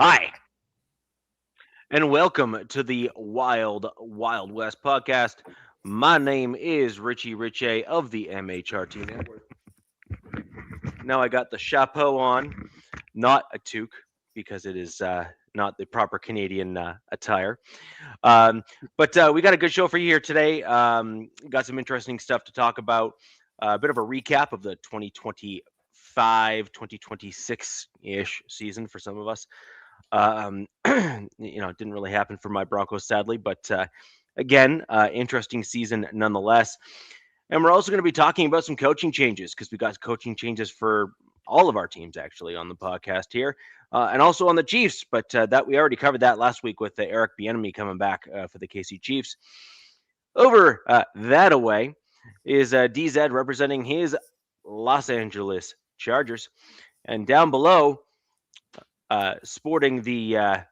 Hi, and welcome to the Wild Wild West podcast. My name is Richie Richey of the MHRT Network. Now I got the chapeau on, not a toque, because it is not the proper Canadian attire. But we got a good show for you here today. Got some interesting stuff to talk about. A bit of a recap of the 2025, 2026 ish season for some of us. It didn't really happen for my Broncos, sadly, but again, interesting season nonetheless. And we're also going to be talking about some coaching changes because we got coaching changes for all of our teams actually on the podcast here, and also on the Chiefs. But that we already covered that last week with Eric Bieniemy coming back for the KC Chiefs. Over that away is DZ representing his Los Angeles Chargers, and down below, sporting the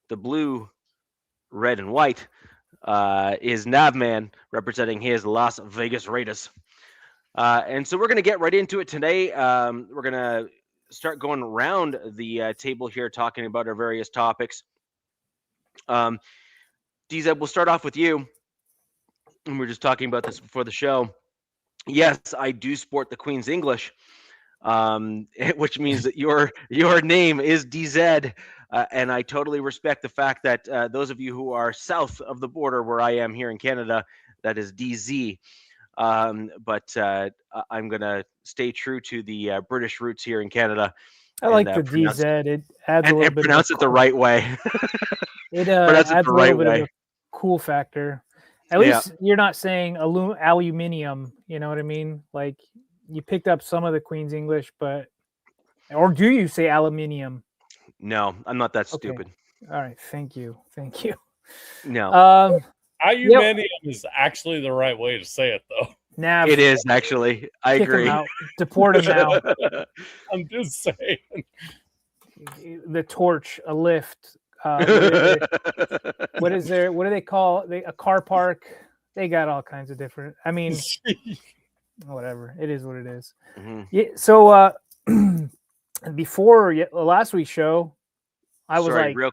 blue, red, and white, is Navman representing his Las Vegas Raiders. And so we're going to get right into it today. We're going to start going around the table here, talking about our various topics. DZ, we'll start off with you. And we were just talking about this before the show. Yes, I do sport the Queen's English, which means that your name is DZ. And I totally respect the fact that those of you who are south of the border where I am here in Canada, that is DZ. But I'm going to stay true to the British roots here in Canada. I like the DZ. It adds a little bit. Pronounce it the right way. It adds a little bit of a cool factor. At least you're not saying aluminium. You know what I mean? Like you picked up some of the Queen's English, or do you say aluminium? No, I'm not that stupid. All right, thank you. No, aluminium is actually the right way to say it, though. Nav, it is actually. I agree. Him out. Deport him now. I'm just saying. The torch, a lift. What is there? What do they call a car park? They got all kinds of different. I mean, whatever. It is what it is. Mm-hmm. Yeah. So before last week's show, I was real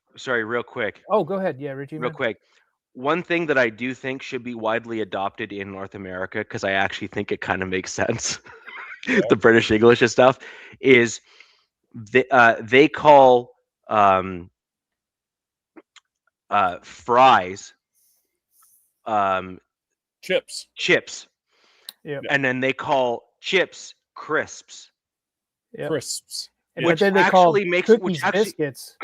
quick. Oh, go ahead. Yeah, Richie. Real quick. One thing that I do think should be widely adopted in North America, because I actually think it kind of makes sense, the British English and stuff, is they call fries chips. Yeah. And then they call chips crisps. Yep. Crisps. Which then they call cookies biscuits.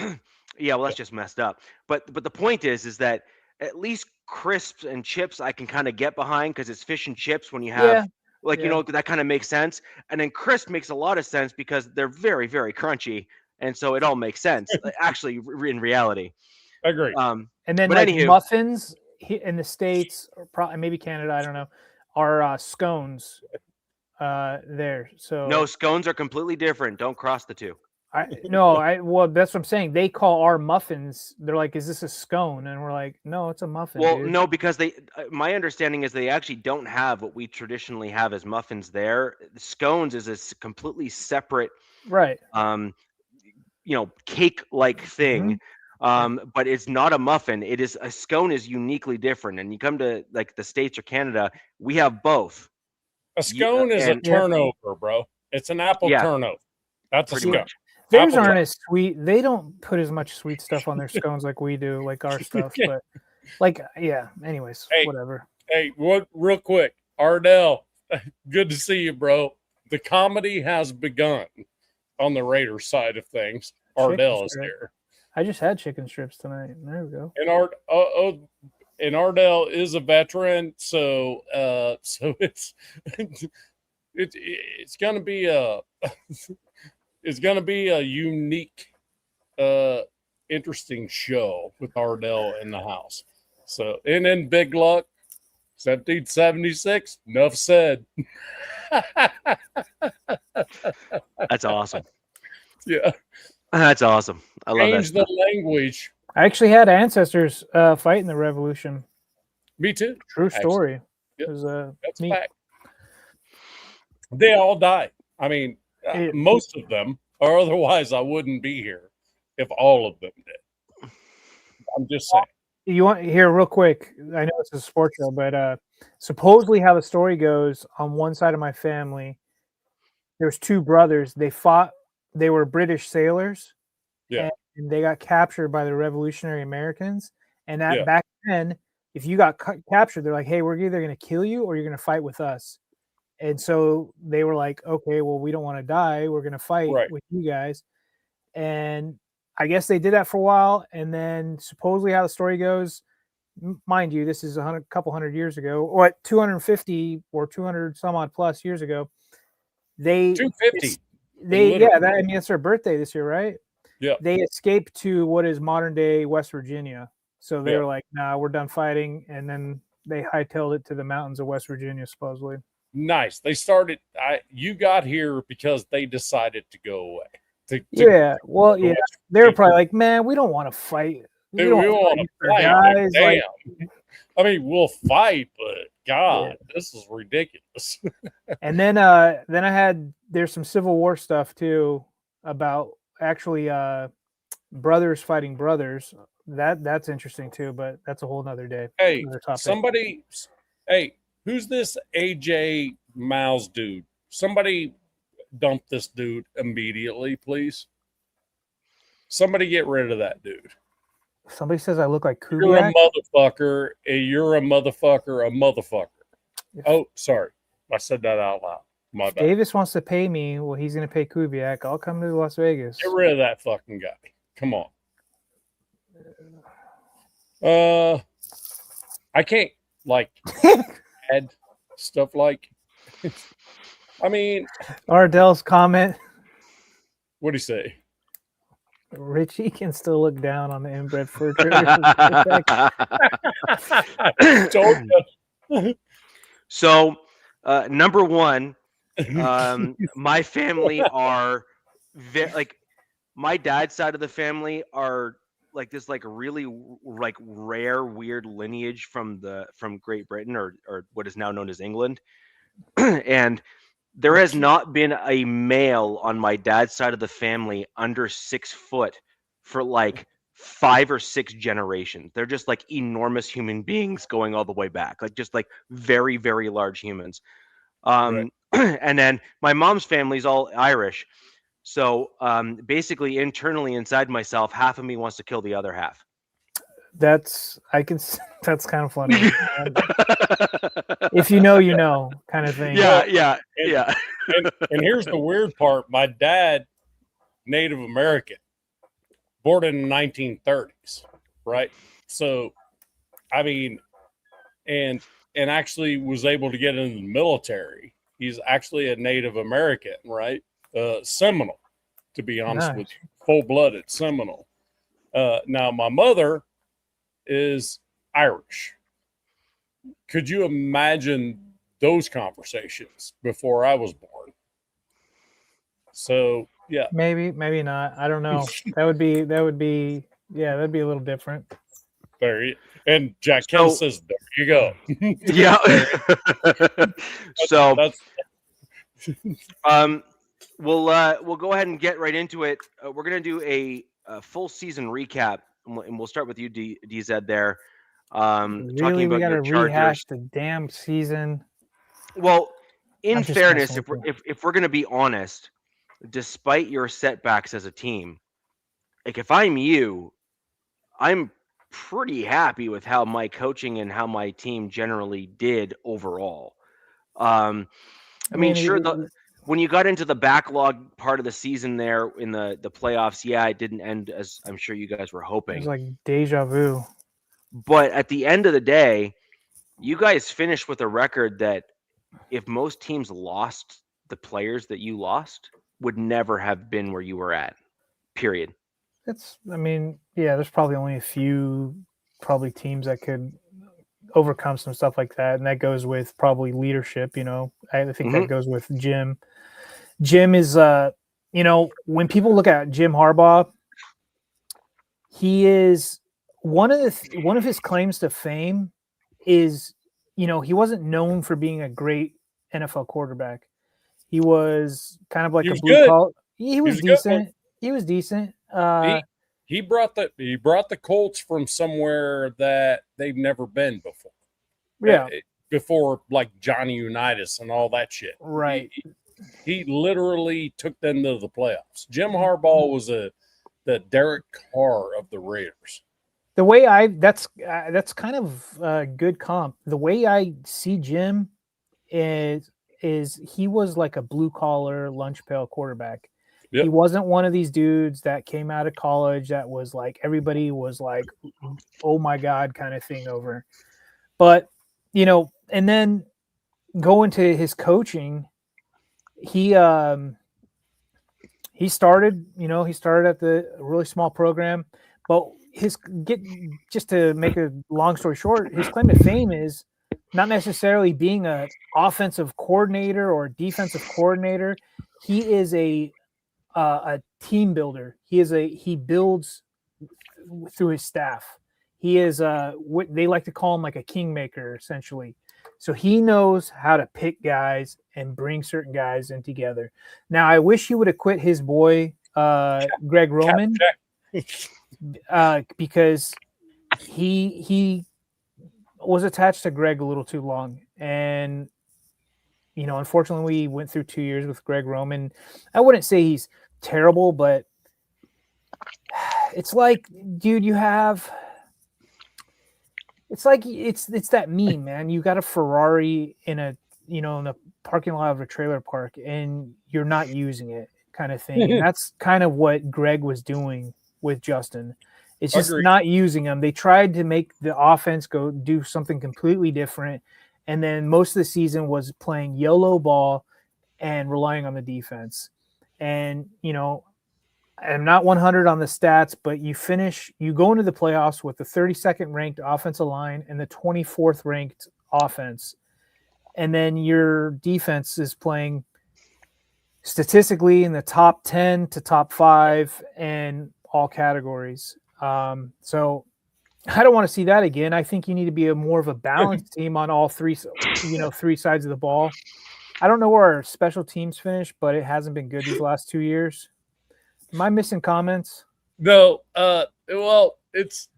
Yeah, well, that's just messed up. But the point is that at least crisps and chips I can kind of get behind because it's fish and chips when you have that kind of makes sense. And then crisp makes a lot of sense because they're very, very crunchy. And so it all makes sense, actually, in reality. I agree. And then muffins in the States, or probably maybe Canada, I don't know, are scones there. So no, scones are completely different. Don't cross the two. Well, that's what I'm saying. They call our muffins. They're like, "Is this a scone?" And we're like, "No, it's a muffin." Well, dude. No, because my understanding is they actually don't have what we traditionally have as muffins there. Scones is a completely separate, right? Cake-like thing. Mm-hmm. But it's not a muffin. It is a scone is uniquely different. And you come to like the States or Canada, we have both. A scone is a turnover, bro. It's an apple turnover. That's a scone. Much. Theirs aren't as sweet. They don't put as much sweet stuff on their scones like we do, like our stuff. But anyways, whatever. Hey, real quick, Ardell, good to see you, bro. The comedy has begun on the Raiders side of things. Ardell is here. I just had chicken strips tonight. There we go. And Ardell is a veteran, so it's gonna be a unique, interesting show with Ardell in the house. So, and then Big Luck, 1776. Enough said. That's awesome. Yeah. That's awesome. I love that. Change the language. I actually had ancestors fight in the Revolution. Me too. True story. Yep. That's neat. Fact. They all died. I mean, most of them, or otherwise I wouldn't be here. if all of them did. I'm just saying. You want here real quick? I know it's a sports show, but supposedly how the story goes, on one side of my family, there's two brothers. They fought. They were British sailors, Yeah. and they got captured by the Revolutionary Americans. And that Yeah. back then, if you got captured, they're like, "Hey, we're either going to kill you or you're going to fight with us." And so they were like, "Okay, well, we don't want to die. We're going to fight Right. with you guys." And I guess they did that for a while, and then supposedly how the story goes, mind you, this is a couple hundred years ago, or 250 or 200 some odd plus years ago. They 250. yeah, I mean it's their birthday this year, right? Yeah. They escaped to what is modern day West Virginia. So they Yeah. were like, "Nah, we're done fighting," and then they hightailed it to the mountains of West Virginia, supposedly. Nice. They started. You got here because they decided to go away. Yeah. Well, yeah. They were probably like, "Man, we don't want to fight. We don't want to fight. Guys. Damn. Like, I mean, we'll fight, but God, this is ridiculous." And then there's some Civil War stuff too about actually brothers fighting brothers. That's interesting too, but that's a whole nother day. Hey, somebody, who's this AJ Miles dude? Somebody dump this dude immediately, please. Somebody get rid of that dude. Somebody says I look like Kubiak. You're a motherfucker. You're a motherfucker. Oh, sorry. I said that out loud. My bad. Davis wants to pay me. Well, he's going to pay Kubiak. I'll come to Las Vegas. Get rid of that fucking guy. Come on. I can't add stuff like. I mean, Ardell's comment. What'd he say? Richie can still look down on the inbred fur traders. So, number one, my family are my dad's side of the family are like this, like really like rare, weird lineage from Great Britain or what is now known as England, and there has not been a male on my dad's side of the family under 6 foot for like 5 or 6 generations. They're just like enormous human beings going all the way back, like just like very, very large humans. Right. And then my mom's family is all Irish. So basically internally inside myself, half of me wants to kill the other half. That's kind of funny. If you know, you know, kind of thing. Yeah. And here's the weird part. My dad, Native American, born in the 1930s, right? So, I mean, and actually was able to get into the military. He's actually a Native American, right? Seminole, to be honest with you. Full-blooded Seminole. Now, my mother is Irish. Could you imagine those conversations before I was born? So, yeah. Maybe not. I don't know. That would be that'd be a little different. And Jack Kelly says, there you go. Yeah. So we'll go ahead and get right into it. We're going to do a full season recap, and we'll start with you, DZ there. Really, talking about we got to rehash the damn season. Well, in fairness, if we're going to be honest, despite your setbacks as a team, like if I'm you, I'm pretty happy with how my coaching and how my team generally did overall. I mean, sure, when you got into the backlog part of the season there in the playoffs, yeah, it didn't end as I'm sure you guys were hoping. It was like deja vu. But at the end of the day, you guys finished with a record that if most teams lost the players that you lost, would never have been where you were at, period. There's probably only a few teams that could overcome some stuff like that. And that goes with probably leadership, I think that goes with Jim. Jim is, when people look at Jim Harbaugh, he is one of his claims to fame is, he wasn't known for being a great NFL quarterback. He was kind of like a blue collar. He was decent. He was decent. he brought the Colts from somewhere that they've never been before. Yeah. Before like Johnny Unitas and all that shit. Right. He literally took them to the playoffs. Jim Harbaugh was the Derek Carr of the Raiders. The way that's kind of a good comp. The way I see Jim is he was like a blue collar lunch pail quarterback. Yep. He wasn't one of these dudes that came out of college that was like everybody was like, oh my God, kind of thing over. But, and then go into his coaching, he started at the really small program, but just to make a long story short, his claim to fame is not necessarily being an offensive coordinator or defensive coordinator. He is a team builder. He builds through his staff. He is what they like to call him like a kingmaker, essentially. So he knows how to pick guys and bring certain guys in together. Now, I wish he would have quit his boy Greg Roman because he was attached to Greg a little too long, and unfortunately, we went through 2 years with Greg Roman. I wouldn't say he's terrible, but it's like, dude, it's like it's that meme, man. You got a Ferrari in a parking lot of a trailer park and you're not using it, kind of thing. And that's kind of what Greg was doing with Justin. It's just not using him. They tried to make the offense go do something completely different, and then most of the season was playing YOLO ball and relying on the defense. And I'm not 100 on the stats, but you go into the playoffs with the 32nd ranked offensive line and the 24th ranked offense. And then your defense is playing statistically in the top 10 to top 5 in all categories. So I don't want to see that again. I think you need to be more of a balanced team on all three sides of the ball. I don't know where our special teams finished, but it hasn't been good these last 2 years. Am I missing comments? No. Well, it's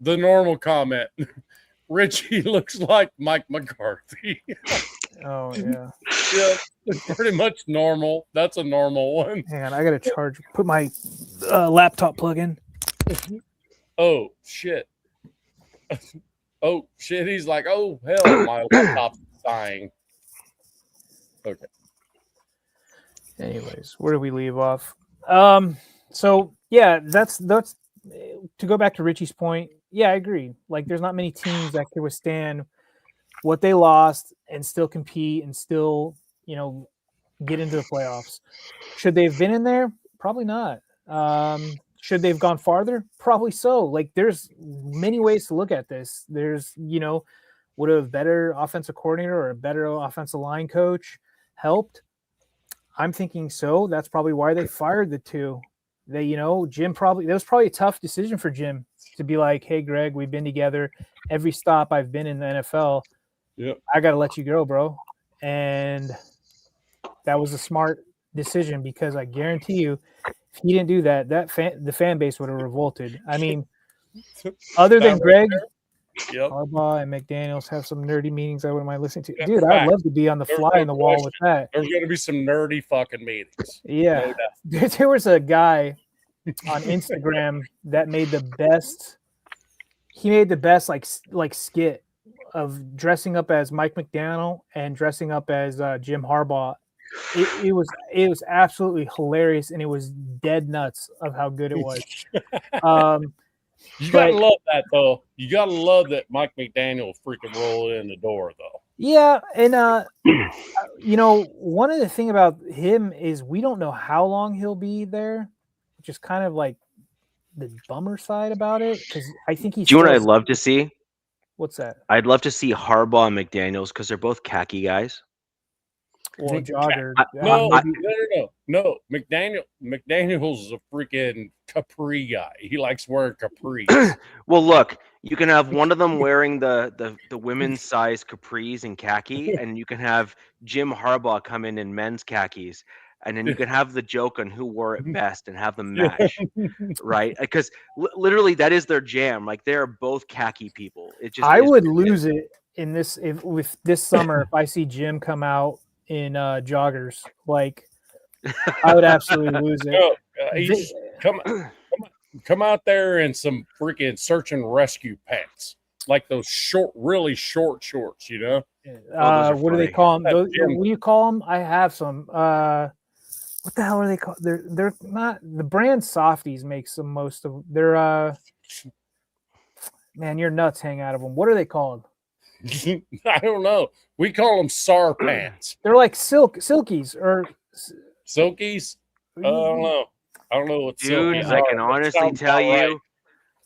the normal comment. Richie looks like Mike McCarthy. Oh yeah. Yeah, it's pretty much normal. That's a normal one. Hang on, I gotta put my laptop plug in. Oh shit. Oh shit. He's like, oh hell, my laptop's dying. Okay. Anyways, where do we leave off? So yeah, that's to go back to Richie's point. Yeah, I agree. Like, there's not many teams that can withstand what they lost and still compete and still, get into the playoffs. Should they have been in there? Probably not. Should they have gone farther? Probably so. Like, there's many ways to look at this. There's, would a better offensive coordinator or a better offensive line coach helped? I'm thinking so. That's probably why they fired the two. Jim that was probably a tough decision for Jim to be like, hey, Greg, we've been together. Every stop I've been in the NFL, yep. I got to let you go, bro. And that was a smart decision, because I guarantee you, if he didn't do that, the fan base would have revolted. I mean, other than Greg, yep. Harbaugh and McDaniels have some nerdy meetings I wouldn't mind listening to. Dude, I'd love to be on the fly in the wall with that. There's going to be some nerdy fucking meetings. Yeah. No, there was a guy on Instagram that made the best. He made the best like skit of dressing up as Mike McDaniel and dressing up as Jim Harbaugh. It was absolutely hilarious, and it was dead nuts of how good it was. You gotta love that, though. You gotta love that Mike McDaniel freaking rolled in the door, though. Yeah, and one of the thing about him is we don't know how long he'll be there, which is kind of like the bummer side about it, because I think he's. Do you know what I'd love to see? What's that? I'd love to see Harbaugh and McDaniels, because they're both khaki guys. Or jogger. No. McDaniel's is a freaking capri guy. He likes wearing capri. Well, look, you can have one of them wearing the women's size capris and khaki, and you can have Jim Harbaugh come in men's khakis. and then you can have the joke on who wore it best and have them match, right? Because literally that is their jam. Like they are both khaki people. It just I is would what it lose is. it in this with this summer if I see Jim come out in joggers. Like I would absolutely lose it. No, he's come out there in some freaking search and rescue pants, like those short, really short shorts. You know, those are what do they funny. call them? That Those, Jim- what do you call them? I have some. What the hell are they called? They're not the brand Softies makes the most of. They're man, your nuts hang out of them. What are they called? I don't know. We call them SAR pants. They're like silkies or Silkies? I don't know. I don't know what Dude, silkies I are. can That honestly sounds tell about right. you,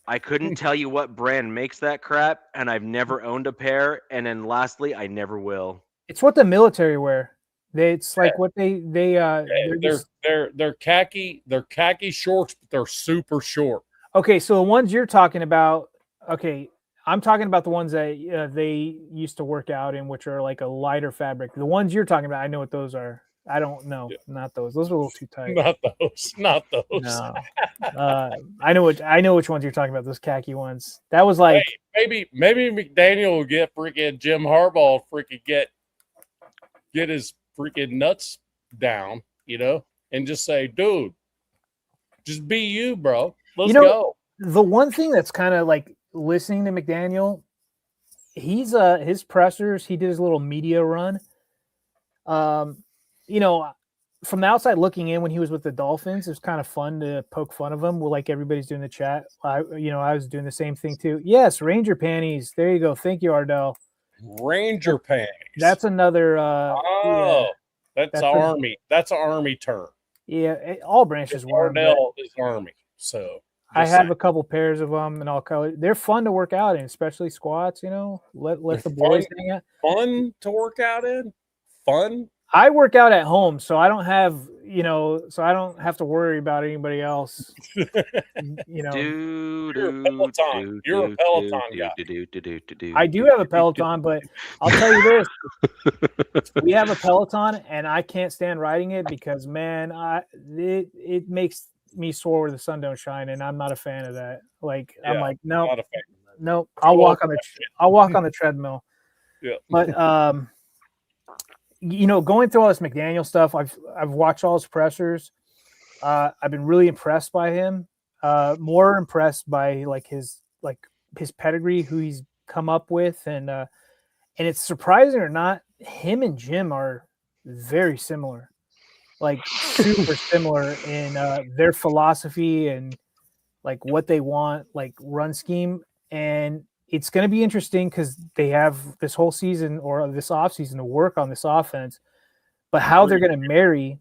I couldn't tell you what brand makes that crap, and I've never owned a pair. And then lastly, I never will. it's what the military wear. It's like what they they're just They're khaki. They're khaki shorts, but they're super short. okay. So the ones you're talking about, okay, I'm talking about the ones that they used to work out in, which are like a lighter fabric. The ones you're talking about, I know what those are. I don't know, not those. Those are a little too tight. Not those. Not those. No, I know which ones you're talking about. Those khaki ones. That was like Maybe McDaniel will get freaking Jim Harbaugh freaking get his freaking nuts down, you know, and just say, dude, just be you, bro. Let's go. The one thing that's kind of like listening to McDaniel, he's his pressers, he did his little media run. You know, from the outside looking in when he was with the Dolphins, it was kind of fun to poke fun of him. Well, like everybody's doing the chat. I was doing the same thing too. Yes, Ranger panties. There you go. Thank you, Ardell. Ranger panties. That's another that's Army. That's an Army term. Yeah, all branches wear them. Ardell is Army. So I have a couple pairs of them and all colors. They're fun to work out in, especially squats, you know. Let the boys hang out. Fun to work out in? Fun? I work out at home, so I don't have, so I don't have to worry about anybody else. You're a Peloton. You're a Peloton guy. I do have a Peloton, but I'll tell you this: we have a Peloton, and I can't stand riding it because, man, it makes me sore where the sun don't shine, and I'm not a fan of that. Like, I'm like, no, I'll walk on the treadmill. Yeah, but going through all this McDaniel stuff, I've watched all his pressers. I've been really impressed by him. More impressed by his pedigree, who he's come up with, and it's surprising or not, him and Jim are very similar, like super similar in their philosophy and like what they want, like run scheme. And it's going to be interesting because they have this whole season or this offseason to work on this offense, but how they're going to marry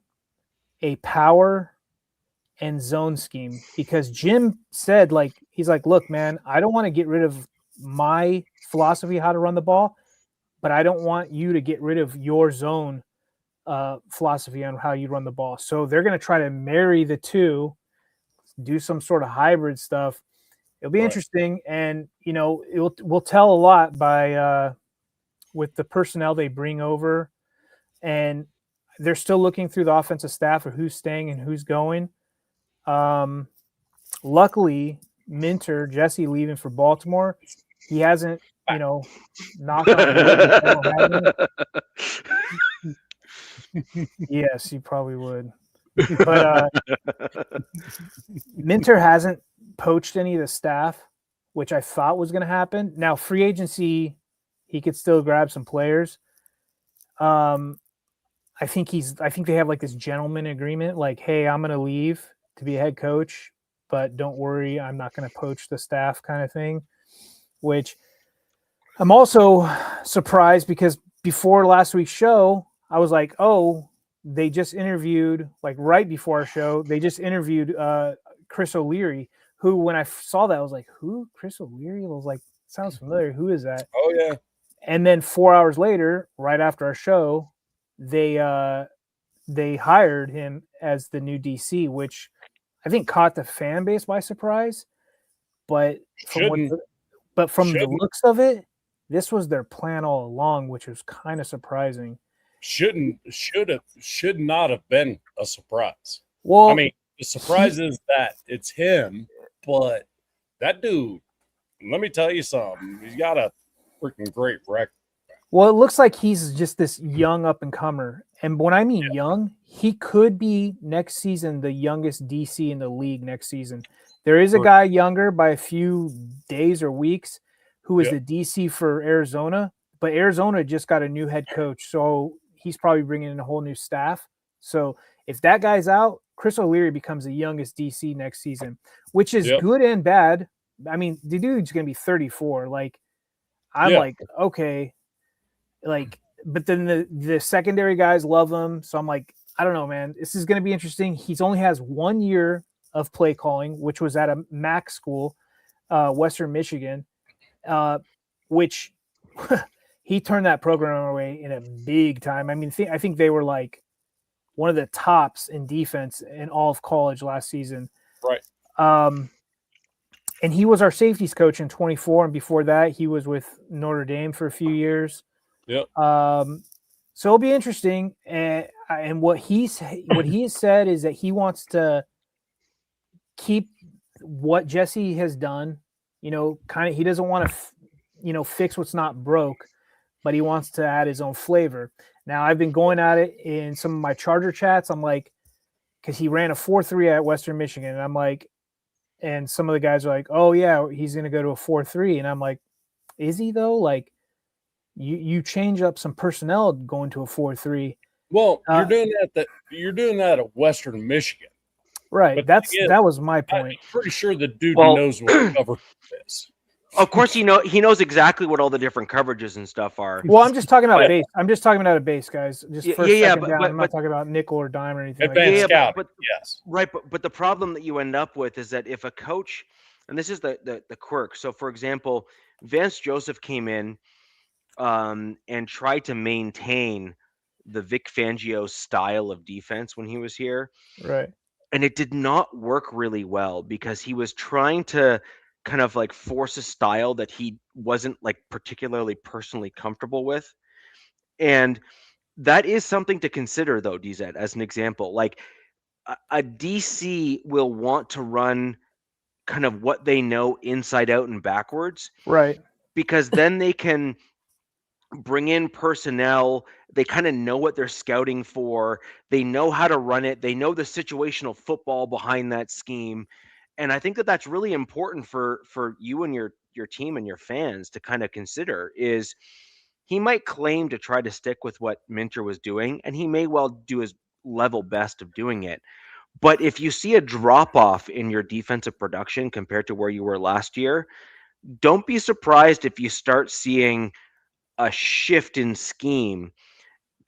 a power and zone scheme. Because Jim said, he's like, look, man, I don't want to get rid of my philosophy how to run the ball, but I don't want you to get rid of your zone philosophy on how you run the ball. So they're going to try to marry the two, do some sort of hybrid stuff. It'll be interesting, and we'll tell a lot by with the personnel they bring over, and they're still looking through the offensive staff of who's staying and who's going. Luckily, Minter, Jesse leaving for Baltimore, he hasn't, knocked on wood. Yes, he probably would. But Minter hasn't poached any of the staff, which I thought was going to happen. Now, free agency, he could still grab some players. I think they have like this gentleman agreement, like, hey, I'm going to leave to be a head coach, but don't worry, I'm not going to poach the staff kind of thing, which I'm also surprised because before last week's show, I was like, oh, they just interviewed, like right before our show, they just interviewed Chris O'Leary, who, when I saw that, I was like, who? Chris O'Leary? I was like, sounds familiar. Who is that? Oh, yeah. And then 4 hours later, right after our show, they hired him as the new DC, which I think caught the fan base by surprise. But from the looks of it, this was their plan all along, which was kind of surprising. should not have been a surprise. Well, I mean, the surprise is that it's him, but that dude, let me tell you something. He's got a freaking great record. well, it looks like he's just this young up and comer. And when I mean young, he could be next season the youngest DC in the league next season. There is a guy younger by a few days or weeks who is the DC for Arizona, but Arizona just got a new head coach, so he's probably bringing in a whole new staff. So if that guy's out, Chris O'Leary becomes the youngest DC next season, which is good and bad. I mean, the dude's going to be 34. Like, I'm like, okay. Like, but then the secondary guys love him. So I'm like, I don't know, man. This is going to be interesting. He's only has 1 year of play calling, which was at a MAC school, Western Michigan, which he turned that program away in a big time. I mean, I think they were like one of the tops in defense in all of college last season. Right. And he was our safeties coach in 24. And before that, he was with Notre Dame for a few years. Yep. So it'll be interesting. And what he has said is that he wants to keep what Jesse has done, kind of, he doesn't want to, fix what's not broke, but he wants to add his own flavor. Now, I've been going at it in some of my Charger chats. I'm like, because he ran a 4.3 at Western Michigan. And I'm like, and some of the guys are like, oh, yeah, he's going to go to a 4.3. And I'm like, is he, though? Like, you change up some personnel going to a 4.3. Well, you're doing that at Western Michigan. Right. That was my point. I'm pretty sure the dude knows what cover is. Of course, he knows exactly what all the different coverages and stuff are. Well, I'm just talking about base. I'm just talking about a base, guys. Just first, second down. I'm not talking about nickel or dime or anything. Advanced scouting, but yes. Right, but the problem that you end up with is that if a coach, and this is the quirk. So, for example, Vance Joseph came in and tried to maintain the Vic Fangio style of defense when he was here. Right. And it did not work really well because he was trying to kind of like force a style that he wasn't like particularly personally comfortable with. And that is something to consider, though, DZ, as an example. Like a DC will want to run kind of what they know inside out and backwards. Right. Because then they can bring in personnel. They kind of know what they're scouting for. They know how to run it. They know the situational football behind that scheme. And I think that that's really important for you and your team and your fans to kind of consider. Is he might claim to try to stick with what Minter was doing, and he may well do his level best of doing it. But if you see a drop off in your defensive production compared to where you were last year, don't be surprised if you start seeing a shift in scheme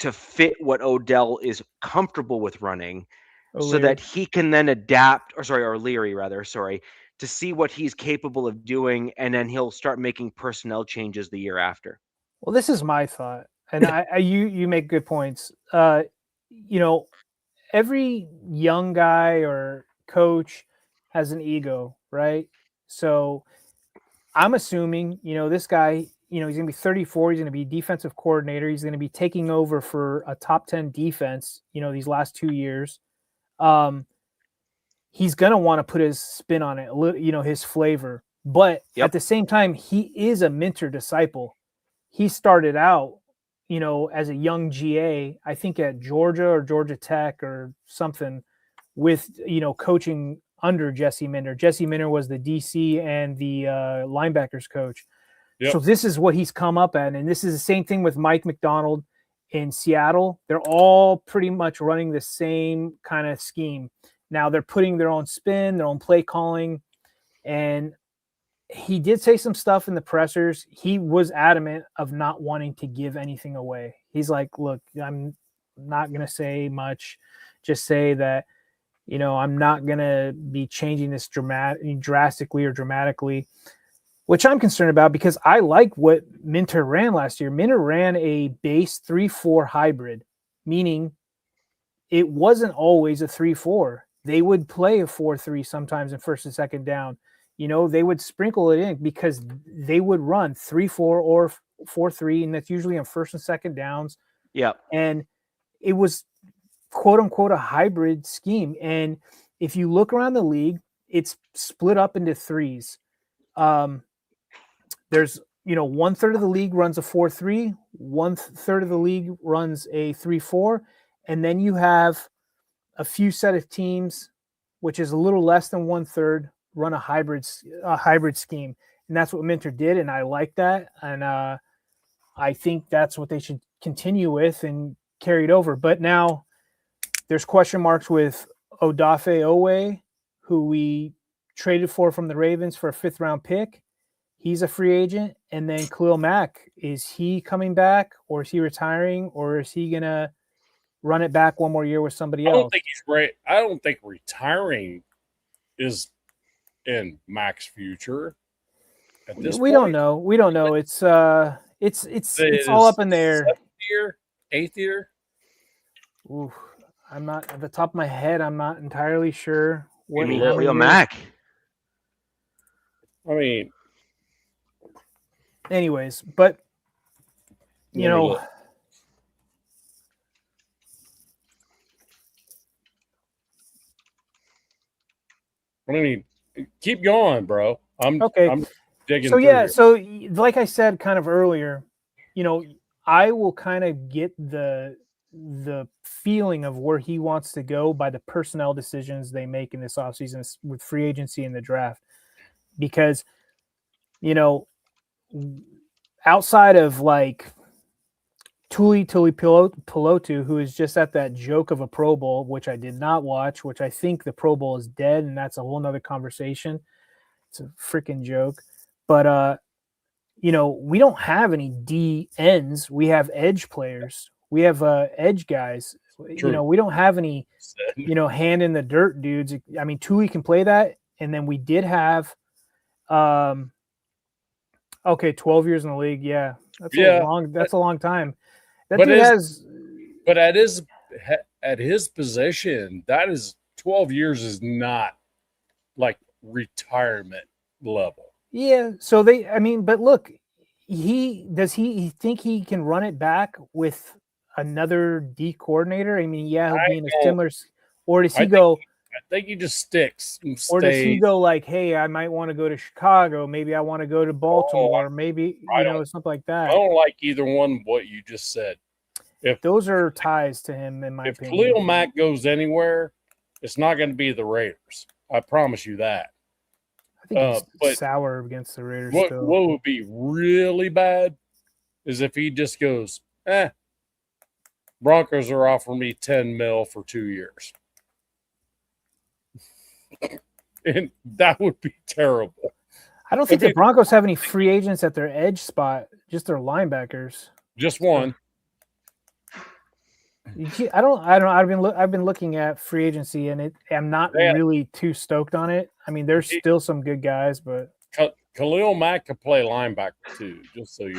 to fit what Odell is comfortable with running. So that he can then adapt, or Leary rather, to see what he's capable of doing, and then he'll start making personnel changes the year after. Well, this is my thought, and you make good points. Every young guy or coach has an ego, right? So I'm assuming, this guy, he's going to be 34. He's going to be defensive coordinator. He's going to be taking over for a top 10 defense, these last 2 years. He's going to want to put his spin on it, his flavor. But at the same time, he is a Minter disciple. He started out, as a young GA, I think at Georgia or Georgia Tech or something with, coaching under Jesse Minter. Jesse Minter was the DC and the linebackers coach. Yep. So this is what he's come up at. And this is the same thing with Mike McDonald in Seattle. They're all pretty much running the same kind of scheme. Now they're putting their own spin, their own play calling. And he did say some stuff in the pressers. He was adamant of not wanting to give anything away. He's like, look, I'm not going to say much. Just say that, I'm not going to be changing this drastically or dramatically, which I'm concerned about because I like what Minter ran last year. Minter ran a base 3-4 hybrid, meaning it wasn't always a 3-4. They would play a 4-3 sometimes in first and second down. They would sprinkle it in because they would run 3-4 or 4-3, and that's usually on first and second downs. Yeah. And it was quote unquote a hybrid scheme. And if you look around the league, it's split up into threes. There's, 1/3 of the league runs a 4-3, 1/3 of the league runs a 3-4, and then you have a few set of teams, which is a little less than 1/3, run a hybrid scheme, and that's what Minter did, and I like that, and I think that's what they should continue with and carry it over. But now there's question marks with Odafe Owe, who we traded for from the Ravens for a 5th-round pick. He's a free agent. And then Khalil Mack, is he coming back, or is he retiring, or is he going to run it back one more year with somebody else? I don't think he's great. I don't think retiring is in Mack's future. At this we point. don't know. We don't know. It's all up in there. 7th year, 8th year. Ooh, I'm not at the top of my head. I'm not entirely sure. What Khalil Mack? I mean, anyways, but you know, I mean, keep going, bro. I'm digging. So yeah, here. so like I said kind of earlier, I will kind of get the feeling of where he wants to go by the personnel decisions they make in this offseason with free agency and the draft. Because, outside of like Tuli Pilotu, who is just at that joke of a Pro Bowl, which I did not watch, which I think the Pro Bowl is dead, and that's a whole nother conversation. It's a freaking joke. But, we don't have any D ends. We have edge players. We have edge guys. True. We don't have any, hand in the dirt dudes. I mean, Tuli can play that. And then we did have, 12 years in the league. Yeah. That's a long time. But at his position, that is 12 years is not like retirement level. Yeah. So but look, he think he can run it back with another D coordinator? I mean, yeah, he'll be in a similar, or does he go? I think he just sticks. Or does he go like, hey, I might want to go to Chicago. Maybe I want to go to Baltimore. Maybe, something like that. I don't like either one of what you just said. If those are ties to him, in my opinion. If Khalil Mack goes anywhere, it's not going to be the Raiders. I promise you that. I think it's sour against the Raiders. What would be really bad is if he just goes, Broncos are offering me $10 million for 2 years. And that would be terrible. I don't think the Broncos have any free agents at their edge spot, just their linebackers. Just one. I've been looking at free agency, and I'm not really too stoked on it. I mean, there's still some good guys, but Khalil Mack could play linebacker too, just so you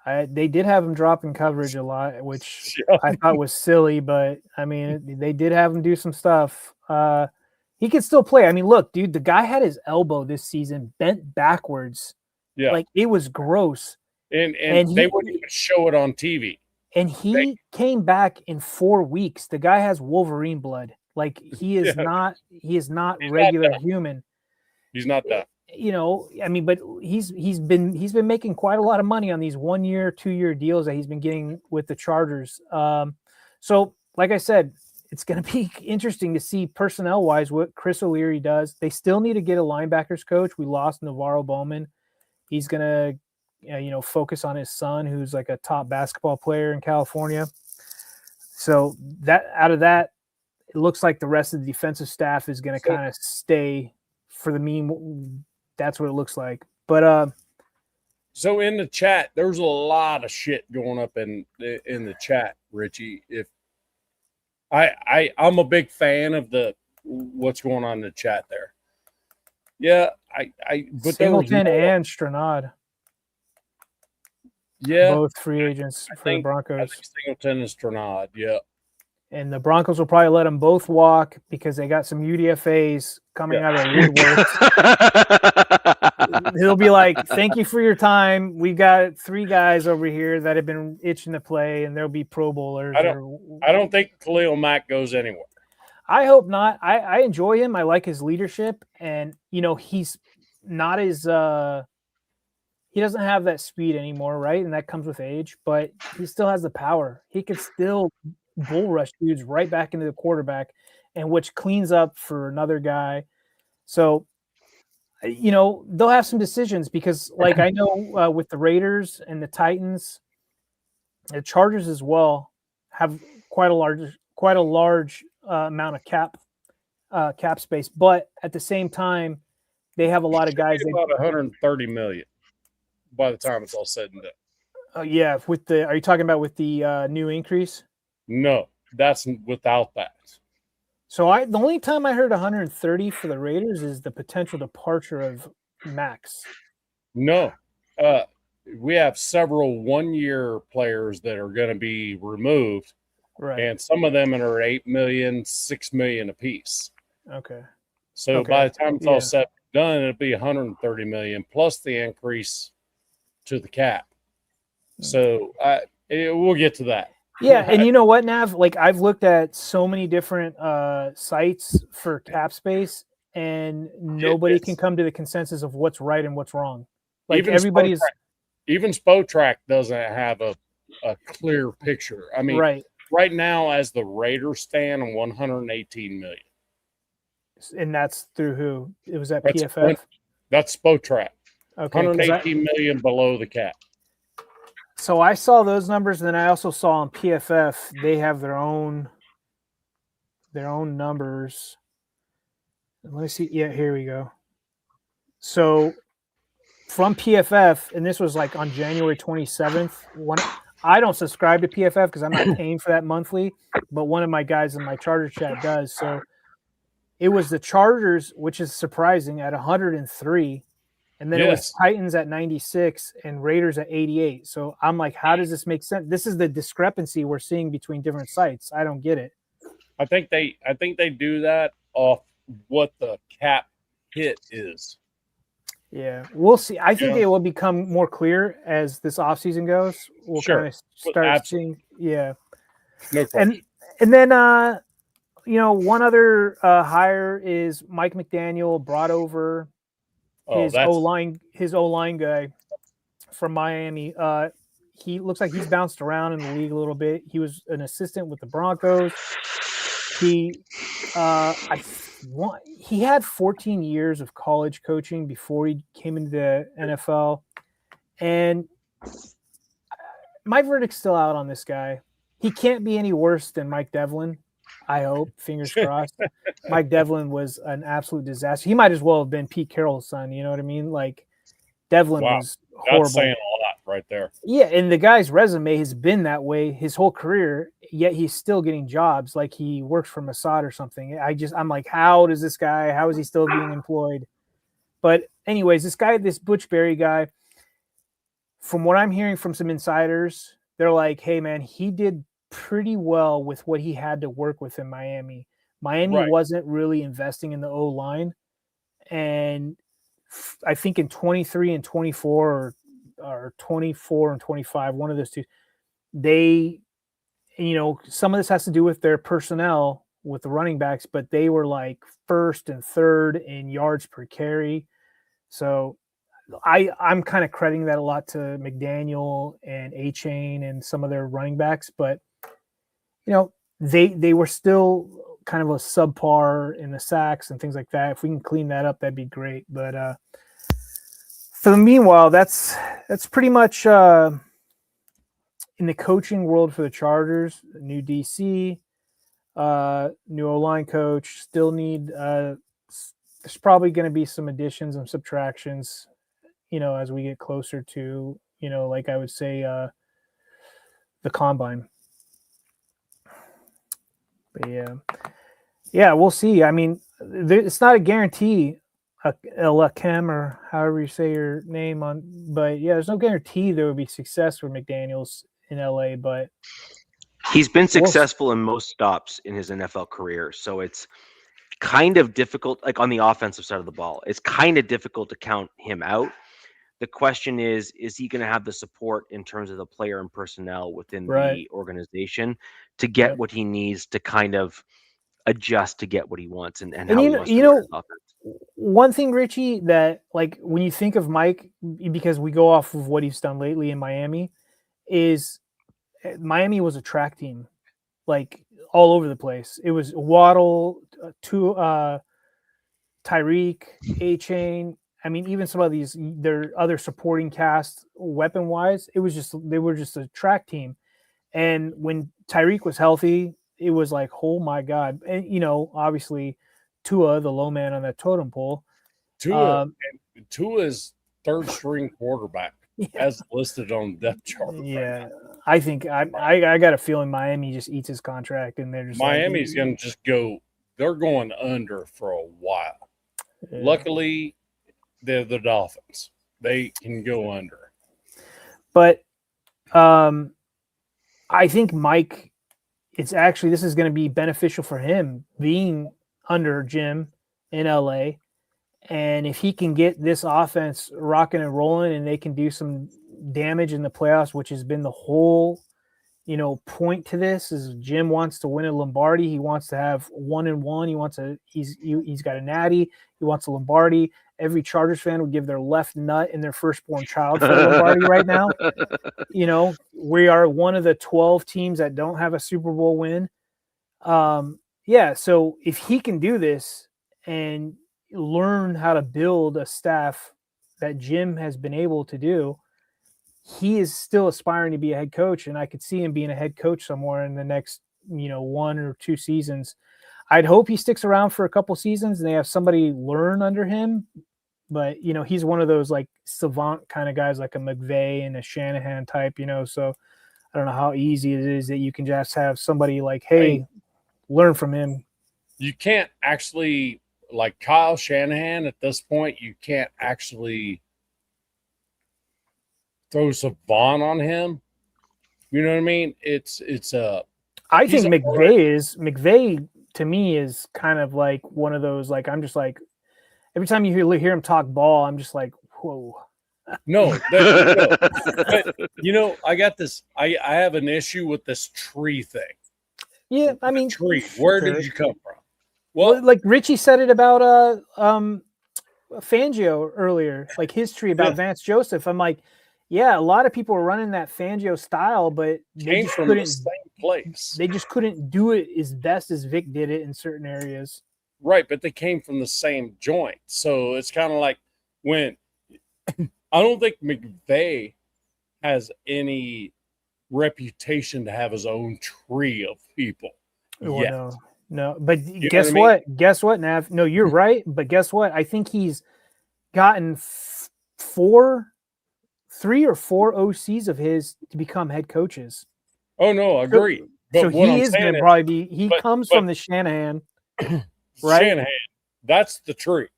know. They did have him dropping coverage a lot, which I thought was silly, but I mean, they did have him do some stuff. He can still play. I mean, look, dude, the guy had his elbow this season bent backwards. Yeah. Like, it was gross. And they wouldn't even show it on TV. And he came back in 4 weeks. The guy has Wolverine blood. Like, he is not regular human. He's not that. I mean, but he's been making quite a lot of money on these 1 year, 2 year deals that he's been getting with the Chargers. So like I said, it's going to be interesting to see personnel wise what Chris O'Leary does. They still need to get a linebackers coach. We lost Navarro Bowman. He's going to, focus on his son, who's like a top basketball player in California. So it looks like the rest of the defensive staff is going to kind of stay for the mean. That's what it looks like. But so in the chat, there's a lot of shit going up in the chat, Richie. If I'm a big fan of what's going on in the chat there. Yeah, but Singleton and Stranad. Yeah, both free agents for the Broncos. I think Singleton and Stranad, yeah. And the Broncos will probably let them both walk because they got some UDFAs coming out of the woodwork. He'll be like, "Thank you for your time. We got 3 guys over here that have been itching to play, and they'll be Pro Bowlers." I don't think Khalil Mack goes anywhere. I hope not. I enjoy him. I like his leadership, and he's not as he doesn't have that speed anymore, right? And that comes with age, but he still has the power. He could still bull rush dudes right back into the quarterback, and which cleans up for another guy. So, they'll have some decisions because, like, I know with the Raiders and the Titans, the Chargers as well have quite a large amount of cap space, but at the same time, they have a lot of guys. About 130 million by the time it's all said and done. Yeah, are you talking about with the new increase? No, that's without that. So the only time I heard 130 for the Raiders is the potential departure of Max. No, we have several 1-year players that are going to be removed, right? And some of them are 8 million, 6 million apiece. Okay. So by the time it's all said and done, it'll be 130 million plus the increase to the cap. So we'll get to that. Yeah, and you know what, Nav? Like, I've looked at so many different sites for cap space, and nobody can come to the consensus of what's right and what's wrong. Like, even Spotrac doesn't have a clear picture. I mean, right now, as the Raiders stand on 118 million. And that's through who? It was at PFF? That's Spotrac. Okay. 118 million below the cap. So I saw those numbers, and then I also saw on PFF they have their own numbers. Let me see. Yeah, here we go. So from PFF, and this was like on January 27th. I don't subscribe to PFF because I'm not paying for that monthly, but one of my guys in my Charger chat does. So it was the Chargers, which is surprising, at 103. And then it was Titans at 96 and Raiders at 88. So I'm like, how does this make sense? This is the discrepancy we're seeing between different sites. I don't get it. I think they do that off what the cap hit is. Yeah, we'll see. I think it will become more clear as this offseason goes. We'll kind of start seeing. Yeah. No question. And then one other hire is Mike McDaniel brought over his O-line guy from Miami. He looks like he's bounced around in the league a little bit. He was an assistant with the Broncos. He had 14 years of college coaching before he came into the NFL. And my verdict's still out on this guy. He can't be any worse than Mike Devlin. I hope, fingers crossed. Mike Devlin was an absolute disaster. He might as well have been Pete Carroll's son. You know what I mean? Like, Devlin was horrible. That's saying a lot right there. Yeah, and the guy's resume has been that way his whole career, yet he's still getting jobs. Like, he works for Mossad or something. I'm like, how is he still being employed? But anyways, this Butch Berry guy, from what I'm hearing from some insiders, they're like, hey, man, he did pretty well with what he had to work with in Miami. Miami wasn't really investing in the O-line. And I think in 23 and 24 or 24 and 25, one of those two, they, some of this has to do with their personnel with the running backs, but they were like first and third in yards per carry. So I'm kind of crediting that a lot to McDaniel and A-Chain and some of their running backs, but they were still kind of a subpar in the sacks and things like that. If we can clean that up, that'd be great. But for the meanwhile, that's pretty much in the coaching world for the Chargers. New DC, new O-line coach. Still need. There's probably going to be some additions and subtractions, as we get closer to, like I would say, the combine. But yeah, we'll see. I mean, it's not a guarantee, Lakem, or however you say your name but yeah, there's no guarantee there will be success for McDaniels in LA, but he's been successful in most stops in his NFL career. So it's kind of difficult, like on the offensive side of the ball, it's kind of difficult to count him out. The question is he going to have the support in terms of the player and personnel within Right. the organization to get Yep. what he needs to kind of adjust to get what he wants and And how he wants to run his offense. one thing, Richie, that like when you think of Mike, because we go off of what he's done lately in Miami, is Miami was a track team, like all over the place. It was Waddle, Tyreek, A-Chain. I mean, even some of these, their other supporting cast, weapon wise, they were just a track team. And when Tyreek was healthy, it was like, oh my God. And, you know, obviously Tua, the low man on that totem pole. Tua's third string quarterback as listed on the depth chart. Yeah. Right, I think I got a feeling Miami just eats his contract and they're just Miami's going to just go, they're going under for a while. Yeah. Luckily, they're the Dolphins. They can go under. But I think Mike, this is going to be beneficial for him being under Jim in LA. And if he can get this offense rocking and rolling and they can do some damage in the playoffs, which has been the whole, you know, point to this, is Jim wants to win a Lombardi. He wants to have 1-1. He's got a natty. He wants a Lombardi. Every Chargers fan would give their left nut and their firstborn child for a Lombardi right now. You know, we are one of the 12 teams that don't have a Super Bowl win. Yeah, so if he can do this and learn how to build a staff that Jim has been able to do, he is still aspiring to be a head coach, and I could see him being a head coach somewhere in the next, you know, 1 or 2 seasons. I'd hope he sticks around for a couple seasons and they have somebody learn under him. But, you know, he's one of those like savant kind of guys, like a McVay and a Shanahan type, you know, so I don't know how easy it is that you can just have somebody like, hey, learn from him. You can't actually, like Kyle Shanahan at this point, you can't actually throw savant on him. You know what I mean? I think McVay to me is kind of like one of those, like, I'm just like, every time you hear him talk ball, I'm just like, whoa. No, but, you know, I got this. I have an issue with this tree thing. Yeah, I mean, tree. Where did you come from? Well, like Richie said it about Fangio earlier, like his tree about Vance Joseph. I'm like, yeah, a lot of people are running that Fangio style, but they just couldn't. The same place. They just couldn't do it as best as Vic did it in certain areas. Right, but they came from the same joint, so it's kind of like when I don't think McVay has any reputation to have his own tree of people. No, but guess what? Guess what, Nav? No, you're right, but guess what? I think he's gotten 3 or 4 OCs of his to become head coaches. Oh no, I agree. So he is going to probably be. He comes from the Shanahan, right? Shanahan, that's the tree.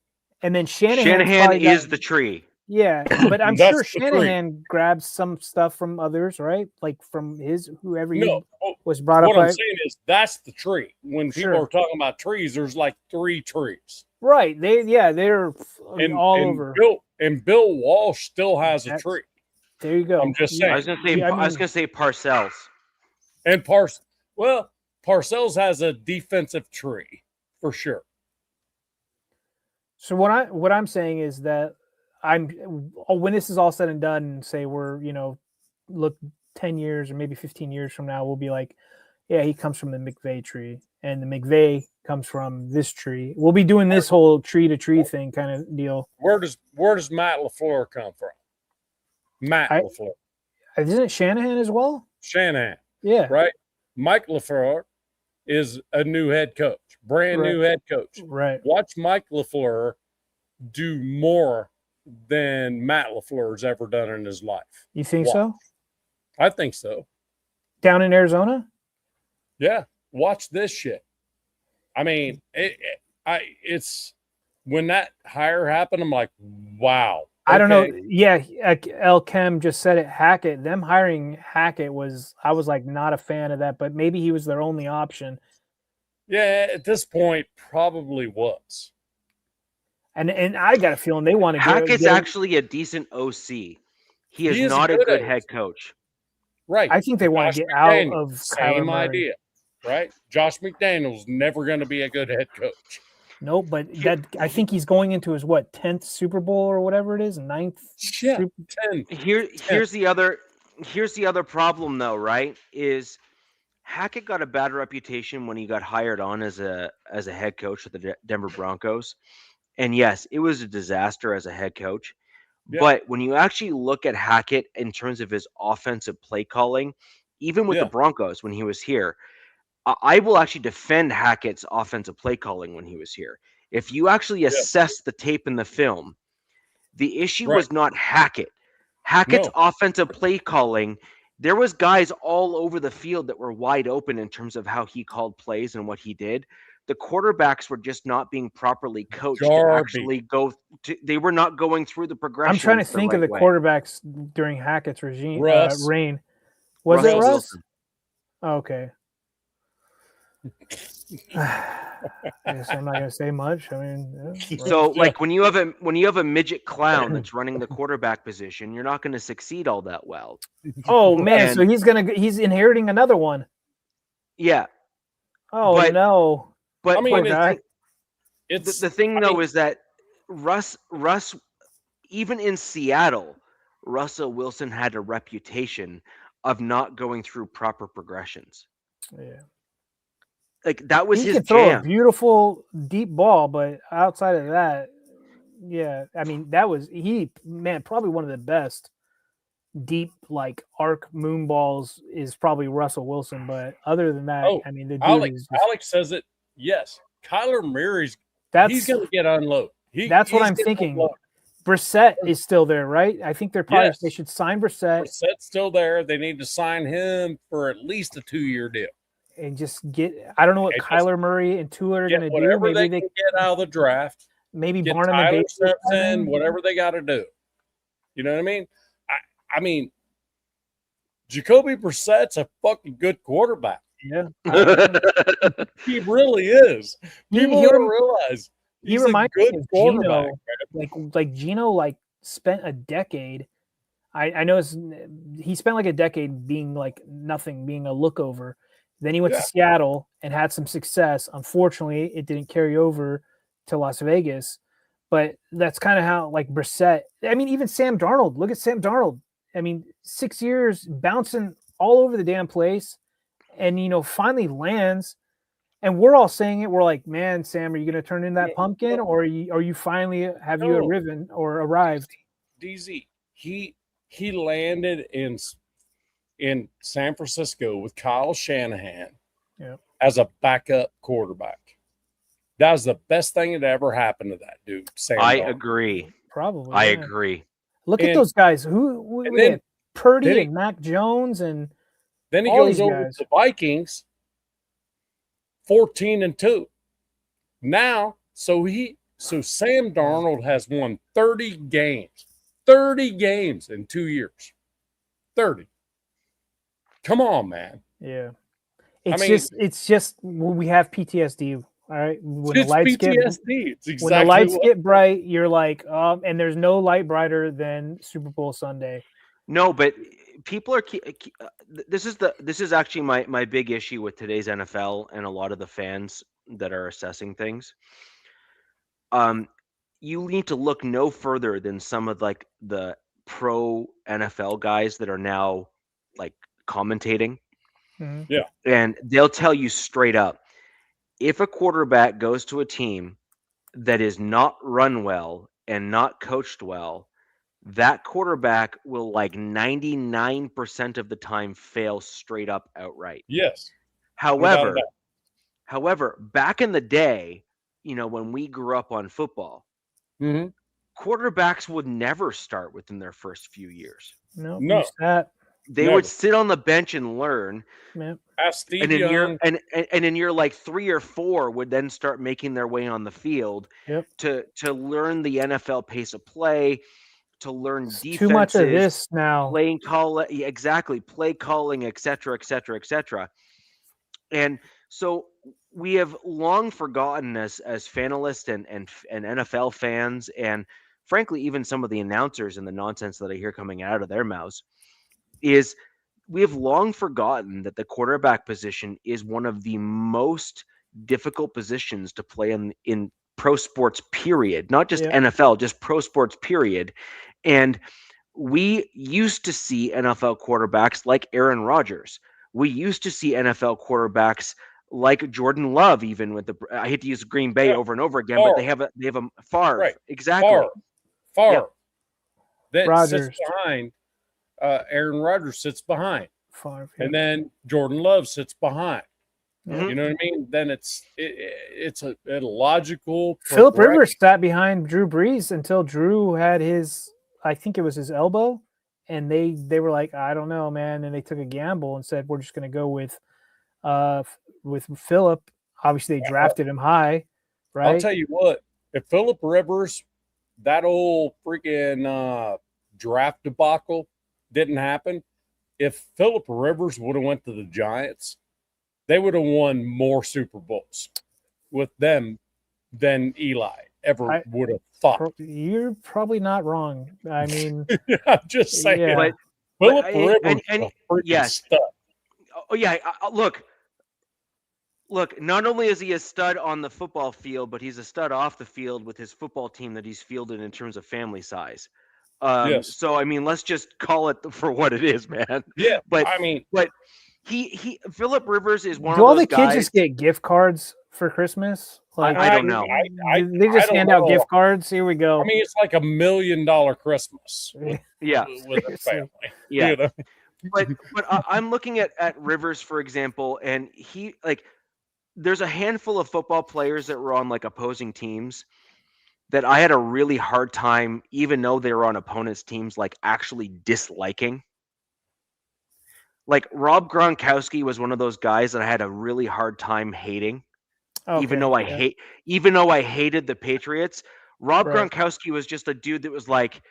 And then Shanahan is the tree. Yeah, but I'm sure Shanahan grabs some stuff from others, right? Like from whoever he was brought up. What I'm saying is that's the tree. When people are talking about trees, there's like 3 trees. Right. They're all over. Bill Walsh still has a tree. There you go. I'm just saying. I was gonna say Parcells. And Parcells has a defensive tree for sure. So what I'm saying is that when this is all said and done, and say we're, you know, look 10 years or maybe 15 years from now, we'll be like, yeah, he comes from the McVay tree and the McVay comes from this tree. We'll be doing this whole tree to tree thing kind of deal. Where does Matt LaFleur come from? LaFleur. Isn't it Shanahan as well? Shanahan. Yeah. Right. Mike LaFleur is a new head coach, brand new head coach. Right. Watch Mike LaFleur do more than Matt LaFleur's ever done in his life. You think so? I think so. Down in Arizona? Yeah. Watch this shit. I mean, it's when that hire happened, I'm like, wow. I don't know. Yeah, El Chem just said it. Hackett, them hiring Hackett I was like not a fan of that, but maybe he was their only option. Yeah, at this point, probably was. And I got a feeling they want to Hackett's actually a decent OC. He is not a good head coach. Right. I think they want to get out of Kyler same Murray. idea, right? Josh McDaniels never going to be a good head coach. Nope, but I think he's going into his 10th Super Bowl or whatever it is, 9th. Yeah, 10. Here's the other problem though, right? Is Hackett got a bad reputation when he got hired on as a head coach with the Denver Broncos. And yes, it was a disaster as a head coach. Yeah. But when you actually look at Hackett in terms of his offensive play calling, even with the Broncos when he was here, I will actually defend Hackett's offensive play calling when he was here. If you actually assess the tape in the film, the issue was not Hackett. Hackett's offensive play calling, there was guys all over the field that were wide open in terms of how he called plays and what he did. The quarterbacks were just not being properly coached to actually go to, they were not going through the progression. I'm trying to think of the quarterbacks during Hackett's reign. Was it Russ? Wilson. Oh, okay. I guess I'm not going to say much. I mean, so like when you have a midget clown that's running the quarterback position, you're not going to succeed all that well. Oh man, so he's inheriting another one. Yeah. Oh no. But I mean, the thing though is that Russ, even in Seattle, Russell Wilson had a reputation of not going through proper progressions. Yeah. Like that was his jam. Throw a beautiful deep ball, but outside of that, yeah, I mean that was probably one of the best deep like arc moon balls is probably Russell Wilson. But other than that, I mean the dude Alex says it. Yes, Kyler Murray's he's going to get unloaded. That's what I'm thinking. Unloaded. Brissett is still there, right? I think they should sign Brissett. Brissett's still there. They need to sign him for at least a 2-year deal. And just I don't know what Kyler Murray and Tua are going to do. Whatever they can get out of the draft. Maybe get Barnum Tyler and steps in, whatever they got to do. You know what I mean? I mean, Jacoby Brissett's a fucking good quarterback. Yeah. He really is. People don't realize he's a good quarterback. Like Gino spent a decade. I know he spent like a decade being like nothing, being a lookover. Then he went to Seattle and had some success. Unfortunately, it didn't carry over to Las Vegas. But that's kind of how, like, Brissett. I mean, even Sam Darnold. Look at Sam Darnold. I mean, 6 years bouncing all over the damn place. And, finally lands. And we're all saying it. We're like, man, Sam, are you going to turn in that pumpkin? Or are you finally, have you arrived? DZ, he landed in San Francisco with Kyle Shanahan as a backup quarterback. That was the best thing that ever happened to that dude. Agree. Probably. I agree. Look at those guys. Who then, Purdy and Mac Jones and then he goes over to the Vikings 14-2. Now, so Sam Darnold has won 30 games. 30 games in 2 years. 30. Come on, man. Yeah. It's just we have PTSD. All right. When the lights get bright, you're like, and there's no light brighter than Super Bowl Sunday. No, but people are this is actually my big issue with today's NFL and a lot of the fans that are assessing things. You need to look no further than some of like the pro NFL guys that are now like commentating. Mm-hmm. Yeah. And they'll tell you straight up, if a quarterback goes to a team that is not run well and not coached well, that quarterback will like 99% of the time fail straight up outright. Yes. However, back in the day, when we grew up on football, quarterbacks would never start within their first few years. No. They would sit on the bench and learn. Yeah. And in year like 3 or 4 would then start making their way on the field to learn the NFL pace of play, to learn defenses. Too much of this now. Play calling, et cetera, et cetera, et cetera. And so we have long forgotten as fanalists and NFL fans, and frankly, even some of the announcers and the nonsense that I hear coming out of their mouths, is we have long forgotten that the quarterback position is one of the most difficult positions to play in pro sports, period. Not just NFL, just pro sports, period. And we used to see NFL quarterbacks like Aaron Rodgers. We used to see NFL quarterbacks like Jordan Love, even with I hate to use Green Bay over and over again, but they have a Favre. Right. Exactly. Favre. That Rodgers. sits behind. Aaron Rodgers sits behind. Favre, and then Jordan Love sits behind. Mhm. You know what I mean? Then it's a logical. Philip Rivers sat behind Drew Brees until Drew had his, I think it was his elbow, and they were like, I don't know, man, and they took a gamble and said we're just going to go with Philip. Obviously, they drafted him high, right? I'll tell you what, if Philip Rivers, that old freaking draft debacle didn't happen, if Philip Rivers would have went to the Giants, they would have won more Super Bowls with them than Eli ever would have thought. You're probably not wrong. I mean, I'm just saying. Yeah. Philip Rivers is a freaking yes. stud. Oh yeah, look. Not only is he a stud on the football field, but he's a stud off the field with his football team that he's fielded in terms of family size. Yes. So I mean, let's just call it for what it is, man. Yeah, but I mean, but he Philip Rivers is one do of all those the kids guys. just get gift cards for Christmas? Like I don't know. They just don't hand out know. gift cards. Here we go. I mean, it's like $1 million Christmas with, Yeah, with a family. yeah. You know? but I'm looking at Rivers, for example, and he there's a handful of football players that were on like opposing teams that I had a really hard time, even though they were on opponents' teams, like actually disliking. Like Rob Gronkowski was one of those guys that I had a really hard time hating, even though I hated the Patriots. Rob Gronkowski was just a dude that was like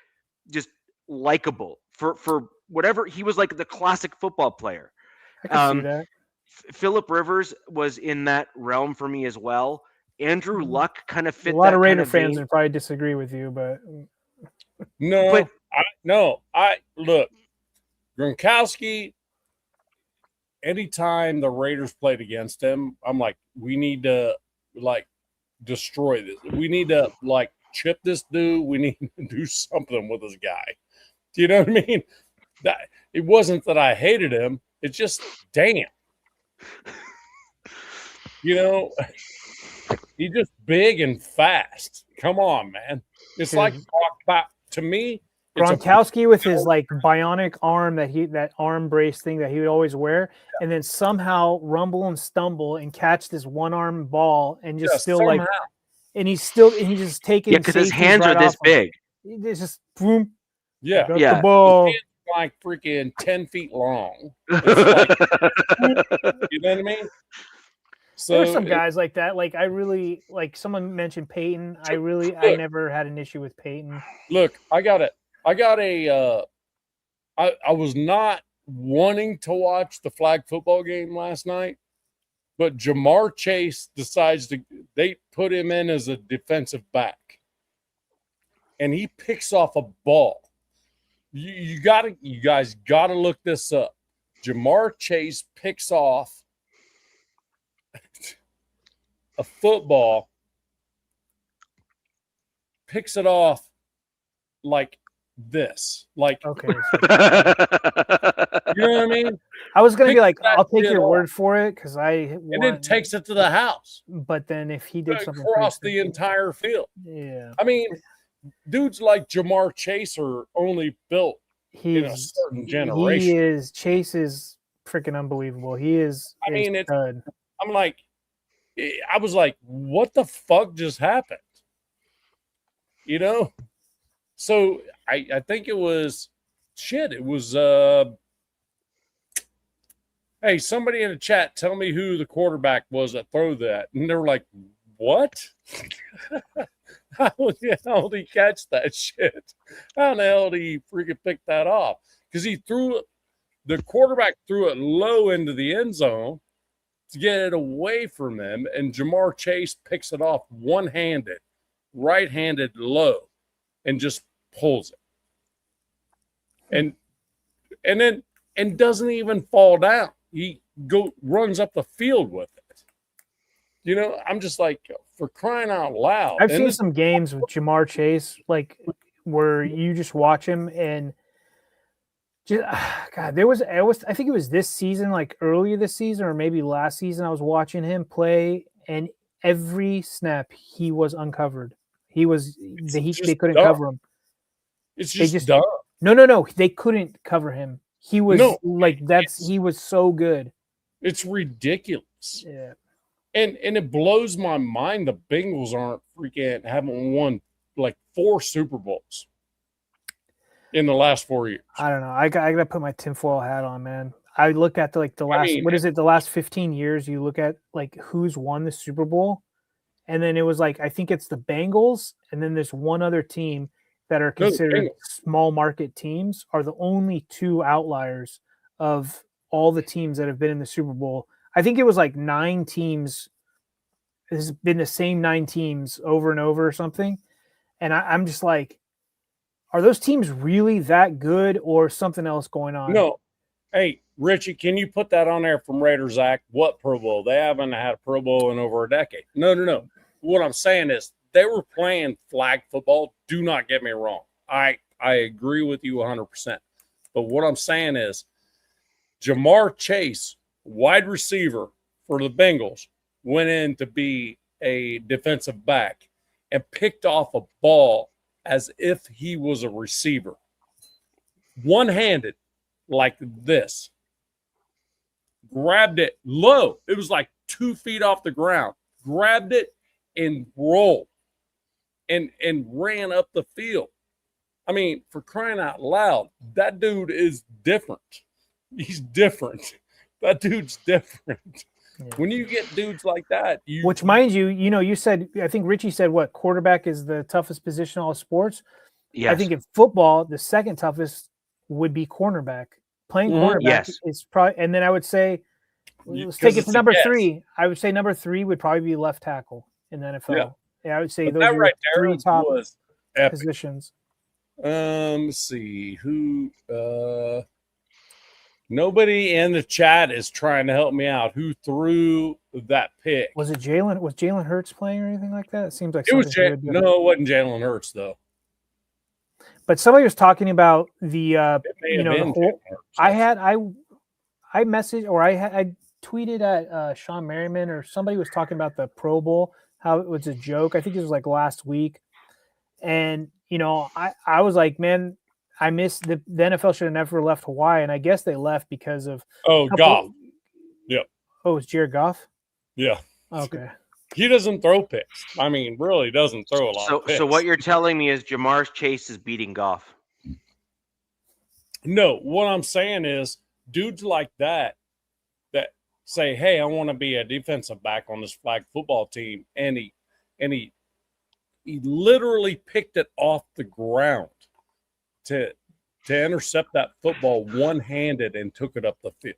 just likable for whatever. He was like the classic football player. I can see that. Philip Rivers was in that realm for me as well. Andrew Luck kind of fit. A lot that of Raider kind of fans vein. would probably disagree with you, but look, Gronkowski. Anytime the Raiders played against him, I'm like, we need to like destroy this. We need to like chip this dude. We need to do something with this guy. Do you know what I mean? That it wasn't that I hated him. It's just damn. You know, he's just big and fast. Come on, man. It's like to me. Gronkowski with his like bionic arm that arm brace thing that he would always wear, and then somehow rumble and stumble and catch this one arm ball and just like, and he's just taking because his hands are this big. It's just boom. Yeah, the ball. Like freaking 10 feet long. Like, you know what I mean? So there's some guys like that. Like I really like someone mentioned Peyton. I never had an issue with Peyton. Look, I was not wanting to watch the flag football game last night, but Jamar Chase they put him in as a defensive back, and he picks off a ball. You guys gotta look this up. Jamar Chase picks off a football, picks it off like this. Like, okay. You know what I mean? I was gonna be like, I'll take your word for it because and then takes it to the house. But then if he did something across the entire field, yeah. I mean, dudes like Jamar Chase are only built in a certain generation. Chase is freaking unbelievable. He is. I mean, good. I was like, what the fuck just happened? You know? So I think it was shit. It was hey, somebody in the chat, tell me who the quarterback was that threw that. And they were like, what? How the hell did he catch that shit? How the hell did he freaking pick that off? Because the quarterback threw it low into the end zone, to get it away from him, and Jamar Chase picks it off one-handed, right-handed low, and just pulls it. And doesn't even fall down. He runs up the field with it. You know, I'm just like, for crying out loud. I've seen some games with Jamar Chase, like where you just watch him and just God, I think it was this season, like earlier this season or maybe last season, I was watching him play, and every snap he was uncovered. They couldn't cover him. It's just dumb. No, they couldn't cover him. He was he was so good. It's ridiculous. Yeah. And it blows my mind the Bengals haven't won like 4 Super Bowls in the last 4 years. I don't know. I got to put my tinfoil hat on, man. I look at the last 15 years, you look at like who's won the Super Bowl, and then it was like, I think it's the Bengals, and then there's one other team that are considered small market teams are the only 2 outliers of all the teams that have been in the Super Bowl. I think it was like 9 teams. It's been the same 9 teams over and over or something. And I'm just like, are those teams really that good or something else going on? No. Hey, Richie, can you put that on there from Raiders Act? What Pro Bowl? They haven't had a Pro Bowl in over a decade. No. What I'm saying is they were playing flag football. Do not get me wrong. I agree with you 100%. But what I'm saying is Jamar Chase, wide receiver for the Bengals, went in to be a defensive back and picked off a ball as if he was a receiver. One-handed, like this. Grabbed it low. It was like 2 feet off the ground. Grabbed it and rolled and ran up the field. I mean, for crying out loud, that dude is different. He's different. That dude's different. Yeah. When you get dudes like that, which, mind you, you said, I think Richie said, what, quarterback is the toughest position in all sports? Yes. I think in football, the second toughest would be cornerback. Playing cornerback is probably, and then I would say, let's take it to number 3. I would say number 3 would probably be left tackle in the NFL. Yeah, I would say those are 3 top positions. Let's see who. Nobody in the chat is trying to help me out. Who threw that pick? Was it Jalen? Was Jalen Hurts playing or anything like that? It seems like it was. No, it wasn't Jalen Hurts though. But somebody was talking about the the whole. I messaged or I tweeted at Sean Merriman, or somebody was talking about the Pro Bowl, how it was a joke. I think it was like last week, and I was like, man, I missed the NFL should have never left Hawaii, and I guess they left because of Goff. Yeah. Oh, it's Jared Goff. Yeah. Okay. He doesn't throw picks. I mean, really doesn't throw a lot of picks. So what you're telling me is Jamar Chase is beating Goff? No, what I'm saying is dudes like that say, hey, I want to be a defensive back on this flag football team, and he literally picked it off the ground to intercept that football one-handed and took it up the field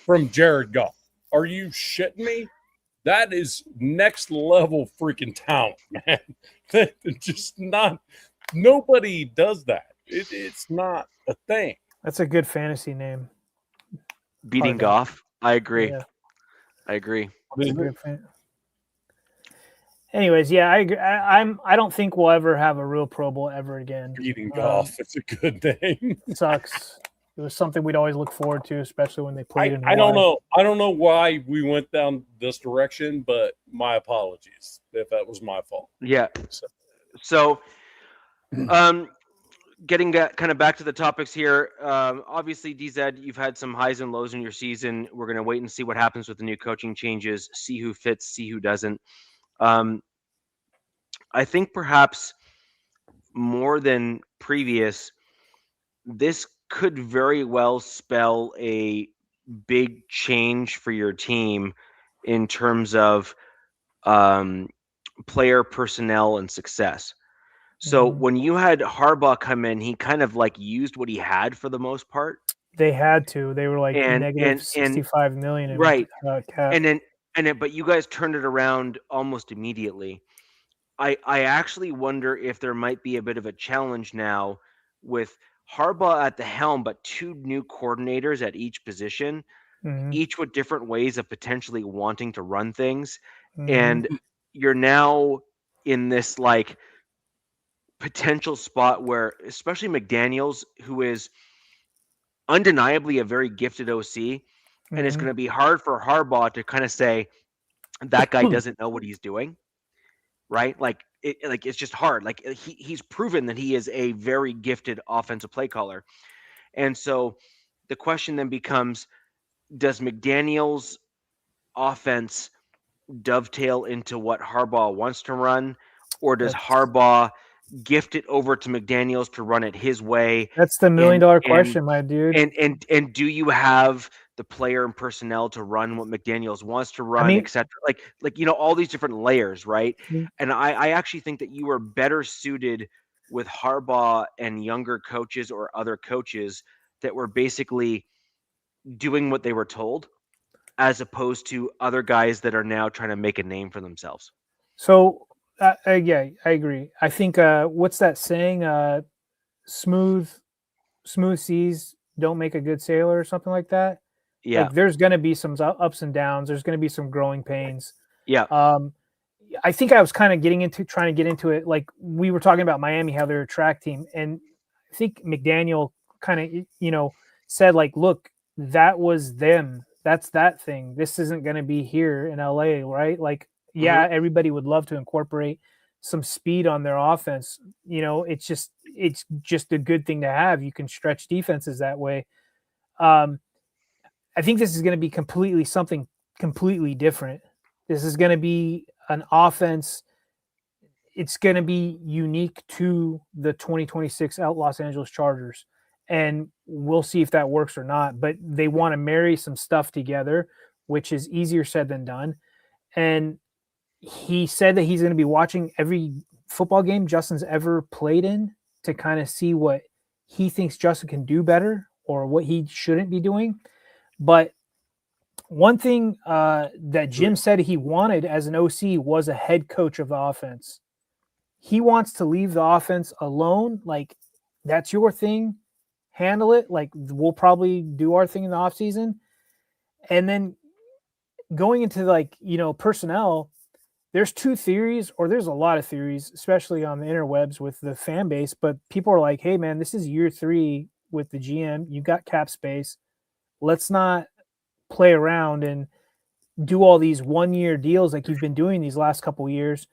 from Jared Goff. Are you shitting me? That is next level freaking talent, man. Just not – nobody does that. It's not a thing. That's a good fantasy name. Beating Goff? I agree. Yeah. I agree. Anyways, yeah, I don't think we'll ever have a real Pro Bowl ever again. Beating Goff, it's a good thing. Sucks. It was something we'd always look forward to, especially when they played in Hawaii. I don't know why we went down this direction, but my apologies if that was my fault. Yeah. So getting kind of back to the topics here, obviously, DZ, you've had some highs and lows in your season. We're going to wait and see what happens with the new coaching changes, see who fits, see who doesn't. I think perhaps more than previous, this could very well spell a big change for your team in terms of player personnel and success. So when you had Harbaugh come in, he kind of like used what he had for the most part. They had to. They were like And negative 65 million in right. cap. And then but you guys turned it around almost immediately. I actually wonder if there might be a bit of a challenge now with Harbaugh at the helm, but 2 new coordinators at each position, each with different ways of potentially wanting to run things. And you're now in this like potential spot where, especially McDaniels, who is undeniably a very gifted OC, and it's going to be hard for Harbaugh to kind of say that guy doesn't know what he's doing, right? Like it's just hard. Like he's proven that he is a very gifted offensive play caller, and so the question then becomes: does McDaniels' offense dovetail into what Harbaugh wants to run, or does Harbaugh gift it over to McDaniels to run it his way? That's the $1 million question, my dude. And do you have the player and personnel to run what McDaniels wants to run, etc.? Like all these different layers, right? And I actually think that you are better suited with Harbaugh and younger coaches or other coaches that were basically doing what they were told, as opposed to other guys that are now trying to make a name for themselves. So, yeah, I agree. I think what's that saying? Smooth seas don't make a good sailor, or something like that. Yeah, like there's going to be some ups and downs. There's going to be some growing pains. Yeah. I think I was kind of trying to get into it. Like we were talking about Miami, how they're a track team, and I think McDaniel kind of said like, look, that was them. That's that thing. This isn't going to be here in LA, right? Like, yeah, everybody would love to incorporate some speed on their offense. It's just a good thing to have. You can stretch defenses that way. I think this is going to be something completely different. This is going to be an offense. It's going to be unique to the 2026 Los Angeles Chargers. And we'll see if that works or not. But they want to marry some stuff together, which is easier said than done. And he said that he's going to be watching every football game Justin's ever played in to kind of see what he thinks Justin can do better or what he shouldn't be doing. But one thing that Jim said he wanted as an OC was a head coach of the offense. He wants to leave the offense alone. Like, that's your thing. Handle it. Like, we'll probably do our thing in the offseason. And then going into personnel, there's 2 theories, or there's a lot of theories, especially on the interwebs with the fan base. But people are like, hey, man, this is year 3 with the GM. You got cap space. Let's not play around and do all these 1-year deals like you've been doing these last couple of years.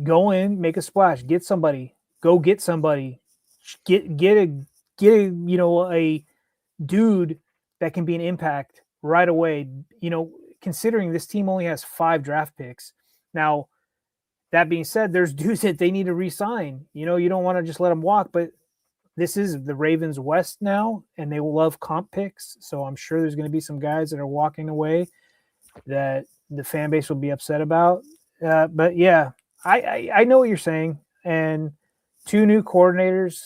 Go in, make a splash, get somebody, get a dude that can be an impact right away. Considering this team only has 5 draft picks. Now, that being said, there's dudes that they need to re-sign. You don't want to just let them walk, but this is the Ravens West now, and they will love comp picks. So I'm sure there's going to be some guys that are walking away that the fan base will be upset about. But yeah, I know what you're saying. And 2 new coordinators.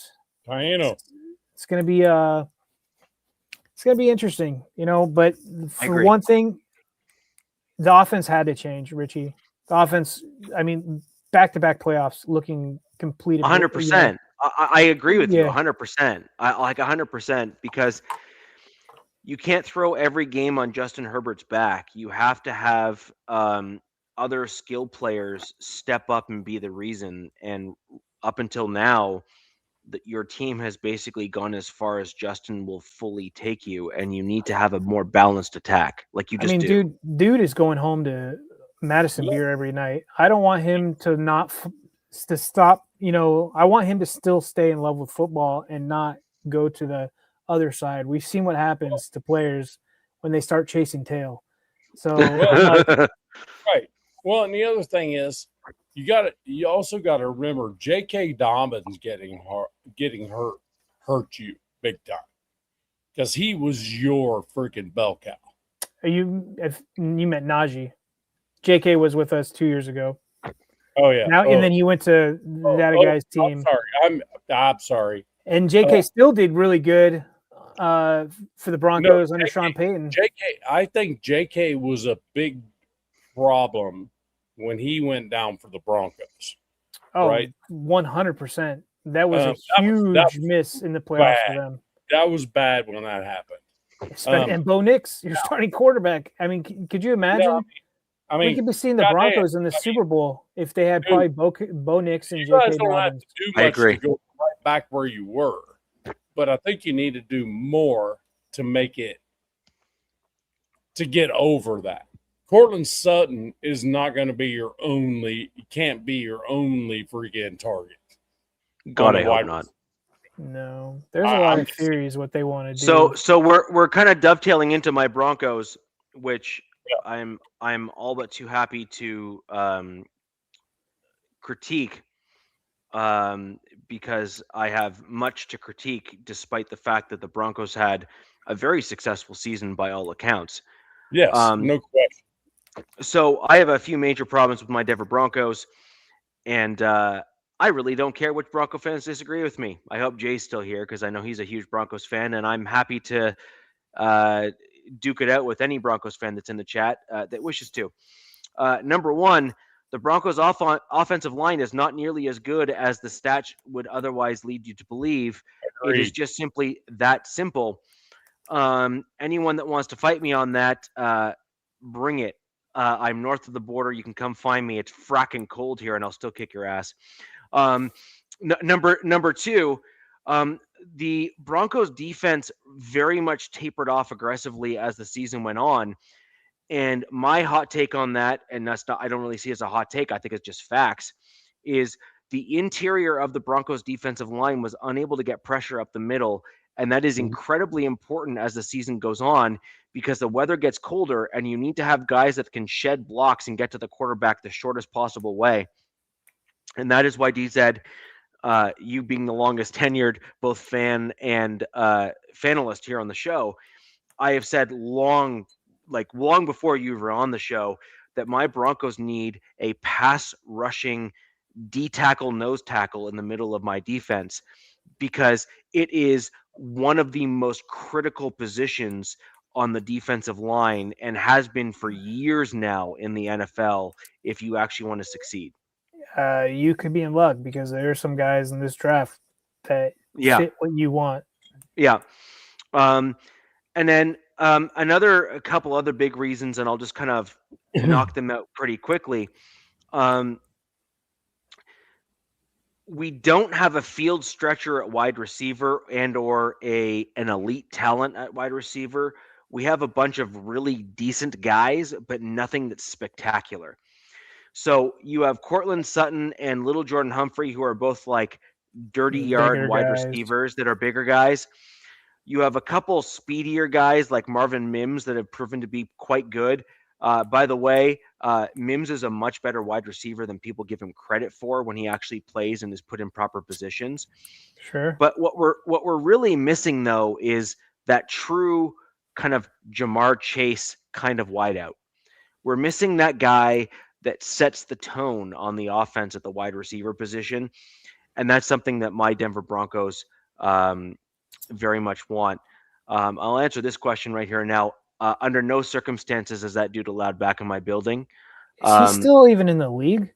It's going to be interesting, But for one thing, the offense had to change, Richie. The offense, back-to-back playoffs looking complete. 100%. I agree with you 100%. I like 100%, because you can't throw every game on Justin Herbert's back. You have to have other skill players step up and be the reason. And up until now, your team has basically gone as far as Justin will fully take you, and you need to have a more balanced attack. Like you just do. Dude is going home to Madison beer every night. I don't want him to stop. I want him to still stay in love with football and not go to the other side. We've seen what happens to players when they start chasing tail. So right. Well, and the other thing is, you also got to remember J.K. Dobbins getting hurt you big time, because he was your freaking bell cow. If you meant Najee. J.K. was with us 2 years ago. Oh yeah. And then he went to that guy's team. I'm sorry. I'm sorry. And J.K. still did really good. for the Broncos under Sean Payton. I think JK was a big problem when he went down for the Broncos. Oh, right? 100%. That was a That huge was miss in the playoffs bad. for them. That was bad when that happened. And Bo Nix, your starting quarterback. I mean, could you imagine? I mean, we could be seeing the Broncos in the Super Bowl if they had probably Bo Nix and J.K. Dobbins. Do much to go right back where you were, but I think you need to do more to make it to get over that. Cortland Sutton is not going to be your only. He can't be your only freaking target. God, I hope not. No, there's a lot of theories what they want to do. So we're kind of dovetailing into my Broncos, which I'm all but too happy to critique, because I have much to critique, despite the fact that the Broncos had a very successful season by all accounts. Yes, no question. So I have a few major problems with my Denver Broncos, and I really don't care which Bronco fans disagree with me. I hope Jay's still here because I know he's a huge Broncos fan, and I'm happy to duke it out with any Broncos fan that's in the chat that wishes to. Number one, the Broncos' offensive line is not nearly as good as the stats would otherwise lead you to believe. Agreed. It is just simply that simple. Anyone that wants to fight me on that, bring it. I'm north of the border. You can come find me. It's fracking cold here, and I'll still kick your ass. Number two, the Broncos defense very much tapered off aggressively as the season went on. And my hot take on that, and that's not, I don't really see it as a hot take, I think it's just facts, is the interior of the Broncos defensive line was unable to get pressure up the middle. And that is incredibly important as the season goes on, because the weather gets colder and you need to have guys that can shed blocks and get to the quarterback the shortest possible way. And that is why DZ, you being the longest tenured both fan and fanalist here on the show, I have said long before you were on the show that my Broncos need a pass rushing D-tackle, nose tackle in the middle of my defense, because it is one of the most critical positions on the defensive line and has been for years now in the NFL if you actually want to succeed. You could be in luck because there are some guys in this draft that fit what you want. Yeah. And then a couple other big reasons, and I'll just kind of knock them out pretty quickly. We don't have a field stretcher at wide receiver and or an elite talent at wide receiver. We have a bunch of really decent guys, but nothing that's spectacular. So you have Cortland Sutton and Little Jordan Humphrey, who are both like dirty yard wide receivers that are bigger guys. You have a couple speedier guys like Marvin Mims that have proven to be quite good. By the way, Mims is a much better wide receiver than people give him credit for when he actually plays and is put in proper positions. Sure. But what we're really missing, though, is that true kind of Jamar Chase kind of wideout. We're missing that guy that sets the tone on the offense at the wide receiver position. And that's something that my Denver Broncos very much want. I'll answer this question right here now. Under no circumstances is that dude allowed back in my building. Is he still even in the league?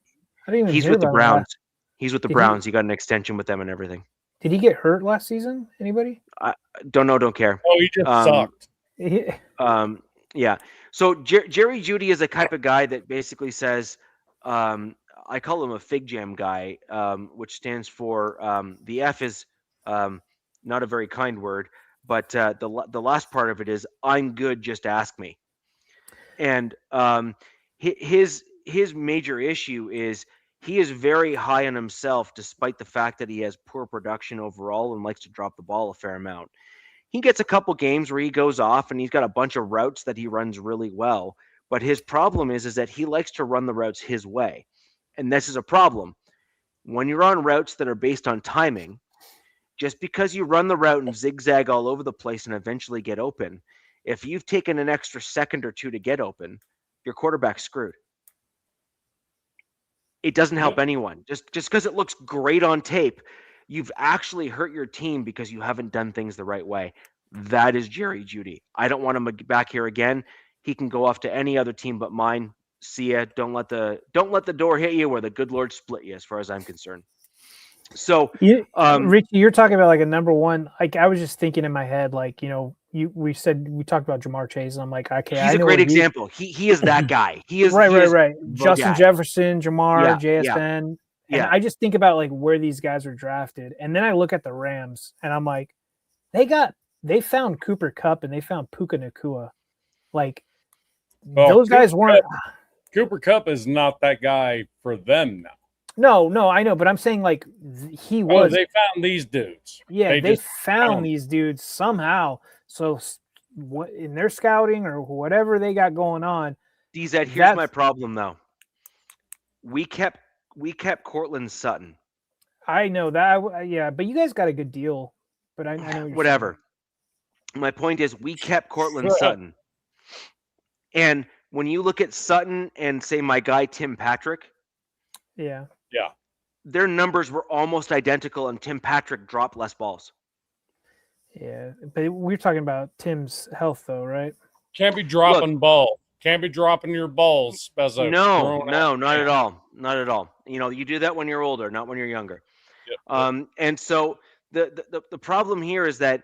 I didn't even he's hear with the about Browns. that. He's with the Browns. He got an extension with them and everything. Did he get hurt last season? Anybody? I don't know. Don't care. Oh, he just sucked. Yeah. So Jerry Jeudy is a type of guy that basically says, I call him a fig jam guy, which stands for the F is not a very kind word, but the last part of it is I'm good, just ask me. And his major issue is he is very high on himself, despite the fact that he has poor production overall and likes to drop the ball a fair amount. He gets a couple games where he goes off and he's got a bunch of routes that he runs really well. But his problem is that he likes to run the routes his way. And this is a problem. When you're on routes that are based on timing, just because you run the route and zigzag all over the place and eventually get open, if you've taken an extra second or two to get open, your quarterback's screwed. It doesn't help anyone. Just because it looks great on tape, you've actually hurt your team because you haven't done things the right way. That is Jerry Jeudy. I don't want him back here again. He can go off to any other team but mine. See ya. Don't let the door hit you, or the good Lord split you, as far as I'm concerned. So, Richie, you're talking about like a number one. Like I was just thinking in my head, like we talked about Jamar Chase, and I'm like, okay, he's a great example. He is that guy. He is right. the Justin guy. Jefferson, Jamar, Yeah, JSN, yeah. and I just think about like where these guys are drafted, and then I look at the Rams, and I'm like, they found Cooper Kupp and they found Puka Nacua, like those guys weren't. Cooper Kupp is not that guy for them now. No, I know, but I'm saying like he was. They found these dudes. Yeah, they found these dudes somehow. So what in their scouting or whatever they got going on. DZ, here's my problem though. We kept Cortland Sutton. I know that. Yeah, but you guys got a good deal. But I know what whatever. Saying. My point is, we kept Cortland Sutton, and when you look at Sutton and say my guy Tim Patrick, yeah, their numbers were almost identical, and Tim Patrick dropped less balls. Yeah, but we're talking about Tim's health, though, right? Can't be dropping balls. Can't be dropping your balls. No, not at all. Not at all. You do that when you're older, not when you're younger. Yep. And so the problem here is that,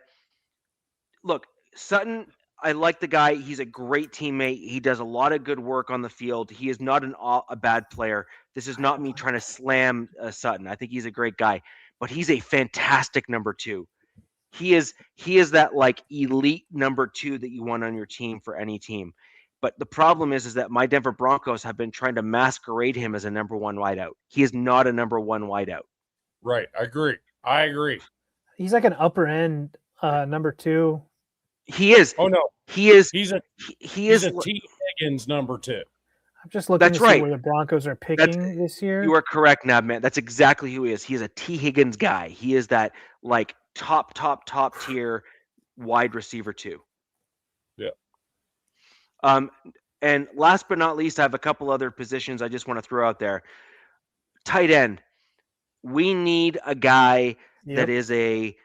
look, Sutton, I like the guy. He's a great teammate. He does a lot of good work on the field. He is not a bad player. This is not me trying to slam Sutton. I think he's a great guy, but he's a fantastic number two. He is that like elite number two that you want on your team for any team. But the problem is that my Denver Broncos have been trying to masquerade him as a number one wideout. He is not a number one wideout. Right. I agree. He's like an upper end number two. He is. Oh no. He is. He's a T. Higgins number two. I'm just looking to see where the Broncos are picking this year. You are correct, Nabman. That's exactly who he is. He is a T. Higgins guy. He is that like top tier wide receiver too. Yeah. And last but not least, I have a couple other positions I just want to throw out there. Tight end. We need a guy that is a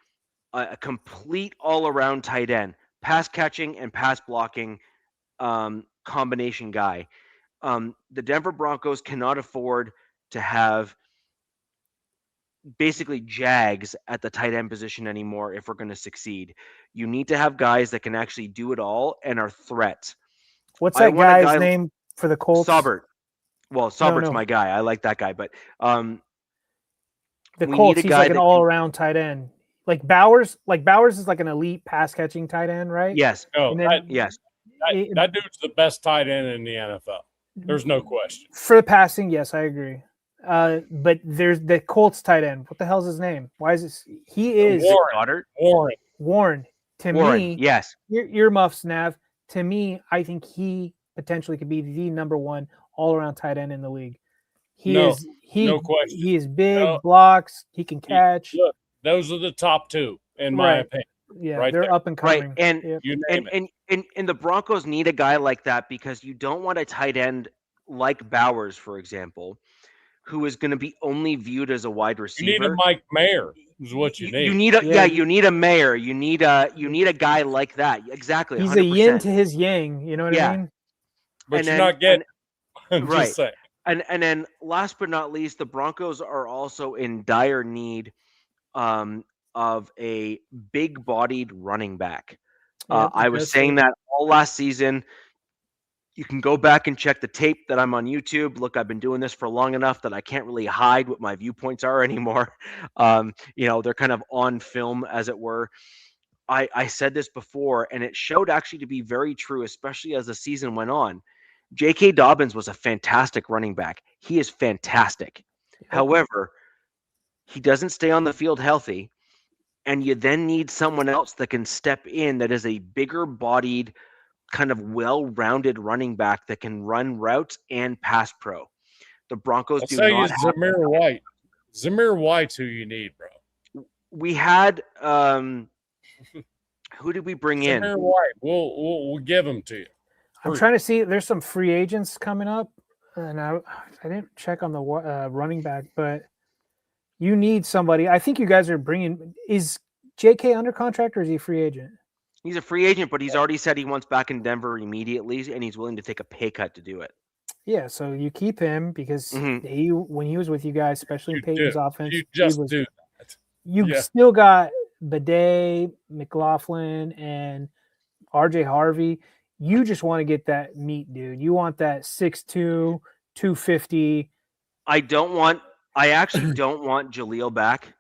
complete all-around tight end, pass catching and pass blocking combination guy. The Denver Broncos cannot afford to have basically jags at the tight end position anymore if we're going to succeed. You need to have guys that can actually do it all and are threats. What's that guy's name for the Colts? Saubert. Well, Saubert's my guy. I like that guy, but the Colts, he's like an all-around tight end. Like Bowers is like an elite pass-catching tight end, right? Yes. Yes. That dude's the best tight end in the NFL. There's no question. For the passing, yes, I agree. But there's the Colts tight end. What the hell's his name? Why is this? He is Warren. To me, yes. Earmuffs, Nav. To me, I think he potentially could be the number one all-around tight end in the league. No question. He is big, blocks, he can catch. Look, those are the top two, in my opinion. Yeah, they're up and coming. Right. And the Broncos need a guy like that because you don't want a tight end like Bowers, for example, who is going to be only viewed as a wide receiver. You need a Mike Mayer is what you need. You need a Mayer. You need a guy like that. Exactly. He's 100%. a yin to his yang. You know what I mean? But you're not getting. Right. And then last but not least, the Broncos are also in dire need of a big-bodied running back. I was saying that all last season. You can go back and check the tape that I'm on YouTube. Look, I've been doing this for long enough that I can't really hide what my viewpoints are anymore. They're kind of on film, as it were. I said this before, and it showed actually to be very true, especially as the season went on. J.K. Dobbins was a fantastic running back. He is fantastic. However, he doesn't stay on the field healthy, and you then need someone else that can step in that is a bigger-bodied, kind of well-rounded running back that can run routes and pass pro. The Broncos do not have Zamir White. Zamir White's who you need, bro. We had who did we bring in? Zamir White. We'll give him to you. I'm trying to see. There's some free agents coming up, and I didn't check on the running back, but you need somebody. I think you guys are bringing. Is JK under contract or is he a free agent? He's a free agent, but he's already said he wants back in Denver immediately, and he's willing to take a pay cut to do it. Yeah, so you keep him because Mhm. when he was with you guys, especially in Peyton's offense, You just do that. You still got Bidet, McLaughlin, and RJ Harvey. You just want to get that meat, dude. You want that 6'2", 250. I actually don't want Jaleel back.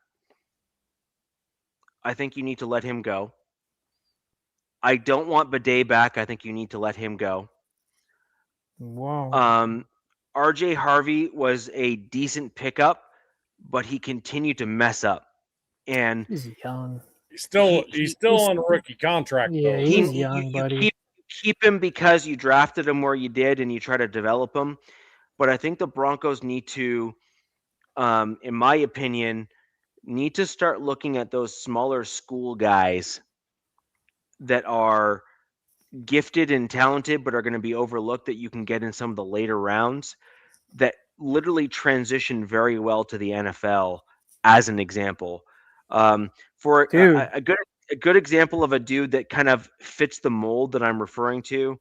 I think you need to let him go. I don't want Bidet back. I think you need to let him go. Wow. RJ Harvey was a decent pickup, but he continued to mess up. And he's young. He's still on a rookie contract. Yeah, though. he's young, buddy. Keep him because you drafted him where you did, and you try to develop him. But I think the Broncos need to, in my opinion, need to start looking at those smaller school guys that are gifted and talented, but are going to be overlooked, that you can get in some of the later rounds that literally transition very well to the NFL, as an example. For a good example of a dude that kind of fits the mold that I'm referring to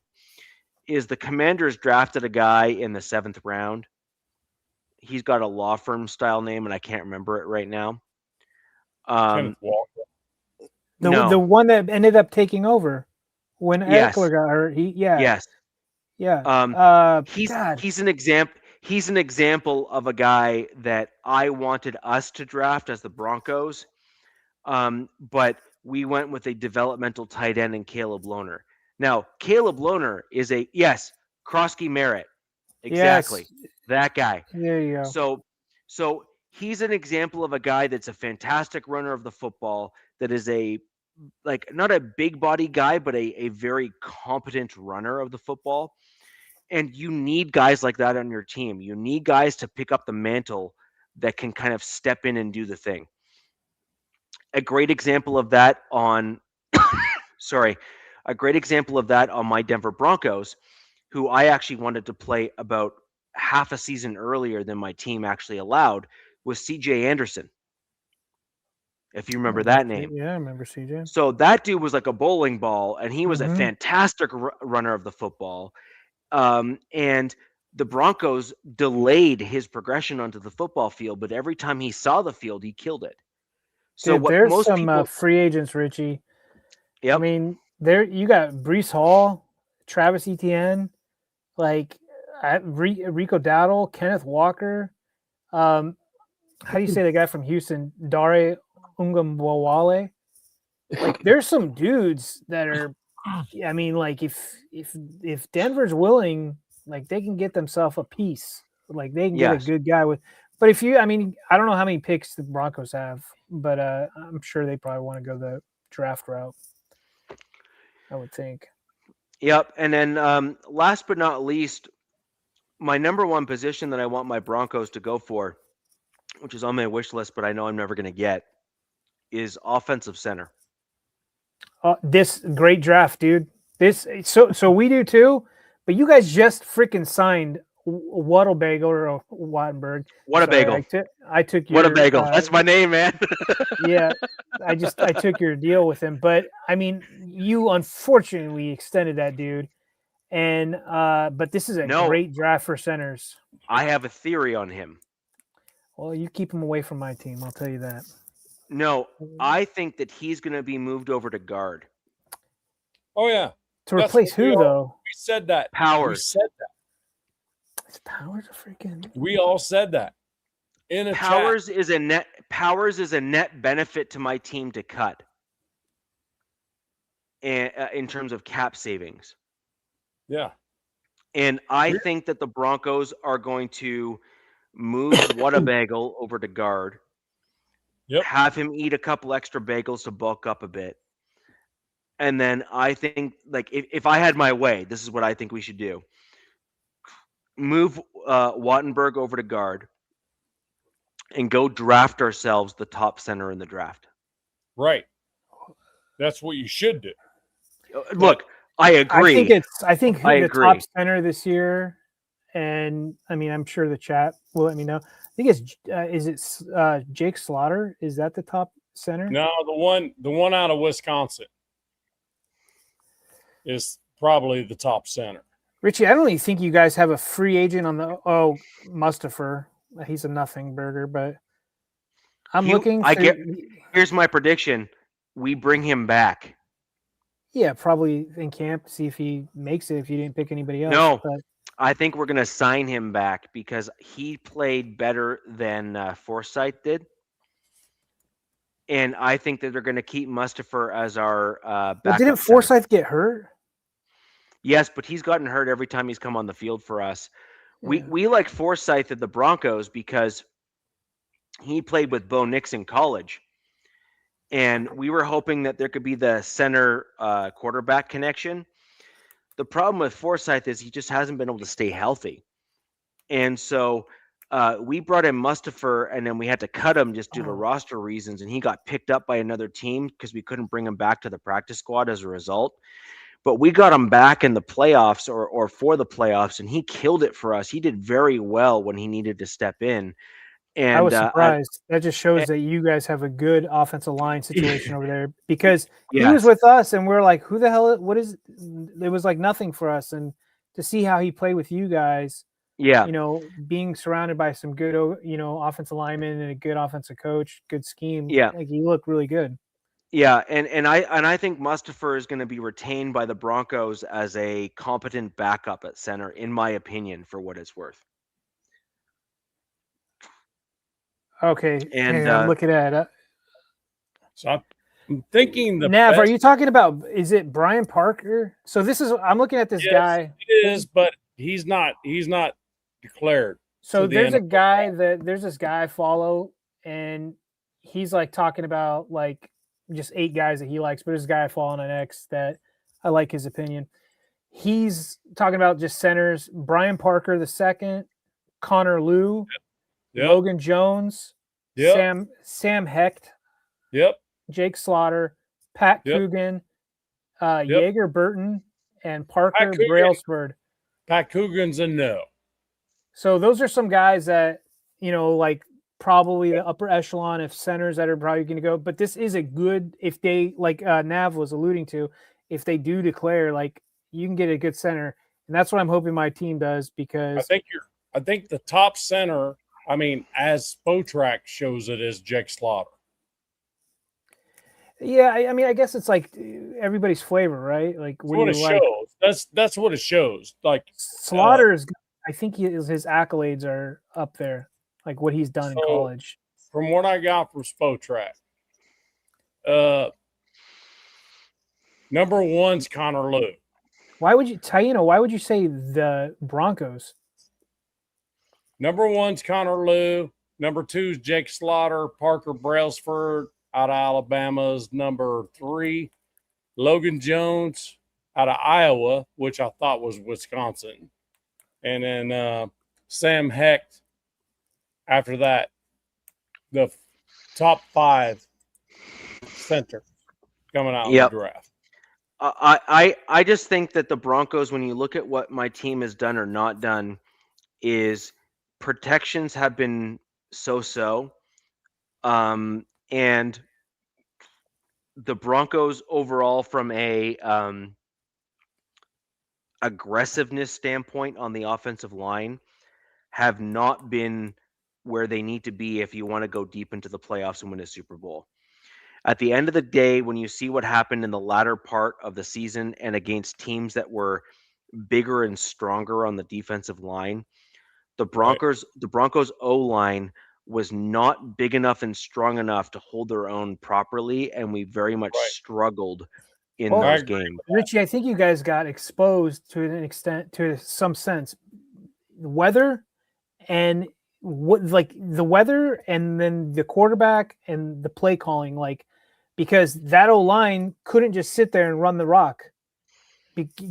is the Commanders drafted a guy in the 7th round. He's got a law firm style name, and I can't remember it right now. Kenneth Walker. The one that ended up taking over when Eckler got hurt. Yes. He's an example. He's an example of a guy that I wanted us to draft as the Broncos, but we went with a developmental tight end in Caleb Lohner. Now, Caleb Lohner is Krosky Merritt. Exactly. Yes. That guy. There you go. So he's an example of a guy that's a fantastic runner of the football, that is not a big body guy, but a very competent runner of the football. And you need guys like that on your team. You need guys to pick up the mantle that can kind of step in and do the thing. A great example of that on my Denver Broncos, who I actually wanted to play about half a season earlier than my team actually allowed, was CJ Anderson. If you remember that name. Yeah, I remember CJ. So that dude was like a bowling ball, and he was a fantastic runner of the football. And the Broncos delayed his progression onto the football field, but every time he saw the field, he killed it. So dude, there's some free agents, Richie. Yep. I mean, you got Breece Hall, Travis Etienne, like Rico Dowdle, Kenneth Walker. How do you say the guy from Houston, Dare Ungambawale? Like, there's some dudes that are. I mean, like if Denver's willing, like they can get themselves a piece. Like they can get a good guy with. But I don't know how many picks the Broncos have, but I'm sure they probably want to go the draft route. I would think. Yep, and then last but not least, my number one position that I want my Broncos to go for, which is on my wish list, but I know I'm never going to get, is offensive center. This great draft, dude. So we do too, but you guys just freaking signed Waddlebagle or Wattenberg. I took your Waddlebagle. That's my name, man. Yeah, I took your deal with him, but I mean, you unfortunately extended that dude, and but this is a great draft for centers. I have a theory on him. Well, you keep him away from my team. I'll tell you that. No, I think that he's going to be moved over to guard. Oh, yeah. To replace who, though? We said that. Powers. We said that. Is Powers a freaking... We all said that. In a Powers chat. is a net benefit to my team to cut. And in terms of cap savings. Yeah. And I think that the Broncos are going to move Waddlebagle over to guard. Yep. Have him eat a couple extra bagels to bulk up a bit. And then I think, like, if I had my way, this is what I think we should do. Move Wattenberg over to guard and go draft ourselves the top center in the draft. Right. That's what you should do. Look, I agree. I think the top center this year, and I mean, I'm sure the chat will let me know. I think it's Jake Slaughter? Is that the top center? No, the one out of Wisconsin. is probably the top center. Richie, I don't even think you guys have a free agent on the Mustafa. He's a nothing burger, but I'm looking. Here's my prediction: we bring him back. Yeah, probably in camp, see if he makes it. If you didn't pick anybody else, No, but I think we're going to sign him back because he played better than Forsyth did. And I think that they're going to keep Mustafa as our backup. Well, didn't Forsyth get hurt? Yes, but he's gotten hurt every time he's come on the field for us. Yeah. We like Forsyth at the Broncos because he played with Bo Nix in college. And we were hoping that there could be the center quarterback connection. The problem with Forsyth is he just hasn't been able to stay healthy. And so we brought in Mustafa, and then we had to cut him just due to roster reasons. And he got picked up by another team because we couldn't bring him back to the practice squad as a result. But we got him back in the playoffs or for the playoffs, and he killed it for us. He did very well when he needed to step in. And I was surprised. That just shows that you guys have a good offensive line situation over there because he was with us, and we're like, who the hell? What is? It was like nothing for us, and to see how he played with you guys, being surrounded by some good, offensive linemen and a good offensive coach, good scheme. Like he looked really good. Yeah, and I think Mustafa is going to be retained by the Broncos as a competent backup at center, in my opinion, for what it's worth. Okay, and I'm looking at it. So I'm thinking Nav, are you talking about? Is it Brian Parker? So I'm looking at this guy. It is, but he's not declared. So there's this guy I follow, and he's like talking about like just 8 guys that he likes, but there's a guy I follow on X that I like his opinion. He's talking about just centers: Brian Parker II, Connor Liu, Logan Jones, Sam Hecht, Jake Slaughter, Pat Coogan, Jaeger Burton, and Parker Brailsford. Pat Coogan's a no. So those are some guys that, like probably the upper echelon of centers that are probably going to go. But this is a good, if they, like Nav was alluding to, if they do declare, like you can get a good center. And that's what I'm hoping my team does because I think the top center, as Spotrac shows it, is Jake Slaughter. Yeah, I guess it's like everybody's flavor, right? Like what it shows. That's what it shows. Like Slaughter's, I think his accolades are up there, like what he's done in college. From what I got from Spotrac, number 1's Connor Liu. Why would you say the Broncos? Number 1's Connor Liu. Number 2's Jake Slaughter. Parker Brailsford out of Alabama's number 3. Logan Jones out of Iowa, which I thought was Wisconsin. And then Sam Hecht after that. The top 5 center coming out in the draft. I just think that the Broncos, when you look at what my team has done or not done, is protections have been so-so. And the Broncos overall from a aggressiveness standpoint on the offensive line have not been where they need to be if you want to go deep into the playoffs and win a Super Bowl. At the end of the day, when you see what happened in the latter part of the season and against teams that were bigger and stronger on the defensive line, the Broncos O-line was not big enough and strong enough to hold their own properly, and we very much struggled in those games. Richie, I think you guys got exposed to an extent, to some sense. Weather and the weather, and then the quarterback and the play calling, because that O-line couldn't just sit there and run the rock.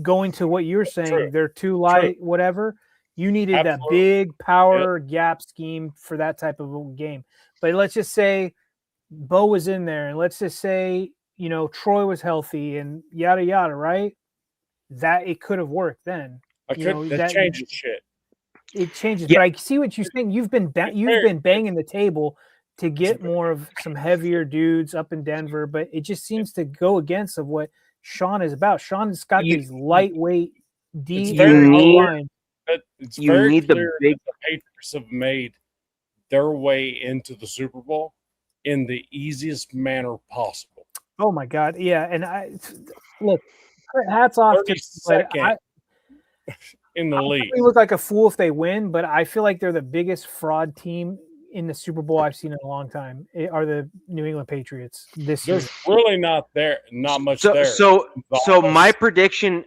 Going to what you're saying, they're too light, whatever. You needed that big power gap scheme for that type of a game. But let's just say Bo was in there, and let's just say, Troy was healthy and yada, yada, right? That it could have worked then. That changes shit. It changes. Yeah. But I see what you're saying. You've been banging the table to get more of some heavier dudes up in Denver, but it just seems to go against of what Sean is about. Sean's got You- these lightweight D It's very line. It's You very need the clear big- that the Patriots have made their way into the Super Bowl in the easiest manner possible. Oh my God, yeah. And look, hats off to. But 32nd in the league. They look like a fool if they win, but I feel like they're the biggest fraud team in the Super Bowl I've seen in a long time. Are the New England Patriots this year? There's really not much there. So my prediction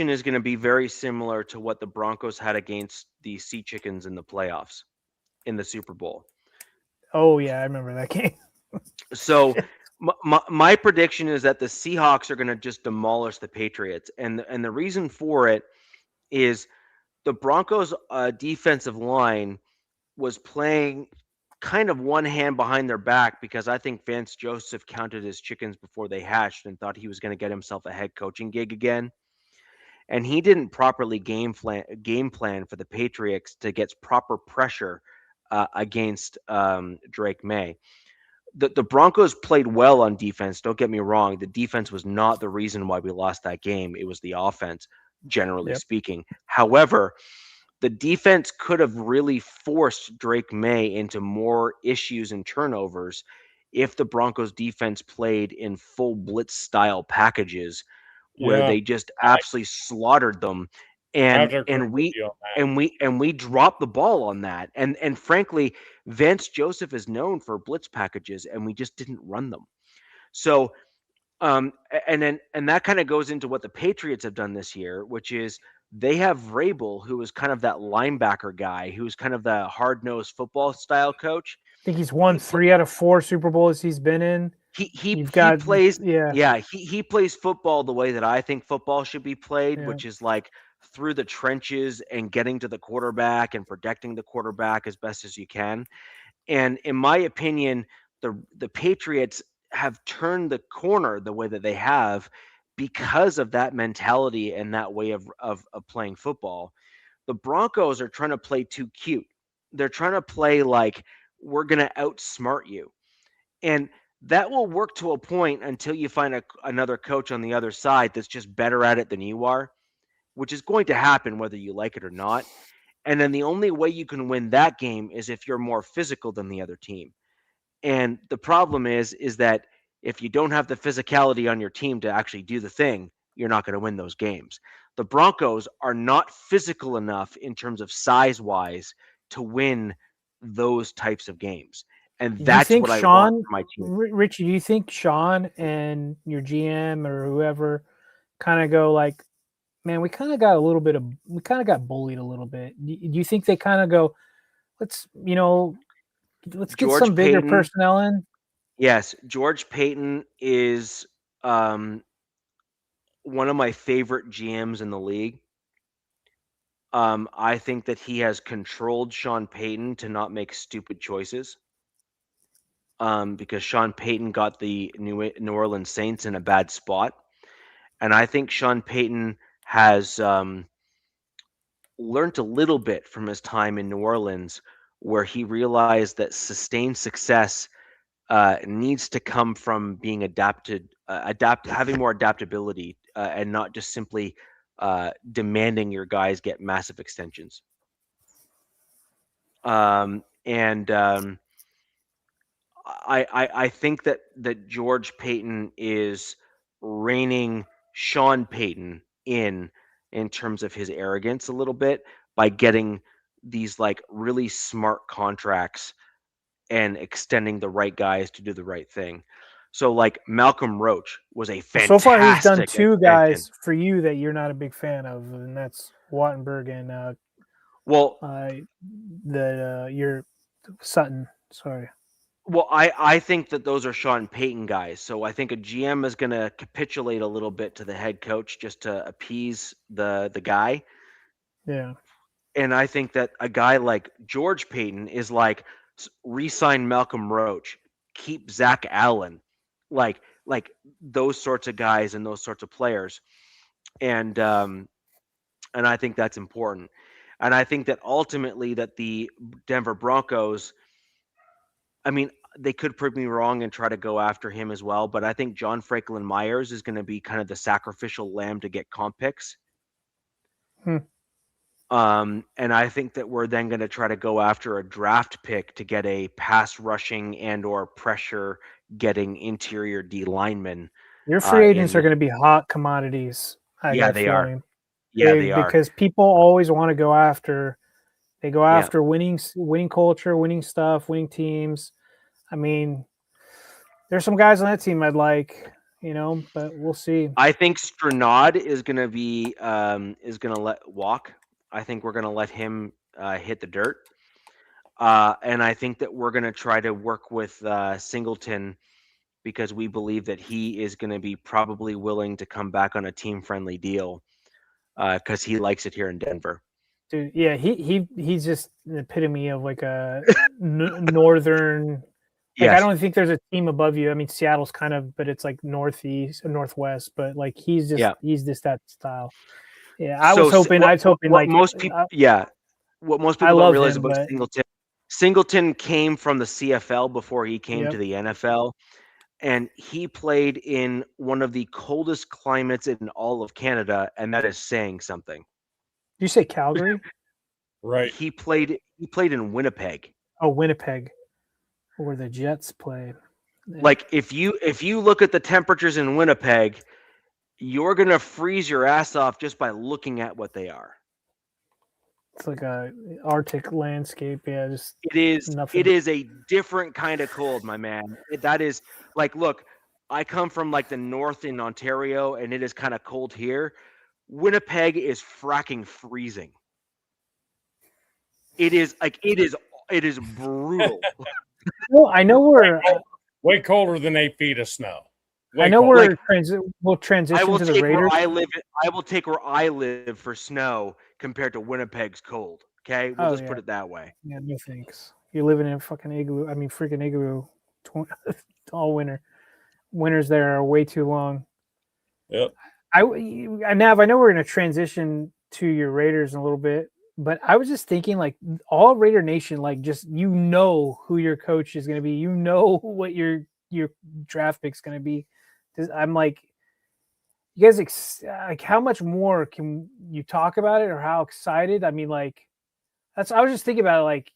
is going to be very similar to what the Broncos had against the Sea Chickens in the playoffs in the Super Bowl. Oh yeah, I remember that game. So my prediction is that the Seahawks are going to just demolish the Patriots, and the reason for it is the Broncos' defensive line was playing kind of one hand behind their back because I think Vance Joseph counted his chickens before they hatched and thought he was going to get himself a head coaching gig again. And he didn't properly game plan for the Patriots to get proper pressure against Drake May. The Broncos played well on defense. Don't get me wrong. The defense was not the reason why we lost that game. It was the offense, generally speaking. However, the defense could have really forced Drake May into more issues and turnovers if the Broncos defense played in full blitz style packages where they just absolutely slaughtered them. And we dropped the ball on that. And frankly, Vance Joseph is known for blitz packages and we just didn't run them. So and that kind of goes into what the Patriots have done this year, which is they have Vrabel, who is kind of that linebacker guy, who's kind of the hard-nosed football style coach. I think he's won 3 out of 4 Super Bowls he's been in. He plays football the way that I think football should be played, which is like through the trenches and getting to the quarterback and protecting the quarterback as best as you can. And in my opinion, the Patriots have turned the corner the way that they have because of that mentality and that way of playing football. The Broncos are trying to play too cute. They're trying to play like we're going to outsmart you. And that will work to a point until you find another coach on the other side that's just better at it than you are, which is going to happen whether you like it or not. And then the only way you can win that game is if you're more physical than the other team. And the problem is that if you don't have the physicality on your team to actually do the thing, you're not going to win those games. The Broncos are not physical enough in terms of size-wise to win those types of games. And that's what I want for my team. Richie, do you think Sean and your GM or whoever kind of go like, man, we kind of got bullied a little bit. Do you think they kind of go, let's get some bigger personnel in? Yes, George Payton is one of my favorite GMs in the league. I think that he has controlled Sean Payton to not make stupid choices. Because Sean Payton got the New Orleans Saints in a bad spot. And I think Sean Payton has learned a little bit from his time in New Orleans, where he realized that sustained success needs to come from being having more adaptability, and not just simply demanding your guys get massive extensions. I think that George Payton is reining Sean Payton in terms of his arrogance a little bit by getting these like really smart contracts and extending the right guys to do the right thing. So like Malcolm Roach was a fantastic. So far, he's done 2 guys for you that you're not a big fan of, and that's Wattenberg and your Sutton. Sorry. Well, I think that those are Sean Payton guys. So I think a GM is going to capitulate a little bit to the head coach just to appease the guy. Yeah. And I think that a guy like George Payton is like, re-sign Malcolm Roach, keep Zach Allen, like those sorts of guys and those sorts of players. And I think that's important. And I think that ultimately that the Denver Broncos, I mean, they could prove me wrong and try to go after him as well. But I think John Franklin Myers is going to be kind of the sacrificial lamb to get comp picks. Hmm. And I think that we're then going to try to go after a draft pick to get a pass rushing and or pressure getting interior D lineman. Your free agents are going to be hot commodities. Yeah, they are. Yeah, they are. Because people always want to go after. They go after winning culture, winning stuff, winning teams. I mean, there's some guys on that team I'd like, but we'll see. I think Stranad is going to let walk. I think we're going to let him hit the dirt. And I think that we're going to try to work with Singleton because we believe that he is going to be probably willing to come back on a team-friendly deal because he likes it here in Denver. Dude, yeah, he's just the epitome of like a northern. Like, I don't think there's a team above you. I mean, Seattle's kind of, but it's like northeast or northwest. But like he's just that style. Yeah, I was hoping like most people. What most people don't realize about Singleton. Singleton came from the CFL before he came to the NFL, and he played in one of the coldest climates in all of Canada, and that is saying something. You say Calgary? Right. He played in Winnipeg. Oh, Winnipeg, where the Jets played. Yeah. Like if you look at the temperatures in Winnipeg, you're gonna freeze your ass off just by looking at what they are. It's like a Arctic landscape. Yeah, just it is. Nothing. It is a different kind of cold, my man. That is like, look, I come from like the north in Ontario, and it is kind of cold here. Winnipeg is fracking freezing. It is brutal. Well, I know we're way colder than 8 feet of snow. I know we'll transition to the Raiders. I will take where I live for snow compared to Winnipeg's cold. Okay, we'll just put it that way. Yeah, no thanks. You're living in a fucking igloo. I mean, freaking igloo all winter. Winters there are way too long. Yep. Nav, I know we're going to transition to your Raiders in a little bit, but I was just thinking, like, all Raider Nation, like, just who your coach is going to be, what your draft pick's going to be. I'm like, you guys, like, how much more can you talk about it, or how excited? I mean, like, I was just thinking about it, like,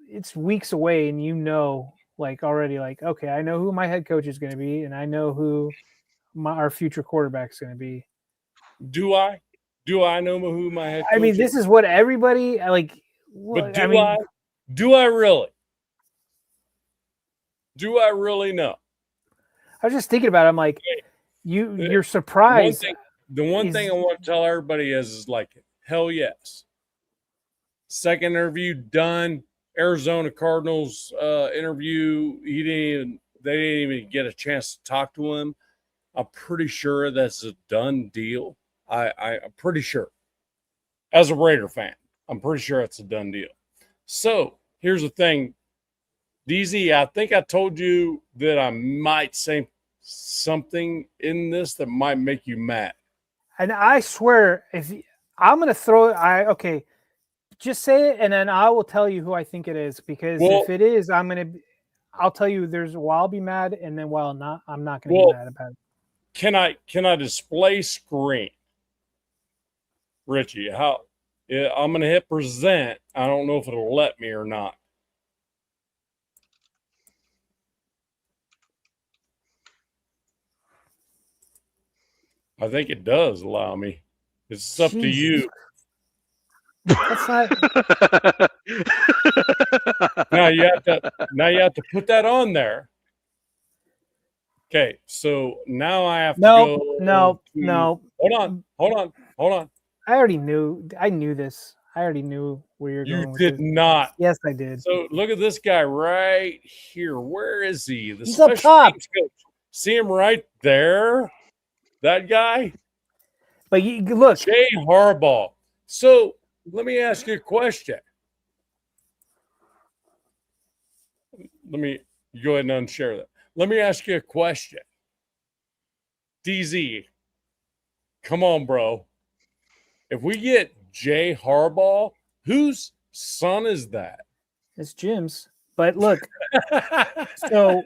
it's weeks away, and like, already, like, okay, I know who my head coach is going to be, and I know who our future quarterback is going to be. Do I know who my head coach is? I mean, this is what everybody like. But do I really? Do I really know? I was just thinking about it. I'm like, you're surprised. The one thing I want to tell everybody is like, hell yes. Second interview done. Arizona Cardinals interview. They didn't even get a chance to talk to him. I'm pretty sure that's a done deal. I'm pretty sure. As a Raider fan, I'm pretty sure it's a done deal. So here's the thing. DZ, I think I told you that I might say something in this that might make you mad. And I swear, I'm going to throw it, just say it, and then I will tell you who I think it is. Because if it is, I'll tell you I'll be mad, and then I'm not going to be mad about it. Can I display screen? Richie, I'm going to hit present. I don't know if it'll let me or not. I think it does allow me. It's up to you. That's not. Now you have to put that on there. Okay, so now I have to go. No. Hold on. I knew this. I already knew where you're going. You did not. Yes, I did. So look at this guy right here. Where is he? He's up top. See him right there? That guy? But you look. Jay Harbaugh. So let me ask you a question. Let me go ahead and unshare that. Let me ask you a question. DZ, come on, bro. If we get Jay Harbaugh, whose son is that? It's Jim's. But look, so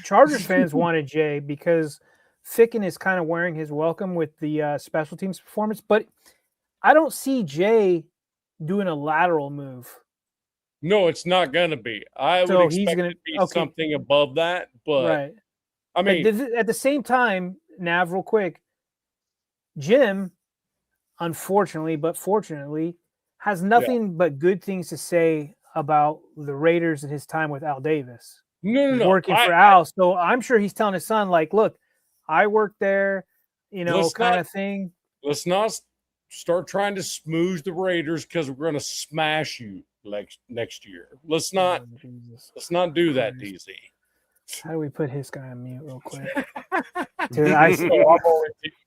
Chargers fans wanted Jay because Ficken is kind of wearing his welcome with the special teams performance, but I don't see Jay doing a lateral move. No, it's not going to be. I So would he's expect gonna- it to be okay. something above that, but Right. I mean, But at the same time, Nav, real quick, Jim, unfortunately, but fortunately, has nothing but good things to say about the Raiders and his time with Al Davis. no. Working for Al. So I'm sure he's telling his son, like, look, I worked there, kind of thing. Let's not start trying to smooze the Raiders because we're going to smash you next year. Let's not do that, DZ. How do we put his guy on mute real quick? Dude, I see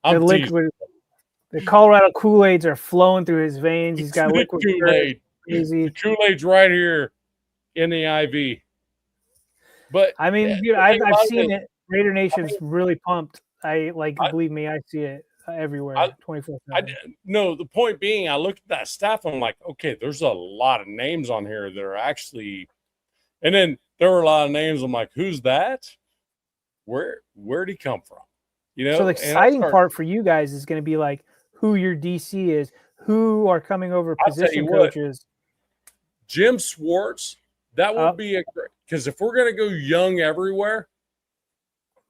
I'm the liquid. The Colorado Kool-Aids are flowing through his veins. He's got liquid Kool-Aid. Crazy. The Kool-Aid's right here in the IV. But I mean, dude, I've seen it. Raider Nation's really pumped. Believe me, I see it everywhere, 24/7. No, the point being, I looked at that staff. I'm like, okay, there's a lot of names on here that are actually, and then there were a lot of names. I'm like, who's that? Where'd he come from? So the exciting part for you guys is going to be like who your DC is, who are coming over position coaches. Jim Schwartz, that would be a great, because if we're going to go young everywhere,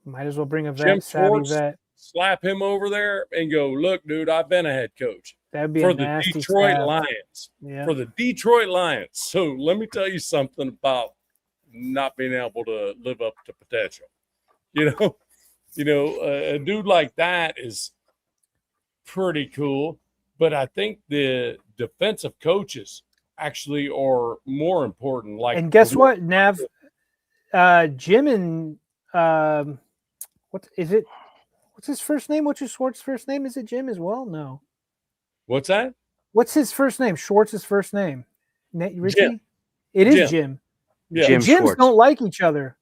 might as well bring a Jim Schwartz, vet. Slap him over there and go, look, dude, I've been a head coach That'd be for the Detroit Lions. Yeah. For the Detroit Lions. So let me tell you something about not being able to live up to potential. A dude like that is pretty cool. But I think the defensive coaches actually are more important. And guess what, Nav? Jim and what is it? What's his first name? What's Schwartz's first name? Is it Jim as well? No. What's that? What's his first name? Schwartz's first name? Richie? Jim. It is Jim. Yeah. Jim the Jims Schwartz. don't like each other.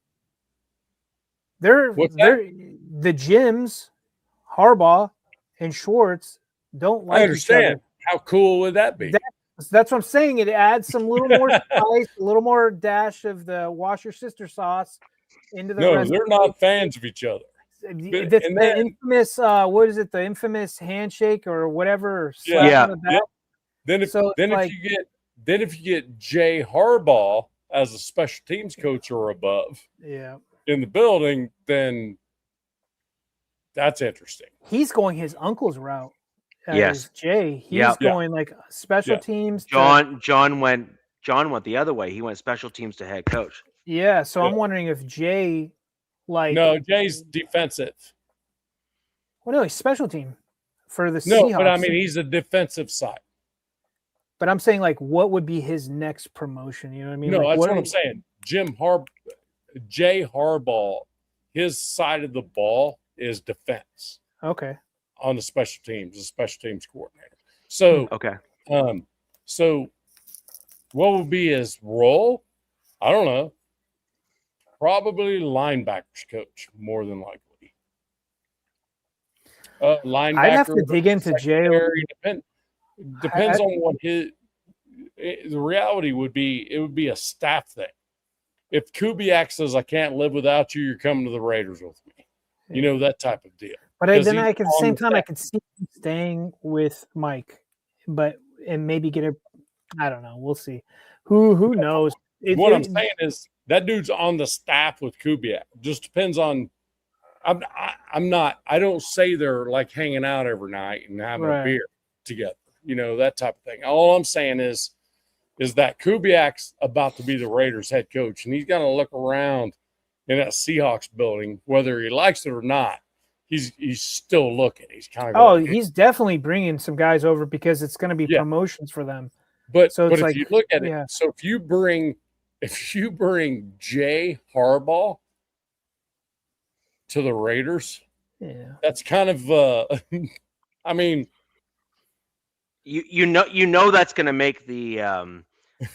The Jims, Harbaugh and Schwartz don't like I understand. each other. How cool would that be? That's what I'm saying. It adds some little more spice, a little more dash of the wash your sister sauce into the No, they're not fans of each other. The infamous, what is it? The infamous handshake or whatever. Yeah. Then if you get Jay Harbaugh as a special teams coach or above, in the building, then that's interesting. He's going his uncle's route. Yes, Jay. He's going like special teams. John went the other way. He went special teams to head coach. Yeah, so I'm wondering if Jay. No, Jay's defensive. Well, no, he's special team for the Seahawks. No, but I mean, he's a defensive side. But I'm saying, what would be his next promotion? You know what I mean? No, that's what I'm saying. Jay Harbaugh, his side of the ball is defense. Okay. On the special teams, the special teams coordinator. So, so what would be his role? I don't know. Probably linebackers coach, more than likely. Linebacker. I'd have to dig into Jay. Depends on what the reality would be. It would be a staff thing. If Kubiak says, I can't live without you, you're coming to the Raiders with me. That type of deal. But then at the same time, I could see him staying with Mike, and maybe get I don't know. We'll see. Who knows? What I'm saying is that dude's on the staff with Kubiak. Just depends on. I don't say they're like hanging out every night and having a beer together. That type of thing. All I'm saying is that Kubiak's about to be the Raiders head coach, and he's going to look around in that Seahawks building, whether he likes it or not. He's still looking. He's kind of he's definitely bringing some guys over because it's going to be promotions for them. But if you look at it, so if you bring Jay Harbaugh to the Raiders, that's kind of I mean, you know that's going to make the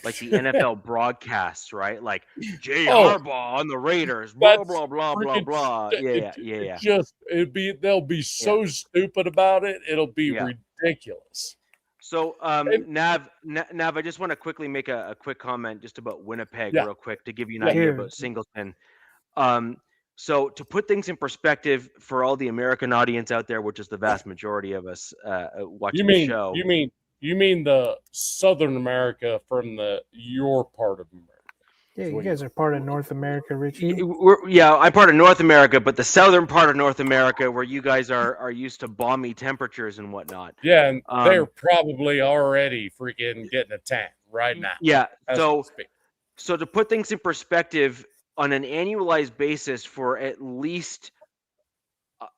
like the NFL broadcasts, right? Like Jay Harbaugh on the Raiders, blah blah blah blah blah. Yeah. They'll be so stupid about it. It'll be ridiculous. So, Nav, I just want to quickly make a quick comment just about Winnipeg, real quick, to give you an idea about Singleton. So, to put things in perspective for all the American audience out there, which is the vast majority of us watching the show. You mean the Southern America from your part of America? Yeah, you guys are part of North America, Richie. I'm part of North America, but the southern part of North America, where you guys are used to balmy temperatures and whatnot. Yeah, and they're probably already freaking getting a tan right now. Yeah, so to put things in perspective, on an annualized basis for at least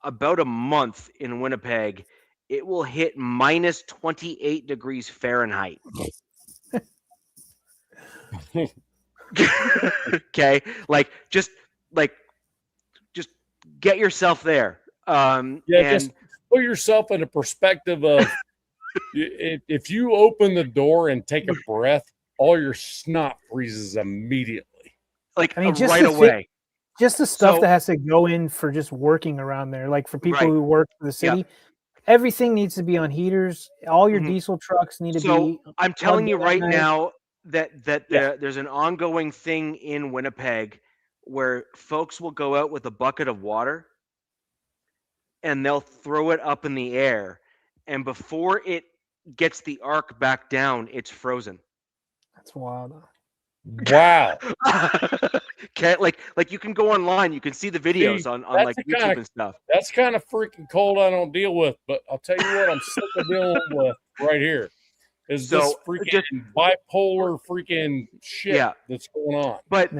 about a month in Winnipeg, it will hit minus 28 degrees Fahrenheit. Okay, just get yourself there. Just put yourself in a perspective of if you open the door and take a breath, all your snot freezes immediately. Right away. Just the stuff that has to go in for just working around there, like for people who work for the city. Everything needs to be on heaters. All your diesel trucks need to be. So I'm telling you right now that there's an ongoing thing in Winnipeg where folks will go out with a bucket of water and they'll throw it up in the air, and before it gets the arc back down, it's frozen. That's wild. Wow. Okay, like you can go online, you can see the videos on like YouTube and stuff. That's kind of freaking cold I don't deal with, but I'll tell you what I'm sick of dealing with right here is this freaking bipolar freaking shit that's going on. But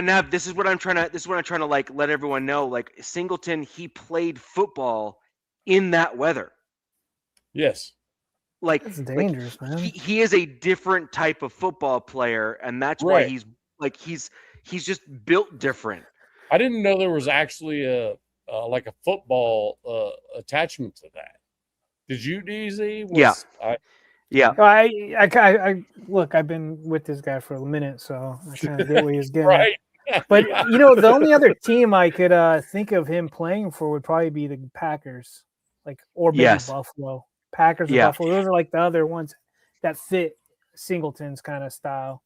Nav, this is what I'm trying to like let everyone know. Like Singleton, he played football in that weather. Yes. That's dangerous, man. He is a different type of football player, and that's why he's just built different. I didn't know there was actually a football attachment to that. Did you, DZ? I look, I've been with this guy for a minute, so I kind of get what he's getting. Right. But the only other team I could think of him playing for would probably be the Packers, or maybe Buffalo. Packers or Buffalo. Those are like the other ones that fit Singleton's kind of style.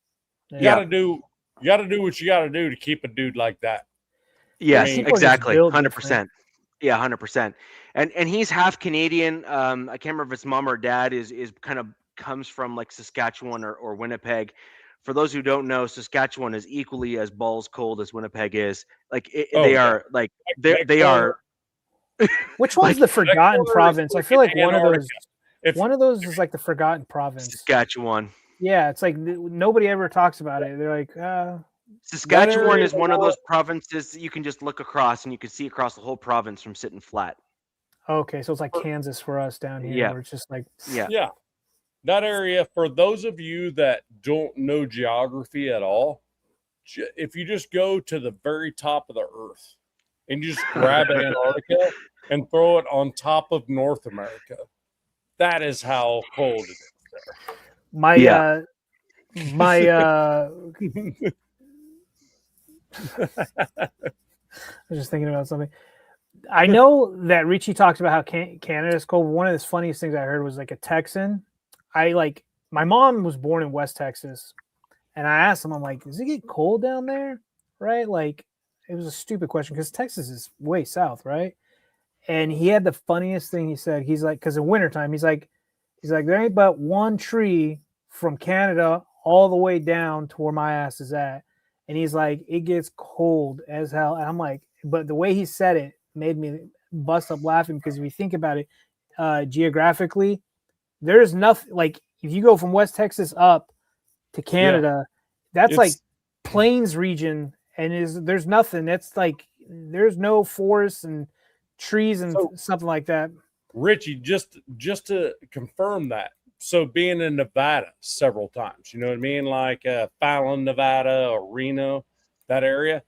You gotta do what you gotta do to keep a dude like that. Yes, exactly. 100%. Yeah, 100%. And he's half Canadian. I can't remember if his mom or dad is kind of comes from like Saskatchewan or Winnipeg. For those who don't know, Saskatchewan is equally as balls cold as Winnipeg is. They are. Which one's the forgotten province? I feel like one of those is like the forgotten province. Saskatchewan. Yeah, it's like nobody ever talks about it. They're like, Saskatchewan is one of those provinces that you can just look across and you can see across the whole province from sitting flat. Okay, so it's like Kansas for us down here. Where it's just like that area. For those of you that don't know geography at all, if you just go to the very top of the earth and you just grab Antarctica and throw it on top of North America, that is how cold it is there. I was just thinking about something. I know that Richie talks about how Canada is cold. One of the funniest things I heard was like a Texan. My mom was born in West Texas, and I asked him, I'm like, does it get cold down there? Right? Like, it was a stupid question because Texas is way south, right? And he had the funniest thing he said. He's like, because in wintertime, he's like, there ain't but one tree from Canada all the way down to where my ass is at. And he's like, it gets cold as hell. And I'm like, but the way he said it made me bust up laughing because if you think about it geographically, there's nothing like if you go from West Texas up to Canada, that's like plains region, and there's nothing. That's like there's no forests and trees and something like that. Richie, just to confirm that. So being in Nevada several times, you know what I mean? Like Fallon, Nevada, or Reno, that area.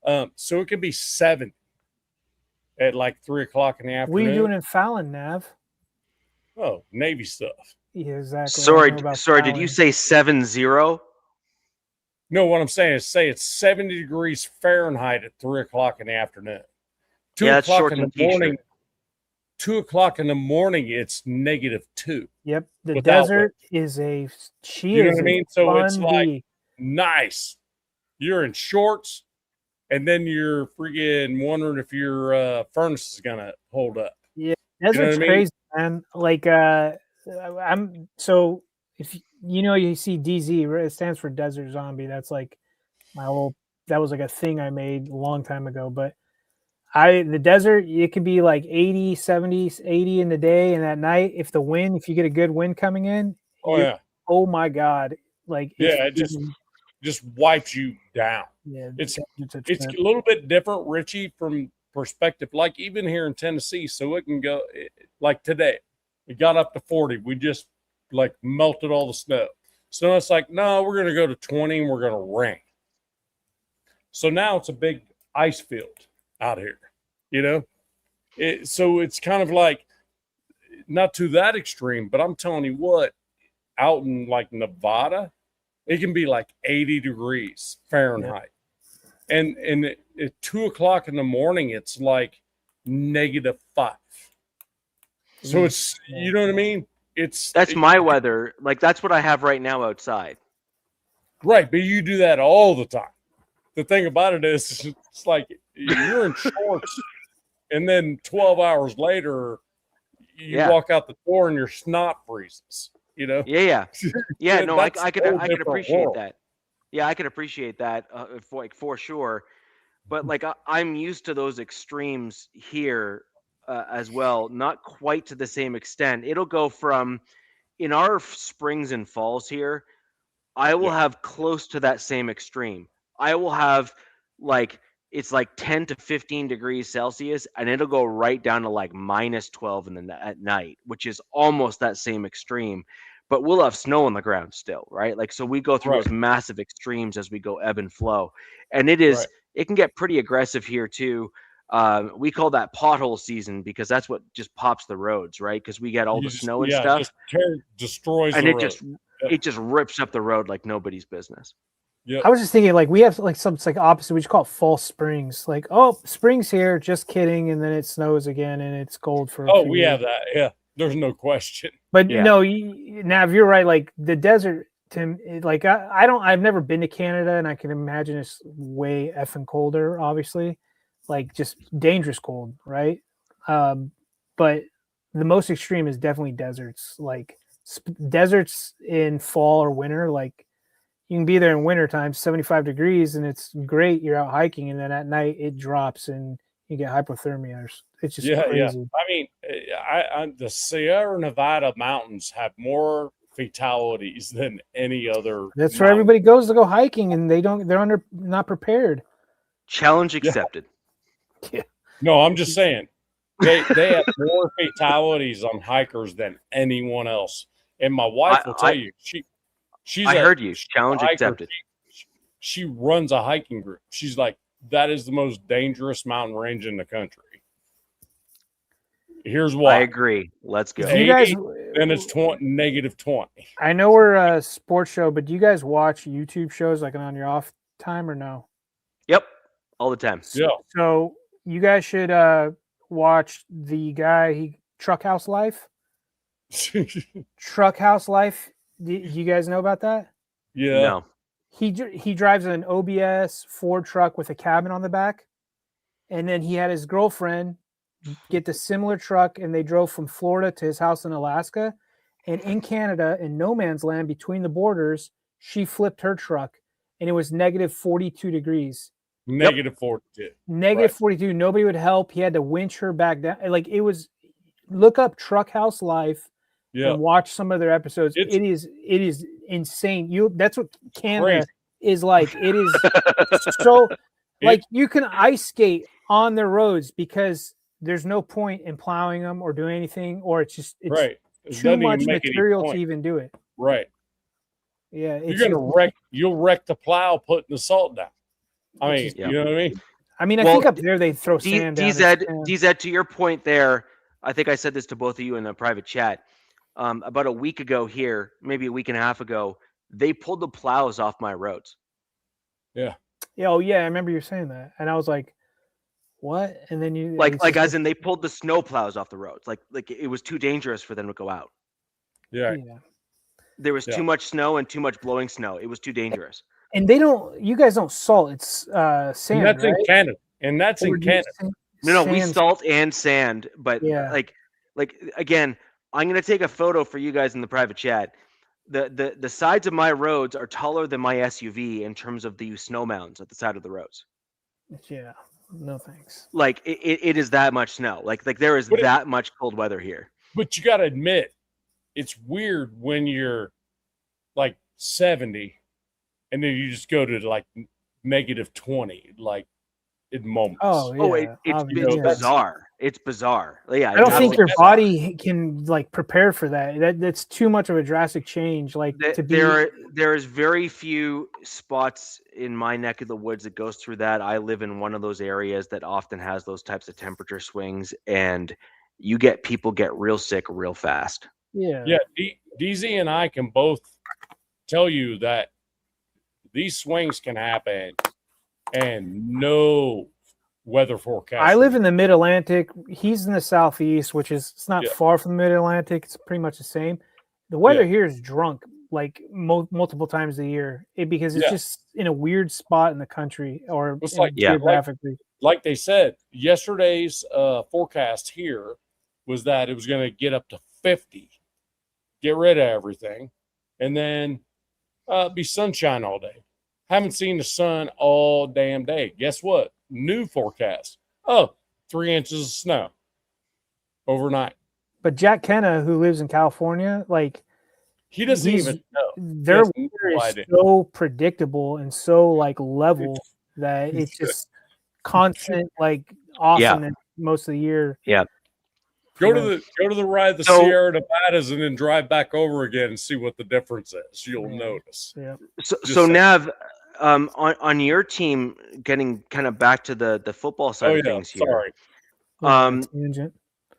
So it can be 70 at like 3:00 in the afternoon. What are you doing in Fallon, Nav? Oh, Navy stuff. Yeah, exactly. Sorry. Did you say 70? No, what I'm saying is say it's 70 degrees Fahrenheit at 3:00 in the afternoon. 2:00 in the morning. 2 o'clock in the morning, it's -2. Yep. The Without desert is a she You know is what I a mean? So it's fun like bee. nice. You're in shorts, and then you're freaking wondering if your furnace is gonna hold up. Yeah, You know what desert's I mean? crazy, man. Like I'm so if you see DZ, right, it stands for Desert Zombie. That's like that was like a thing I made a long time ago. But the desert, it could be like 80, 70, 80 in the day, and at night, if you get a good wind coming in, Oh yeah, oh my God. Like it's yeah. It just wipes you down. yeah, It's desert's it's trip. a little bit different, Richie, from perspective. Like even here in Tennessee, so it can go like today. It got up to 40. We just like melted all the snow. So it's like, no, we're gonna go to 20 and we're gonna rain. So now it's a big ice field out here, you know. So it's kind of like not to that extreme, but I'm telling you what, out in like Nevada, it can be like 80 degrees Fahrenheit. Yeah. And at 2 o'clock in the morning, it's like -5. So it's, you know what I mean? That's my weather. Like that's what I have right now outside. Right. But you do that all the time. The thing about it is it's like you're in shorts and then 12 hours later, you walk out the door and your snot freezes, you know? Yeah. No, I could appreciate world. that. Yeah, I could appreciate that for sure. But like I'm used to those extremes here as well, not quite to the same extent. It'll go from in our springs and falls here, I will have close to that same extreme. I will have like it's like 10 to 15 degrees Celsius, and it'll go right down to like -12 at night, which is almost that same extreme. But we'll have snow on the ground still, right? Like so, we go through those massive extremes as we go ebb and flow, and it can get pretty aggressive here too. We call that pothole season because that's what just pops the roads, right? Because we get all the snow and stuff, just destroys and the it road. it just rips up the road like nobody's business. Yeah, I was just thinking like we have like some like opposite. We just call it false springs. Like, oh, spring's here, just kidding, and then it snows again and it's cold for. Oh, we have that. Yeah, there's no question. But no, now if you're right, like the desert, Tim, like I've never been to Canada, and I can imagine it's way effing colder. Obviously, like just dangerous cold, right? But the most extreme is definitely deserts. Like deserts in fall or winter, like. You can be there in wintertime, 75 degrees, and it's great. You're out hiking, and then at night it drops and you get hypothermia. It's just crazy. Yeah. I mean, the Sierra Nevada mountains have more fatalities than any other. That's where everybody goes to go hiking, and they're not prepared. Challenge accepted. Yeah. No, I'm just saying they have more fatalities on hikers than anyone else. And my wife will tell you, I heard you. Challenge accepted. She runs a hiking group. She's like, that is the most dangerous mountain range in the country. Here's why. I agree. Let's go. You guys, then it's -20. I know we're a sports show, but do you guys watch YouTube shows like on your off time or no? Yep, all the time. Yeah. So you guys should watch the guy Truck House Life. Truck House Life. Do you guys know about that? Yeah. No. He drives an OBS Ford truck with a cabin on the back, and then he had his girlfriend get the similar truck, and they drove from Florida to his house in Alaska. And in Canada, in no man's land between the borders, she flipped her truck, and it was -42 degrees. -42. -42. Nobody would help. He had to winch her back down. Like it was. Look up Truck House Life. And watch some of their episodes. It is insane. That's what Canada is like. It is so like you can ice skate on the roads because there's no point in plowing them or doing anything, or it's too much material to even do it. Right. Yeah. You'll wreck the plow putting the salt down. I mean, you know what I mean? I mean, I think up there they throw sand down. DZ, to your point there, I think I said this to both of you in a private chat. About a week ago here, maybe a week and a half ago, they pulled the plows off my roads. Yeah. Yeah. Oh, yeah. I remember you saying that. And I was like, what? And then you Like it's just as in they pulled the snow plows off the roads. Like it was too dangerous for them to go out. Yeah. yeah. There was Yeah. too much snow and too much blowing snow. It was too dangerous. And you guys don't salt. It's And sand, that's right? in Canada. And that's Or in do you Canada. No, we sand- salt and sand, but Yeah. like again, I'm gonna take a photo for you guys in the private chat. The sides of my roads are taller than my SUV in terms of the snow mounds at the side of the roads. Yeah. No thanks. Like it is that much snow. Like there is that much cold weather here. But you got to admit, it's weird when you're like 70 and then you just go to like negative 20, like in moments. Oh, Oh, yeah. it's bizarre. It's bizarre. Yeah, I don't think absolutely your bizarre. body can like prepare for that. That's too much of a drastic change. Like to be There is very few spots in my neck of the woods that goes through that. I live in one of those areas that often has those types of temperature swings, and you get people get real sick real fast. Yeah. DZ and I can both tell you that these swings can happen and no weather forecast. I live in the mid-Atlantic. He's in the southeast, which is it's not far from the mid-Atlantic. It's pretty much the same. The weather here is drunk like multiple times a year because it's just in a weird spot in the country or geographically. Like they said, yesterday's forecast here was that it was going to get up to 50, get rid of everything, and then be sunshine all day. Haven't seen the sun all damn day. Guess what? New forecast. 3 inches of snow overnight. But Jack Kenna, who lives in California, like he doesn't even know. Their weather is so predictable and so like level that it's just constant like awesomeness most of the year. Yeah. Go to the ride of the Sierra Nevadas and then drive back over again and see what the difference is. You'll notice. Yeah. So Nav, on your team, getting kind of back to the football side of things here. Sorry.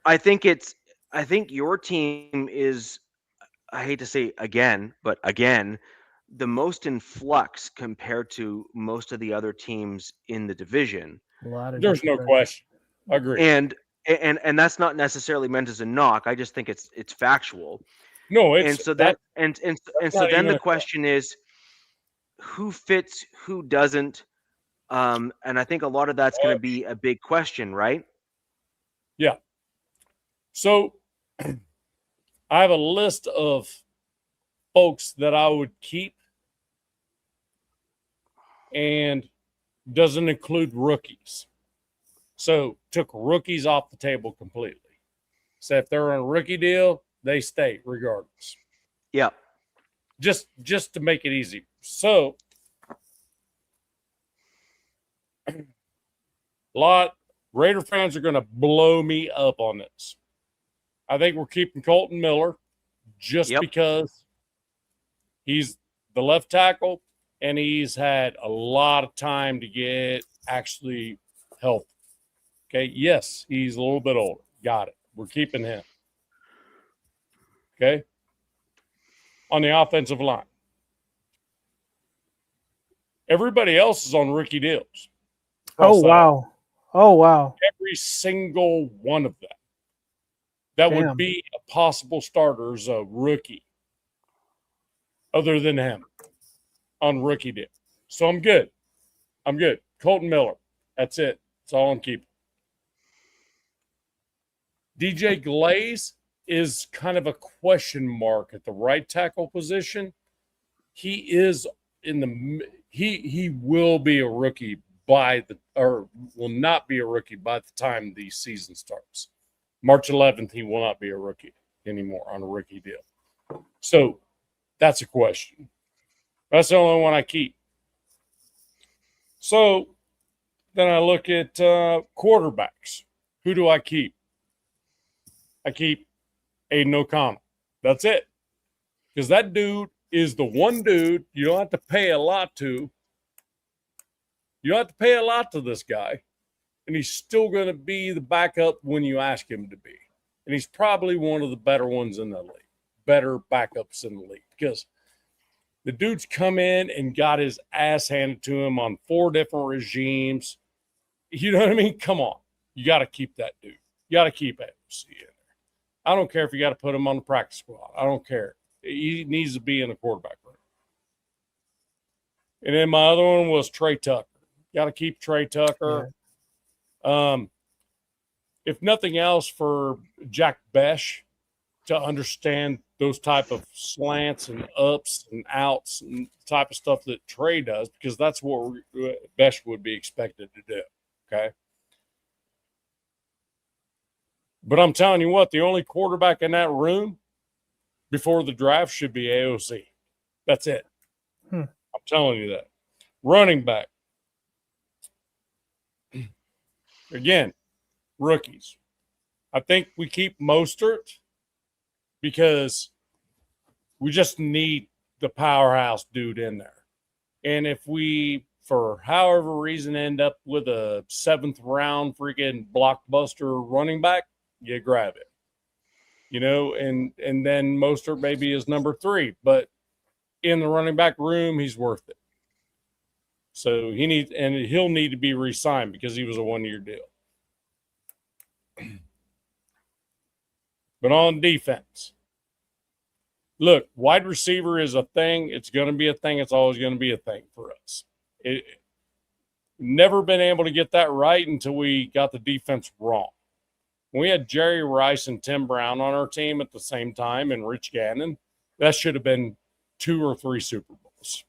I think your team is, I hate to say again, but again, the most in flux compared to most of the other teams in the division. There's no question. I agree. And that's not necessarily meant as a knock. I just think it's factual. No, it's and so then the question is, who fits, who doesn't, and I think a lot of that's going to be a big question, right? Yeah. So I have a list of folks that I would keep, and doesn't include rookies. So took rookies off the table completely. So if they're on a rookie deal, they stay regardless. Yeah. Just to make it easy. So Raider fans are going to blow me up on this. I think we're keeping Colton Miller just because he's the left tackle and he's had a lot of time to get actually healthy. Okay, yes, he's a little bit older. Got it. We're keeping him. Okay. On the offensive line. Everybody else is on rookie deals. Oh, wow. Oh, wow. Every single one of them. That would be a possible starter as a rookie. Other than him. On rookie deal. So I'm good. Colton Miller. That's it. That's all I'm keeping. DJ Glaze is kind of a question mark at the right tackle position. He is he will be a rookie will not be a rookie by the time the season starts. March 11th, he will not be a rookie anymore on a rookie deal. So that's a question. That's the only one I keep. So then I look at quarterbacks. Who do I keep? I keep Aiden O'Connell. That's it. Because that dude is the one dude you don't have to pay a lot to. You don't have to pay a lot to this guy. And he's still going to be the backup when you ask him to be. And he's probably one of the better ones in the league. Better backups in the league. Because the dude's come in and got his ass handed to him on 4 different regimes. You know what I mean? Come on. You got to keep that dude. You got to keep AOC in there. I don't care if you got to put him on the practice squad. I don't care. He needs to be in the quarterback room. And then my other one was Trey Tucker. Got to keep Trey Tucker. Yeah. If nothing else, for Jack Besh to understand those type of slants and ups and outs and type of stuff that Trey does, because that's what Besh would be expected to do. Okay. But I'm telling you what, the only quarterback in that room before the draft should be AOC. That's it. I'm telling you that. Running back. Again, rookies. I think we keep Mostert because we just need the powerhouse dude in there. And if we, for however reason, end up with a 7th round freaking blockbuster running back, you grab it. You know, and then Mostert maybe is number 3, but in the running back room, he's worth it. So he'll need to be re-signed because he was a 1-year deal. But on defense, look, wide receiver is a thing. It's going to be a thing. It's always going to be a thing for us. Never been able to get that right until we got the defense wrong. When we had Jerry Rice and Tim Brown on our team at the same time and Rich Gannon, that should have been 2 or 3 Super Bowls.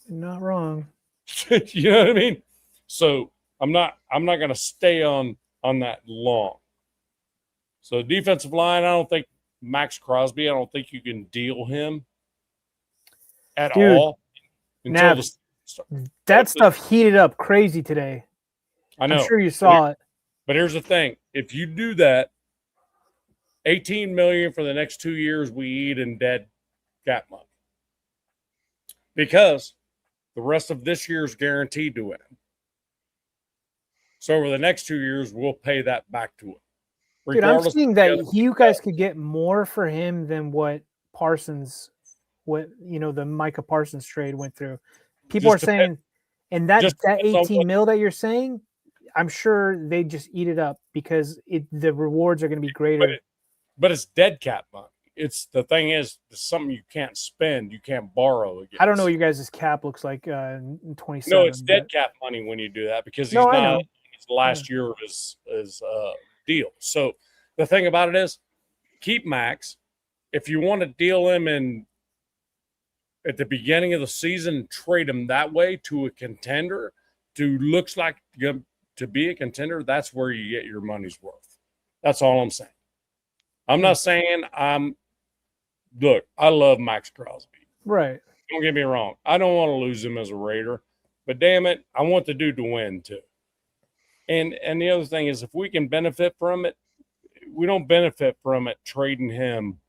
Not wrong. You know what I mean? So I'm not going to stay on that long. So defensive line, I don't think Max Crosby, I don't think you can deal him at all until that stuff heated up crazy today. I know. I'm sure you saw it. But here's the thing. If you do that, $18 million for the next 2 years we eat in dead cap money. Because the rest of this year is guaranteed to win. So over the next 2 years, we'll pay that back to him. Dude, I'm seeing that you guys could get more for him than what the Micah Parsons trade went through. People are saying, and that 18 mil that you're saying, I'm sure they just eat it up because the rewards are going to be greater. But it's dead cap money. It's the thing is, it's something you can't spend, you can't borrow against. I don't know what you guys' cap looks like in 27. No, it's dead cap money when you do that because he's the last year of his deal. So the thing about it is, keep Max. If you want to deal him at the beginning of the season, trade him that way to a contender, looks like to be a contender, that's where you get your money's worth. That's all I'm saying. I'm not saying look, I love Max Crosby. Right. Don't get me wrong. I don't want to lose him as a Raider, but damn it, I want the dude to win too. And the other thing is, if we can benefit from it, we don't benefit from it trading him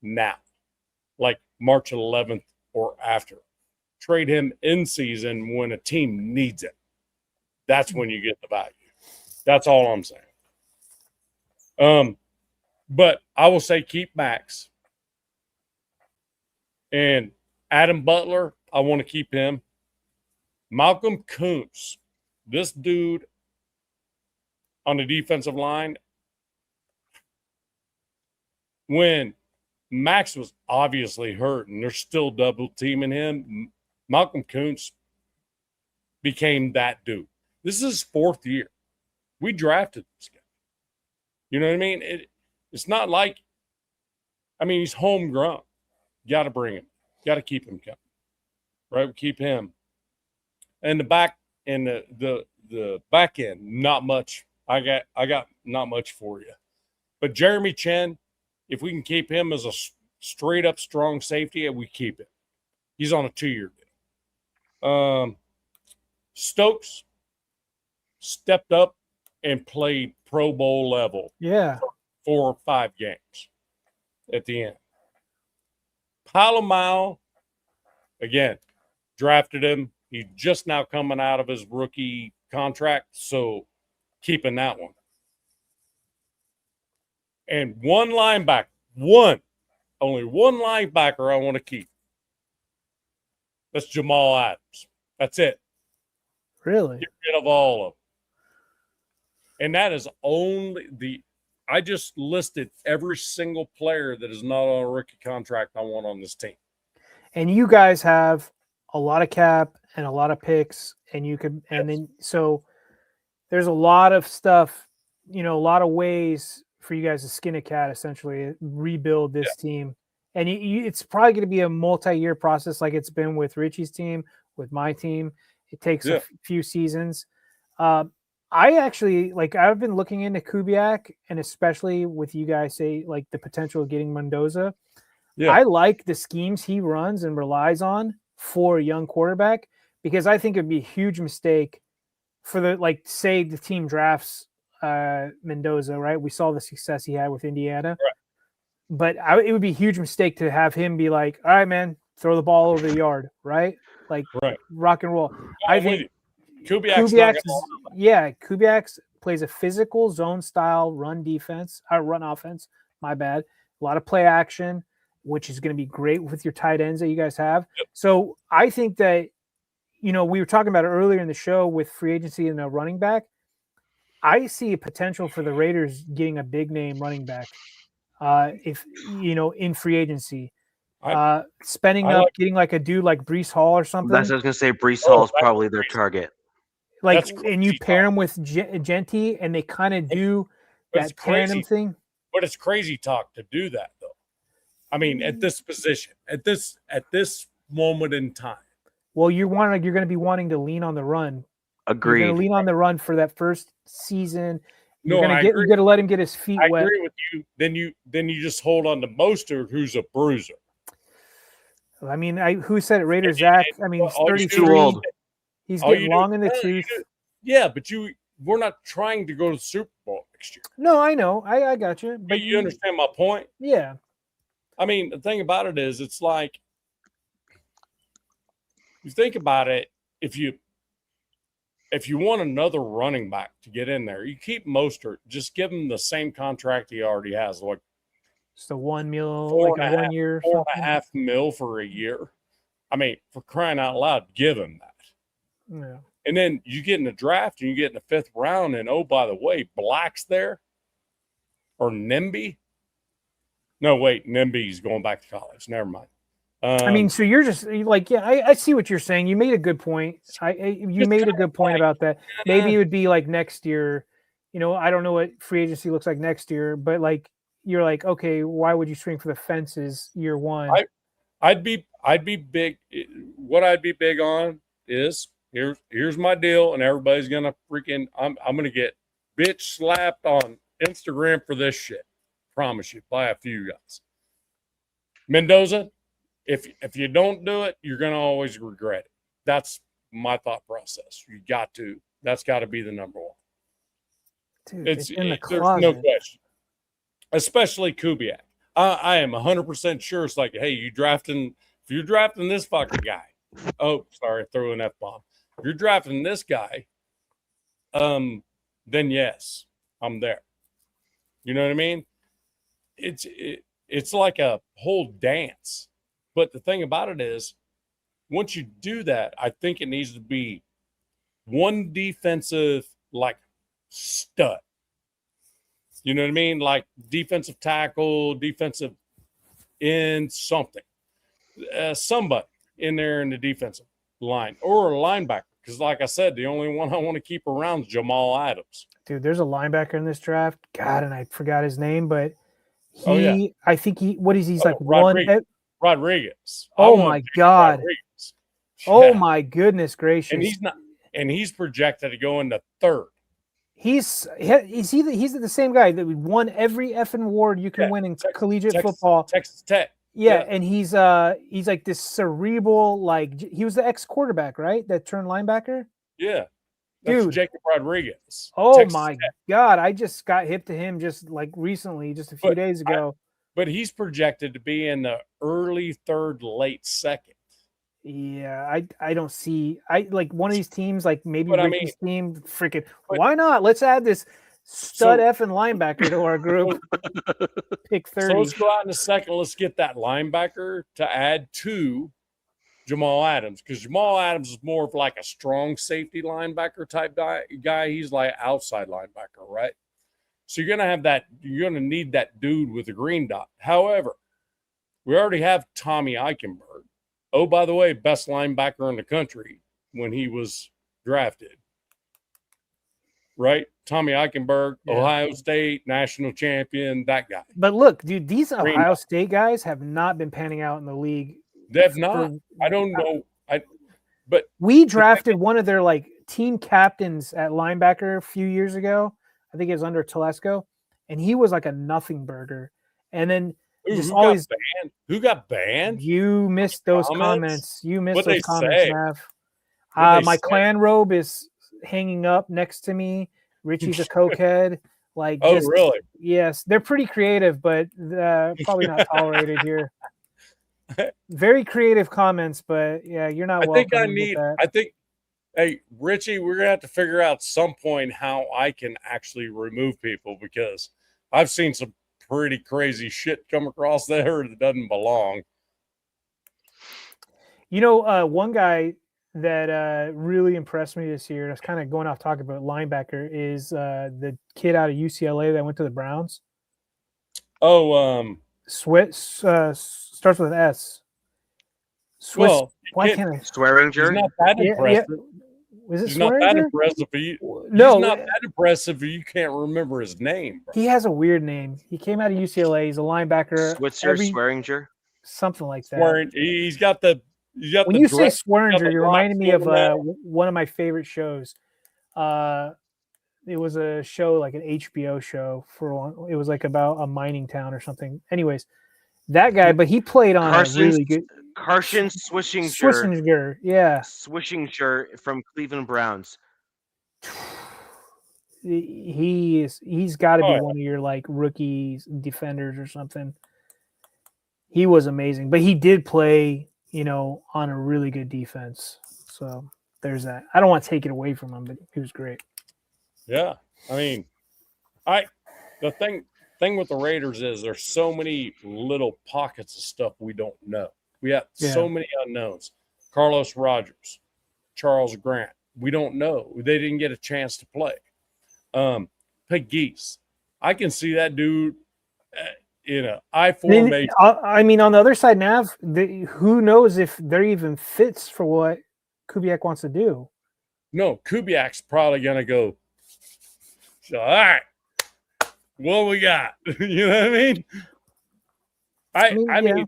now, like March 11th or after. Trade him in season when a team needs it. That's when you get the value. That's all I'm saying. But I will say keep Max. And Adam Butler, I want to keep him. Malcolm Kuntz, this dude on the defensive line, when Max was obviously hurt and they're still double teaming him, Malcolm Kuntz became that dude. This is his 4th year. We drafted this guy. You know what I mean? It's not like, he's homegrown. Got to bring him. Got to keep him coming. Right? Keep him. And the back and the back end, not much. I got not much for you. But Jeremy Chen, if we can keep him as a straight up strong safety, we keep it. He's on a 2-year deal. Stokes stepped up and played Pro Bowl level. Yeah. 4 or 5 games at the end. Palomau, again, drafted him. He's just now coming out of his rookie contract, so keeping that one. And one linebacker, only one linebacker I want to keep. That's Jamal Adams. That's it. Really? Get rid of all of them. And that is only I just listed every single player that is not on a rookie contract I want on this team. And you guys have a lot of cap and a lot of picks, and you could, and then so there's a lot of stuff, a lot of ways for you guys to skin a cat, essentially rebuild this team. And it's probably going to be a multi-year process, like it's been with Richie's team, with my team. It takes a few seasons. I actually I've been looking into Kubiak, and especially with you guys say like the potential of getting Mendoza. Yeah. I like the schemes he runs and relies on for a young quarterback, because I think it'd be a huge mistake for say the team drafts Mendoza, right? We saw the success he had with Indiana. Right. But it would be a huge mistake to have him be like, all right, man, throw the ball over the yard, right? Rock and roll. I think Kubiak's plays a physical zone style run offense. My bad. A lot of play action, which is going to be great with your tight ends that you guys have. Yep. So I think that, we were talking about it earlier in the show with free agency and a running back. I see a potential for the Raiders getting a big name running back. If in free agency, spending up, getting like a dude like Breece Hall or something. That's what I was gonna say. Breece Hall is probably their target. And you pair him with Genty, and they kind of do that tandem thing. But it's crazy talk to do that, though. I mean, at this position, at this moment in time. Well, you're going to be wanting to lean on the run. Agreed. You're going to lean on the run for that first season. You're going to let him get his feet wet. I agree with you. Then you just hold on to Mostert, who's a bruiser. I mean, who said it? Raiders Zach. I mean, he's 33. He's getting long in the tooth. Yeah, but we're not trying to go to the Super Bowl next year. No, I know. I got you. But you understand my point? Yeah. I mean, the thing about it is, it's like, you think about it, if you want another running back to get in there, you keep Mostert, just give him the same contract he already has, like just a $1 million, like a 1 year, $4.5 million for a year. I mean, for crying out loud, give him that. Yeah. And then you get in the draft and you get in the 5th round, and oh, by the way, Black's there, or Nimby. No, wait, Nimby's going back to college. Never mind. I mean, so you're just like, yeah, I see what you're saying. You made a good point. You made a good point about that. Maybe it would be like next year. I don't know what free agency looks like next year, but like you're like, okay, why would you swing for the fences year one? I'd be big. What I'd be big on is here's my deal, and everybody's gonna freaking I'm gonna get bitch slapped on Instagram for this shit. Promise you, by a few guys. Mendoza. If you don't do it, you're going to always regret it. That's my thought process. You got to. That's got to be the number one. Dude, it's in the there's closet. no question. Especially Kubiak. I am 100% sure it's like, hey, if you're drafting this fucking guy. Oh, sorry, throw an F-bomb. If you're drafting this guy, then yes, I'm there. You know what I mean? It's like a whole dance. But the thing about it is, once you do that, I think it needs to be one defensive, like, stud. You know what I mean? Like defensive tackle, defensive end, something. Somebody in there in the defensive line or a linebacker. Because like I said, the only one I want to keep around is Jamal Adams. Dude, there's a linebacker in this draft. God, and I forgot his name, but I think he's like Rodriguez. Oh my God. Rodriguez. Oh my goodness gracious. And he's projected to go into 3rd. He's the same guy that won every effing award you can win in collegiate football. Texas Tech. Yeah, and he's like this cerebral, like he was the ex-quarterback, right? That turned linebacker. Yeah. That's Jacob Rodriguez. Oh my God. I just got hip to him just like recently, just a few days ago. But he's projected to be in the early 3rd, late 2nd. Yeah, I don't see. I like one of these teams, like maybe Ricky's team. Freaking, why not? Let's add this stud effing linebacker to our group. Pick 30. So let's go out in a second. Let's get that linebacker to add to Jamal Adams, because Jamal Adams is more of like a strong safety linebacker type guy. He's like outside linebacker, right? So you're going to need that dude with the green dot. However, we already have Tommy Eichenberg. Oh, by the way, best linebacker in the country when he was drafted. Right? Tommy Eichenberg, yeah. Ohio State, national champion, that guy. But look, dude, these Ohio State guys have not been panning out in the league. They have not. I don't know. But we drafted one of their like team captains at linebacker a few years ago. I think it was under Telesco, and he was like a nothing burger. And then just always banned? Who got banned? You missed those comments. You missed those comments, Mav. My clan robe is hanging up next to me. Richie's a cokehead. Like, really? Yes, they're pretty creative, but probably not tolerated here. Very creative comments, but yeah, you're not. Hey, Richie, we're gonna have to figure out some point how I can actually remove people, because I've seen some pretty crazy shit come across there that doesn't belong. You know, one guy that really impressed me this year, that's kind of going off talking about linebacker, is the kid out of UCLA that went to the Browns. Starts with an S. Why can't I? Swearinger? He's not that impressive. Yeah. Was it He's not that impressive. He's not that impressive. You can't remember his name. Bro. He has a weird name. He came out of UCLA. He's a linebacker. Swearinger? Something like that. He's got the. When you say Swearinger, you're reminding me of one of my favorite shows. It was a show, like an HBO show it was like about a mining town or something. Anyways, that guy, but he played on a really good. Carson Swishinger. Yeah. Swishinger from Cleveland Browns. He's got to be one of your like rookie defenders or something. He was amazing, but he did play, on a really good defense. So there's that. I don't want to take it away from him, but he was great. Yeah. I mean, the thing with the Raiders is there's so many little pockets of stuff we don't know. We have so many unknowns. Carlos Rogers, Charles Grant. We don't know. They didn't get a chance to play. Pegues. I can see that dude in an I formation. I mean, on the other side, Nav, who knows if they're even fits for what Kubiak wants to do. No, Kubiak's probably going to go, all right, what we got? You know what I mean? I mean,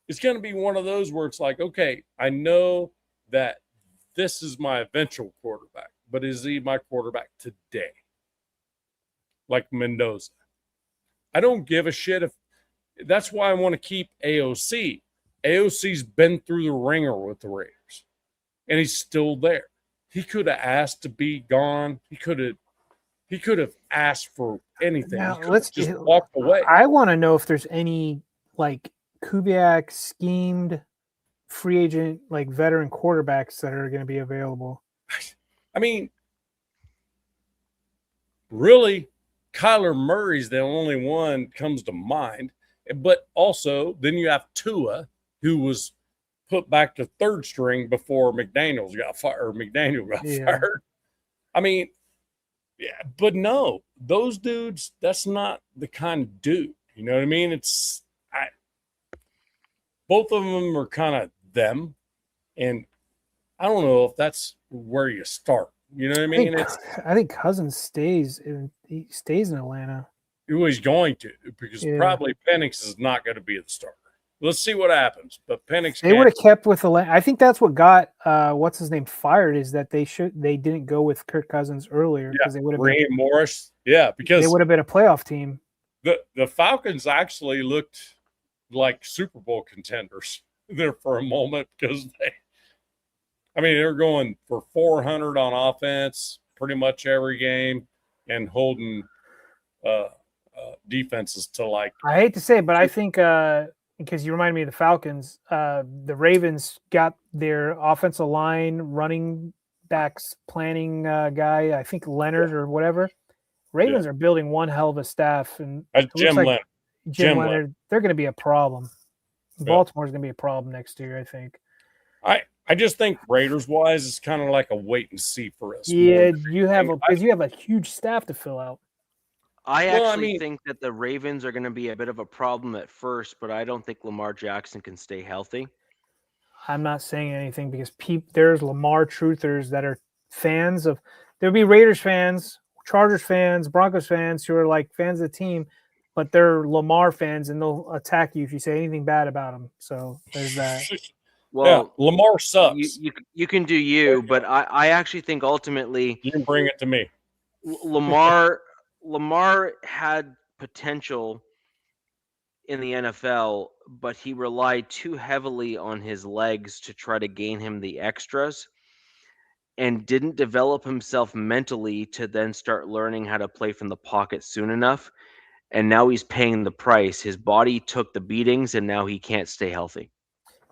it's going to be one of those where it's like, okay, I know that this is my eventual quarterback, but is he my quarterback today? Like Mendoza. I don't give a shit if that's why I want to keep AOC. AOC's been through the ringer with the Raiders, and he's still there. He could have asked to be gone. He could have asked for anything. Now, let's just walk away. I want to know if there's any like Kubiak schemed free agent, like veteran quarterbacks that are going to be available. I mean, really, Kyler Murray's the only one that comes to mind. But also, then you have Tua, who was put back to third string before McDaniel got fired. I mean, yeah, but no, those dudes, that's not the kind of dude. You know what I mean? Both of them are kind of them, and I don't know if that's where you start. You know what I mean? I think Cousins stays in Atlanta. He's going to, because probably Penix is not going to be the starter. Let's see what happens. But Penix, they would have kept with Atlanta. I think that's what got what's his name fired, is that they didn't go with Kirk Cousins earlier, because they would have been Morris. Yeah, because they would have been a playoff team. The Falcons actually looked like Super Bowl contenders there for a moment, because they're going for 400 on offense pretty much every game and holding defenses to like. I hate to say it, but I think because you remind me of the Falcons, the Ravens got their offensive line running backs planning guy, I think Leonard or whatever. Ravens are building one hell of a staff, and Jim Leonard, they're going to be a problem. Baltimore's going to be a problem next year, I think. I just think Raiders wise is kind of like a wait and see for us. Yeah, you have a huge staff to fill out. I think that the Ravens are going to be a bit of a problem at first, but I don't think Lamar Jackson can stay healthy. I'm not saying anything because there's Lamar truthers that are fans of. There'll be Raiders fans, Chargers fans, Broncos fans who are like fans of the team, but they're Lamar fans and they'll attack you if you say anything bad about them. So there's that. Well, yeah, Lamar sucks. You can do you, but I actually think ultimately you can bring it to me. Lamar had potential in the NFL, but he relied too heavily on his legs to try to gain him the extras and didn't develop himself mentally to then start learning how to play from the pocket soon enough. And now he's paying the price. His body took the beatings and now he can't stay healthy.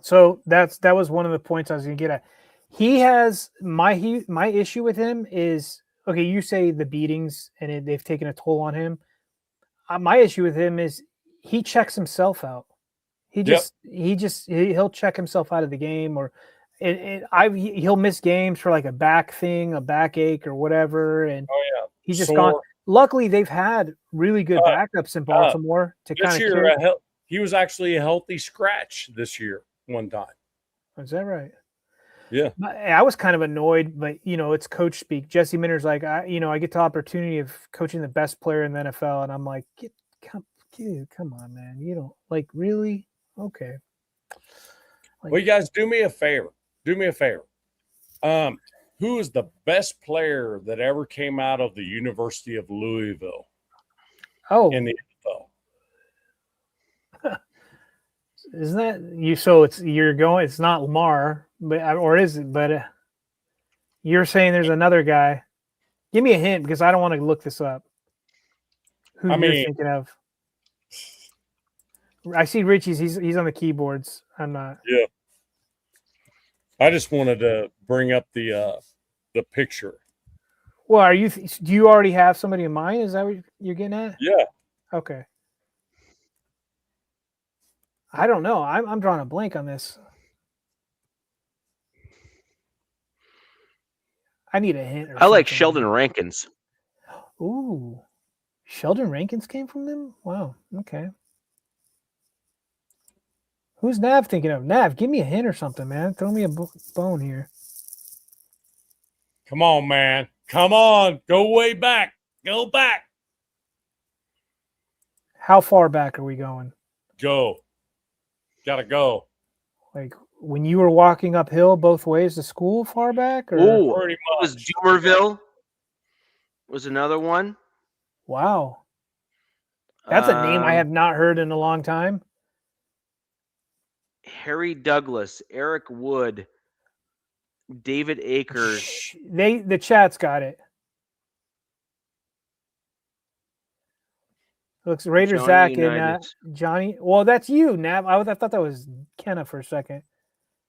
So that was one of the points I was going to get at. He has my issue with him is, okay, you say the beatings and they've taken a toll on him. My issue with him is he checks himself out. He'll check himself out of the game, or he'll miss games for like a back thing, a backache or whatever. And he's just gone. Luckily, they've had really good backups in Baltimore to kind of carry. He was actually a healthy scratch this year one time. Is that right? Yeah. I was kind of annoyed, but it's coach speak. Jesse Minter's like, I get the opportunity of coaching the best player in the NFL, and I'm like, come on, man. You don't like really? Okay. Well, you guys do me a favor. Who is the best player that ever came out of the University of Louisville? In the NFL. Isn't that you? So it's not Lamar, or is it? But you're saying there's another guy. Give me a hint because I don't want to look this up. Who you're thinking of? I see Richie's. He's on the keyboards. I'm not. Yeah. I just wanted to bring up the picture. Well, do you already have somebody in mind? Is that what you're getting at? Yeah. Okay. I don't know. I'm drawing a blank on this. I need a hint. I like Sheldon Rankins. Ooh. Sheldon Rankins came from them? Wow. Okay. Who's Nav thinking of? Nav, give me a hint or something, man. Throw me a bone here. Come on, man. Come on. Go way back. Go back. How far back are we going? Go. Gotta go. Like when you were walking uphill both ways to school far back? Or? Oh, it was Dumerville. Was another one. Wow. That's a name I have not heard in a long time. Harry Douglas, Eric Wood, David Akers. The chat's got it. Looks Raider Zach and Johnny. Well, that's you, Nav. I thought that was Kenna for a second.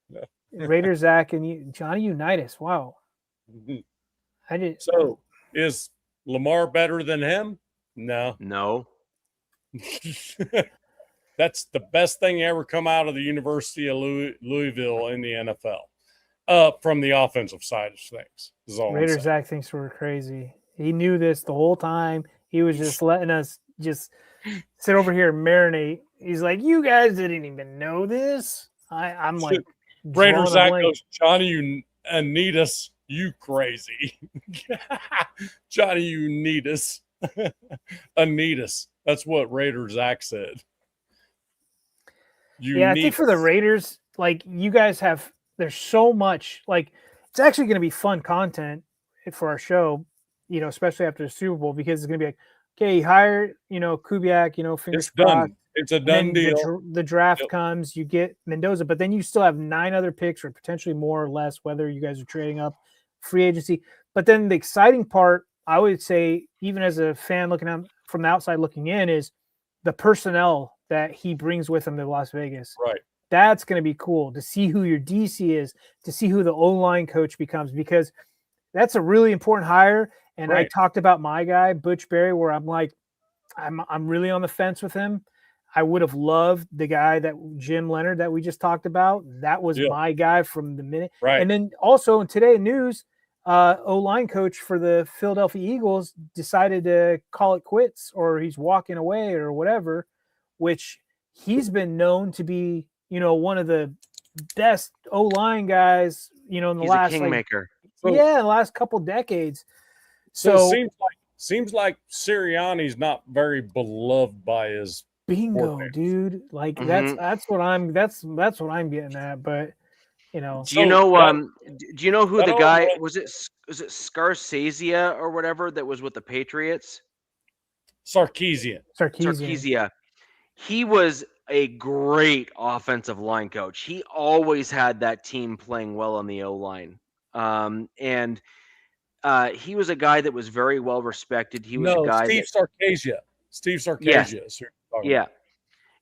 Yeah. Raider Zach and Johnny Unitas. Wow. I did. So is Lamar better than him? No. That's the best thing ever come out of the University of Louisville in the NFL. From the offensive side of things. Raider Zach thinks we're crazy. He knew this the whole time. He was just letting us just sit over here and marinate. He's like, you guys didn't even know this. I'm like, Raider Zach goes, Johnny, you need us. You crazy. Johnny, you need us. Anita. That's what Raider Zach said. I think for the Raiders, like you guys there's so much, like it's actually going to be fun content for our show, especially after the Super Bowl, because it's going to be like, okay, hire, Kubiak, fingers crossed. It's a done deal. The draft comes, you get Mendoza, but then you still have 9 other picks or potentially more or less, whether you guys are trading up free agency. But then the exciting part, I would say, even as a fan looking out from the outside looking in, is the personnel that he brings with him to Las Vegas. Right. That's going to be cool to see who your DC is, to see who the O-line coach becomes, because that's a really important hire. And I talked about my guy, Butch Berry, where I'm like, I'm really on the fence with him. I would have loved the guy that Jim Leonard that we just talked about. That was my guy from the minute. Right. And then also in today news, O-line coach for the Philadelphia Eagles decided to call it quits, or he's walking away or whatever, which he's been known to be, one of the best O-line guys, in the He's last a kingmaker. the last couple decades. So it seems like Sirianni's not very beloved by his bingo, dude. Like that's what I'm getting at. But do you know who the guy was? It Scarcezia or whatever that was with the Patriots? Sarkisian. He was a great offensive line coach. He always had that team playing well on the O-line. And he was a guy that was very well respected. He was a guy Steve Sarkisian.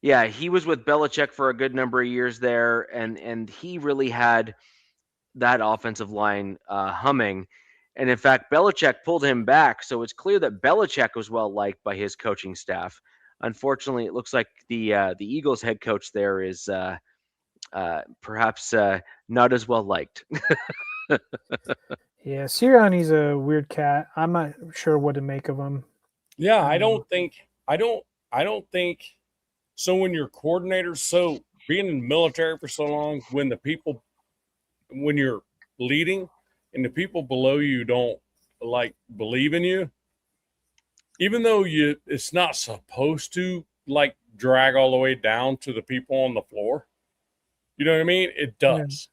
Yeah, he was with Belichick for a good number of years there, and he really had that offensive line humming. And in fact, Belichick pulled him back, so it's clear that Belichick was well liked by his coaching staff. Unfortunately, it looks like the Eagles head coach there is perhaps not as well liked. Yeah, Sirianni's a weird cat. I'm not sure what to make of him. Yeah, I don't think. So when you're coordinator, so being in the military for so long, when you're leading and the people below you don't believe in you, even though it's not supposed to drag all the way down to the people on the floor. You know what I mean? It does.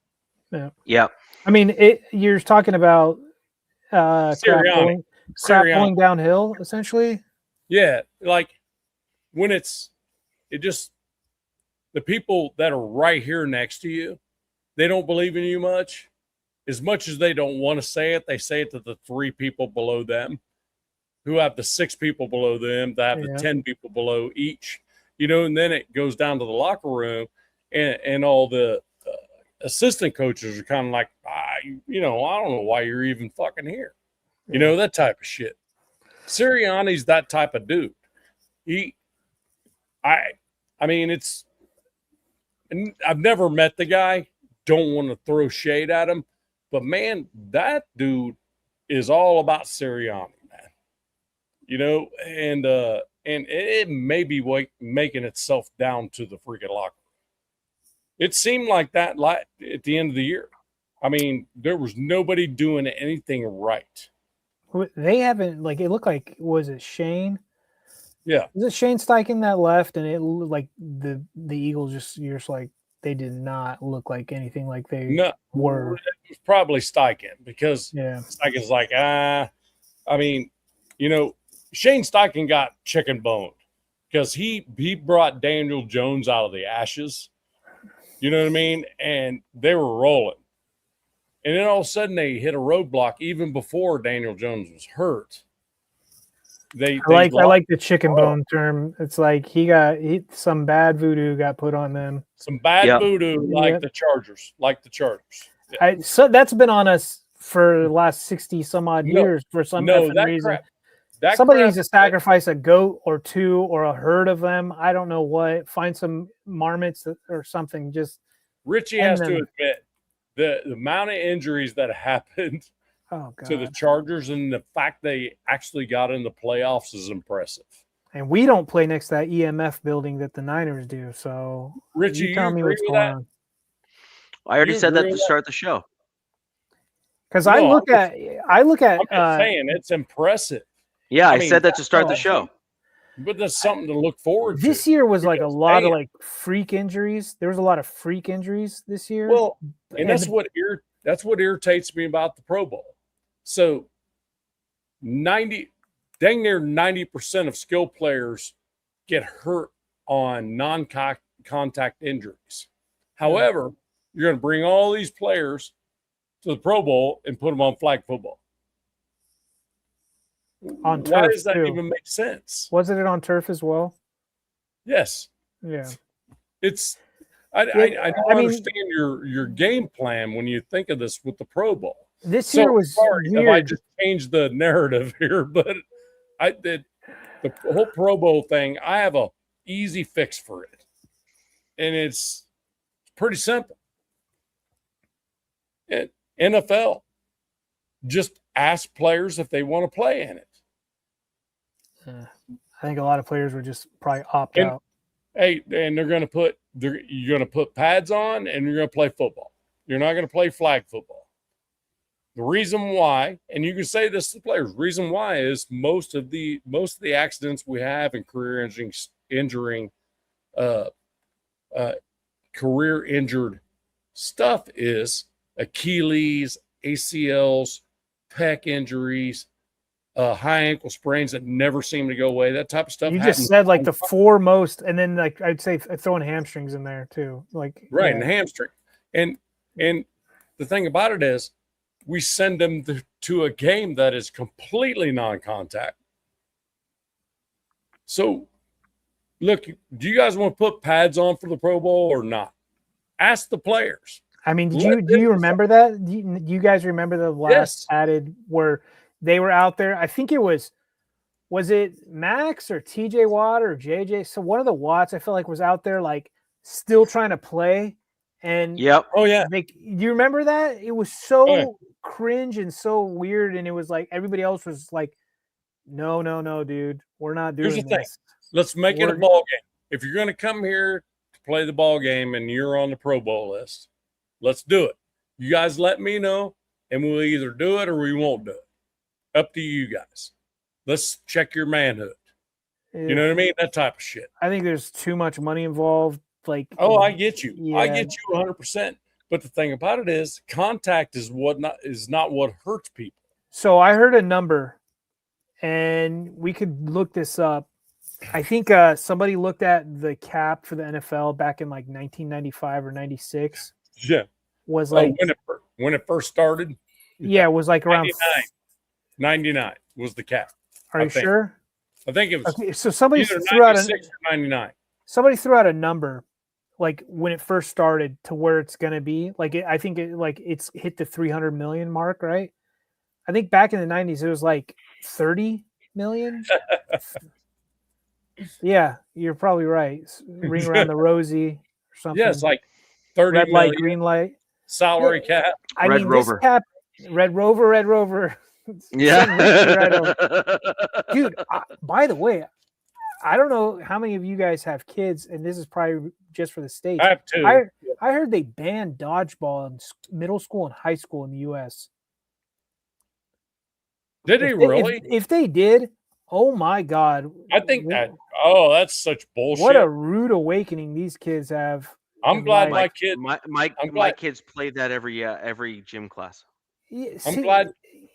Yeah. I mean, you're talking about crap going downhill, essentially. Yeah, when the people that are right here next to you, they don't believe in you much. As much as they don't want to say it, they say it to the 3 people below them, who have the 6 people below them, that have the 10 people below each. And then it goes down to the locker room, and all the assistant coaches are kind of like, I don't know why you're even fucking here. That type of shit. Sirianni's that type of dude. I've never met the guy. Don't want to throw shade at him, but man, that dude is all about Sirianni, man. And it may be making itself down to the freaking locker room. It seemed like that at the end of the year. I mean, there was nobody doing anything right. They haven't, it looked like, was it Shane? Yeah. Was it Shane Steichen that left? And it looked like the Eagles you're just like, they did not look like anything like they were. It was probably Steichen, because Steichen's like, Shane Steichen got chicken boned because he brought Daniel Jones out of the ashes. You know what I mean? And they were rolling. And then all of a sudden they hit a roadblock even before Daniel Jones was hurt. I like the chicken bone term. It's like some bad voodoo got put on them. Some bad voodoo, the Chargers. Yeah. So that's been on us for the last 60 some odd years for some reason. Somebody needs to sacrifice a goat or 2 or a herd of them. I don't know what. Find some marmots or something. Just Richie has to admit the amount of injuries that happened to the Chargers, and the fact they actually got in the playoffs is impressive. And we don't play next to that EMF building that the Niners do. So Richie, you tell me what's going on. I already said that to start the show. Because I look at. I'm just saying it's impressive. Yeah, I said that to start the show. But there's something to look forward to. This year was a lot of freak injuries. There was a lot of freak injuries this year. Well, and that's what irritates me about the Pro Bowl. So dang near 90% of skilled players get hurt on non-contact injuries. However, you're going to bring all these players to the Pro Bowl and put them on flag football. On turf, why does that too. even make sense? Wasn't it on turf as well? Yes. Yeah. I don't understand your game plan when you think of this with the Pro Bowl. This year was sorry weird. if I just changed the narrative here, but the whole Pro Bowl thing. I have a easy fix for it. And it's pretty simple. NFL, just ask players if they want to play in it. I think a lot of players would just probably opt out. Hey, and you're going to put pads on and you're going to play football. You're not going to play flag football. The reason why, and you can say this to the players, reason why is most of the accidents we have in career injured stuff is Achilles, ACLs, pec injuries, high ankle sprains that never seem to go away. That type of stuff. You just said like the four most, and then like I'd say throwing hamstrings in there too. Like right, and hamstring. And the thing about it is, we send them to a game that is completely non-contact. So, look, do you guys want to put pads on for the Pro Bowl or not? Ask the players. I mean, do you remember that? Do you guys remember the last added where they were out there? I think it was it Max or TJ Watt or JJ? So one of the Watts I felt like was out there like still trying to play. And yep. Oh yeah. Do you remember that? It was so cringe and so weird, and it was like everybody else was like, no, dude, we're not doing Here's the this. thing. Let's make it a ball game. If you're going to come here to play the ball game and you're on the Pro Bowl list, let's do it. You guys let me know, and we'll either do it or we won't do it. Up to you guys. Let's check your manhood. You know what I mean? That type of shit. I think there's too much money involved. Like, I get you. Yeah. I get you 100%. But the thing about it is, contact is not what hurts people. So I heard a number, and we could look this up. I think somebody looked at the cap for the NFL back in like 1995 or 96. Yeah, was like when it first started. Yeah, it was like around 99 was the cap. Are you sure? I think it was. Okay, so somebody either threw out 96 or 99. Somebody threw out a number, like when it first started, to where it's going to be. Like I think it's hit the 300 million mark, right? I think back in the 90s it was like 30 million. Yeah, you're probably right. Ring around the rosy or something. Yeah, it's like 30 red million light, green light. Salary cap. I mean, Rover. This cap, Red Rover. Yeah. Dude, by the way, I don't know how many of you guys have kids, and this is probably just for the States. I have two. I heard they banned dodgeball in middle school and high school in the U.S. Did they really? If they did, oh my God. I think that's such bullshit. What a rude awakening these kids have. I'm glad my kids play that every gym class. Yeah,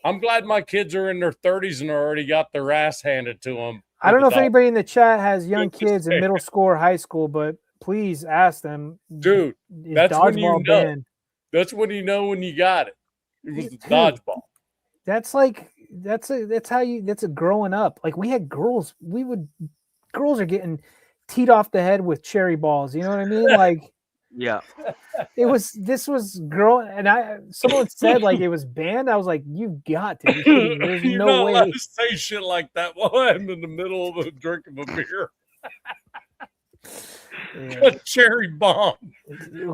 I'm glad my kids are in their 30s and already got their ass handed to them. I don't know if anybody in the chat has young kids in middle school or high school, but please ask them. Dude, that's when you know. Banned? That's when you know when you got it. It was the dodgeball. That's a growing up. Like we had girls, girls are getting teed off the head with cherry balls. You know what I mean? Like, yeah, this was growing. And someone said like it was banned. I was like, you got to be kidding. There's no way to say shit like that while I'm in the middle of a drink of a beer. A cherry bomb,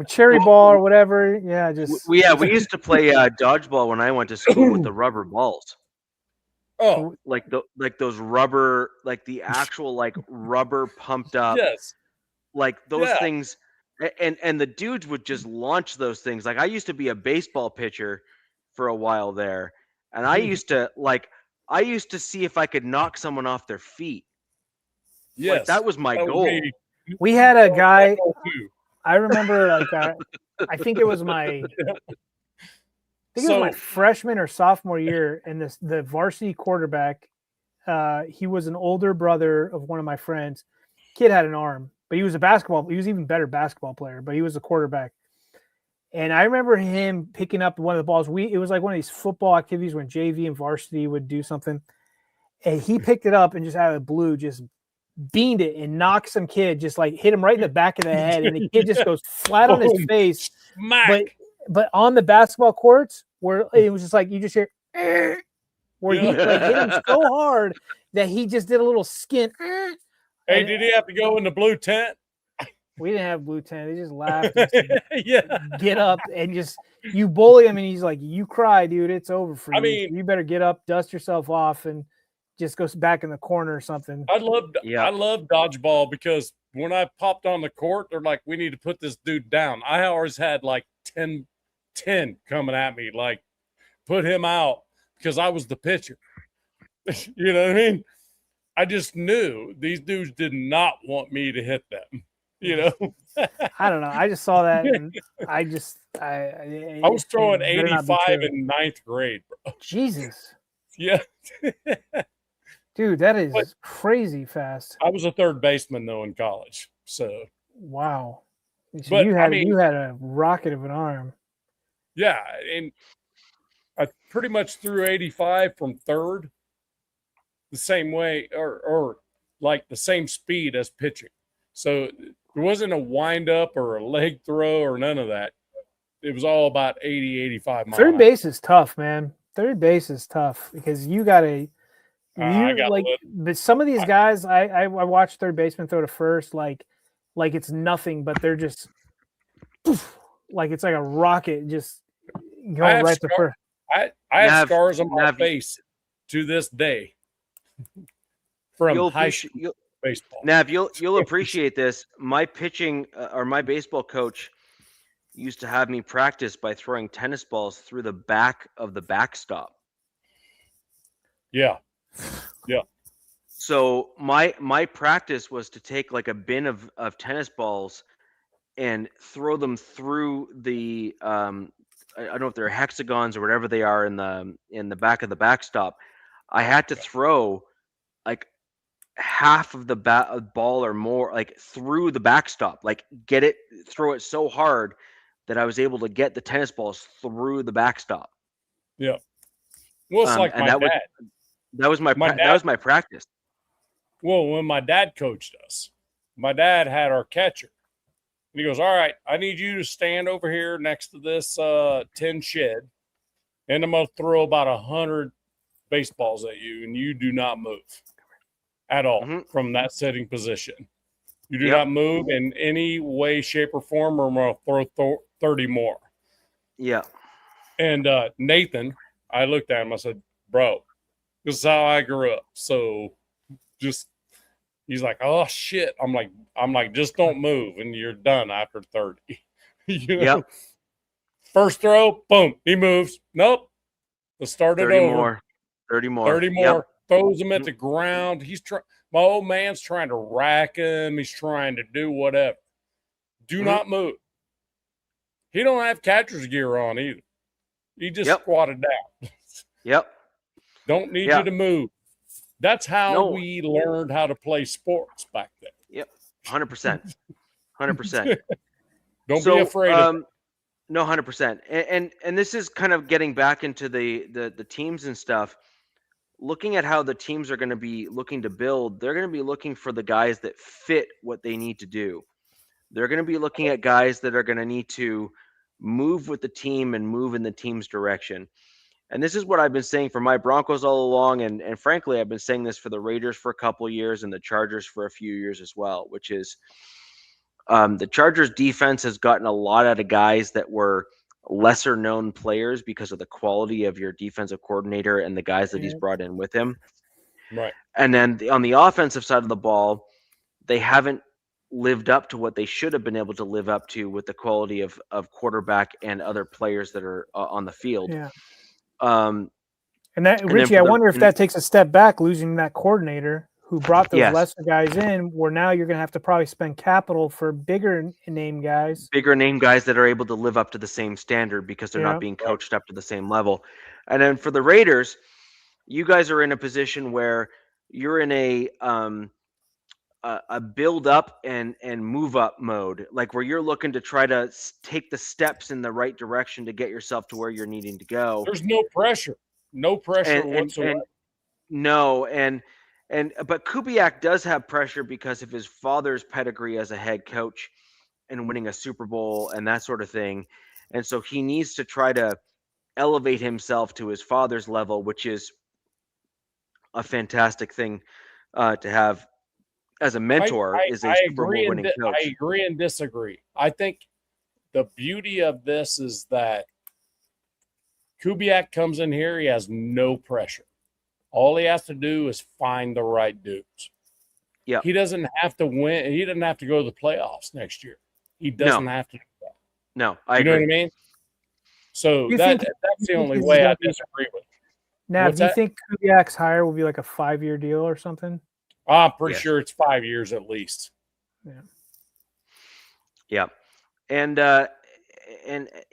cherry ball or whatever. Yeah, we used to play dodgeball when I went to school with the rubber balls. Oh, like those rubber, like the actual like rubber pumped up. Yes, like those things, and the dudes would just launch those things. Like I used to be a baseball pitcher for a while there, and I used to see if I could knock someone off their feet. Yes, like, that was my goal. We had a guy. I remember, like, I think it was my freshman or sophomore year, and the varsity quarterback. He was an older brother of one of my friends. Kid had an arm, but he was He was even better basketball player, but he was a quarterback. And I remember him picking up one of the balls. It was like one of these football activities when JV and varsity would do something, and he picked it up and just out of the blue, just beamed it and knocked some kid, just like hit him right in the back of the head, and the kid just goes flat on his face. But on the basketball courts, where it was just like you just hear, where he like hit him so hard that he just did a little skin. Hey, did he have to go in the blue tent? We didn't have blue tent. They just laughed. And said, Yeah. Get up and just you bully him, and he's like, "You cry, dude. It's over for you. mean, You better get up, dust yourself off, and just go back in the corner or something." I love dodgeball because when I popped on the court, they're like, "We need to put this dude down." I always had like 10 coming at me, like, put him out because I was the pitcher. You know what I mean? I just knew these dudes did not want me to hit them. You know, I don't know. I just saw that, and I was throwing 85 in ninth grade, bro. Jesus. Yeah. Dude, that is crazy fast. I was a third baseman though in college, so wow. So but you had I mean, you had a rocket of an arm. Yeah, and I pretty much threw 85 from third, the same way or like the same speed as pitching. So there wasn't a wind up or a leg throw or none of that. It was all about 80, 85 miles. Third base is tough, man. Third base is tough because you got to but some of these guys, I watched third baseman throw to first like it's nothing, but they're just poof, like it's like a rocket just going right to first. I have scars on my face to this day from high school baseball. Nav, you'll appreciate this. My pitching or my baseball coach used to have me practice by throwing tennis balls through the back of the backstop. Yeah. Yeah. So my practice was to take like a bin of tennis balls and throw them through the I don't know if they're hexagons or whatever they are in the back of the backstop. I had to throw like half of the ball or more like through the backstop, like throw it so hard that I was able to get the tennis balls through the backstop. Yeah. Well, it's like my dad. That was my practice. Well, when my dad coached us, my dad had our catcher. And he goes, "All right, I need you to stand over here next to this tin shed, and I'm going to throw about 100 baseballs at you, and you do not move at all from that sitting position. You do not move in any way, shape, or form, or I'm going to throw 30 more." Yeah. And Nathan, I looked at him, I said, "Bro, this is how I grew up. So just," he's like, "Oh shit." I'm like, "Just don't move and you're done after 30. You know? Yep. First throw, boom, he moves. Nope. Let's start it over. 30 more. 30 more. Yep. Throws him at the ground. My old man's trying to rack him. He's trying to do whatever. Do not move. He don't have catcher's gear on either. He just squatted down. Yep. Don't need you to move. That's how we learned how to play sports back then. Yep. 100%. 100%. Don't be afraid of it. No, 100%. And this is kind of getting back into the teams and stuff. Looking at how the teams are going to be looking to build, they're going to be looking for the guys that fit what they need to do. They're going to be looking at guys that are going to need to move with the team and move in the team's direction. And this is what I've been saying for my Broncos all along. And frankly, I've been saying this for the Raiders for a couple of years and the Chargers for a few years as well, which is the Chargers defense has gotten a lot out of guys that were lesser known players because of the quality of your defensive coordinator and the guys that he's brought in with him. Right. And then on the offensive side of the ball, they haven't lived up to what they should have been able to live up to with the quality of quarterback and other players that are on the field. Yeah. And Richie, I wonder if that takes a step back, losing that coordinator who brought those lesser guys in, where now you're going to have to probably spend capital for bigger name guys that are able to live up to the same standard because they're not being coached up to the same level. And then for the Raiders, you guys are in a position where you're in a build up and move up mode, like where you're looking to try to take the steps in the right direction to get yourself to where you're needing to go. There's no pressure whatsoever. But Kubiak does have pressure because of his father's pedigree as a head coach and winning a Super Bowl and that sort of thing. And so he needs to try to elevate himself to his father's level, which is a fantastic thing to have as a mentor is a Super Bowl winning coach. I agree and disagree. I think the beauty of this is that Kubiak comes in here, he has no pressure. All he has to do is find the right dudes. Yeah. He doesn't have to win. He doesn't have to go to the playoffs next year. He doesn't have to do that. No, I agree. know what I mean? So that's the only way I disagree with. Now, do you think Kubiak's hire will be like a 5-year deal or something? I'm pretty sure it's 5 years at least. Yeah. Yeah. And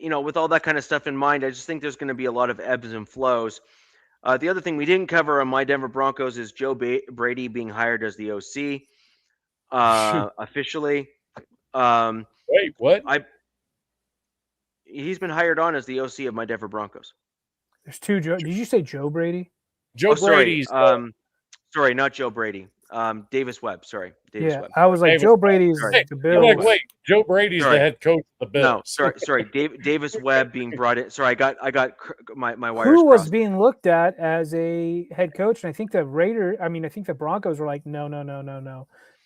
with all that kind of stuff in mind, I just think there's going to be a lot of ebbs and flows. The other thing we didn't cover on my Denver Broncos is Joe Brady being hired as the OC officially. Wait, what? He's been hired on as the OC of my Denver Broncos. There's two Joe. Did you say Joe Brady? Brady's. Sorry, not Joe Brady. Davis Webb. Sorry, Davis Webb. I was like Davis Joe Brady's the Bills. Wait, Joe Brady's the head coach of the Bills. No, sorry, Davis Webb being brought in. Sorry, I got my wires. Who was crossed. being looked at as a head coach? And I think the the Broncos were like, no.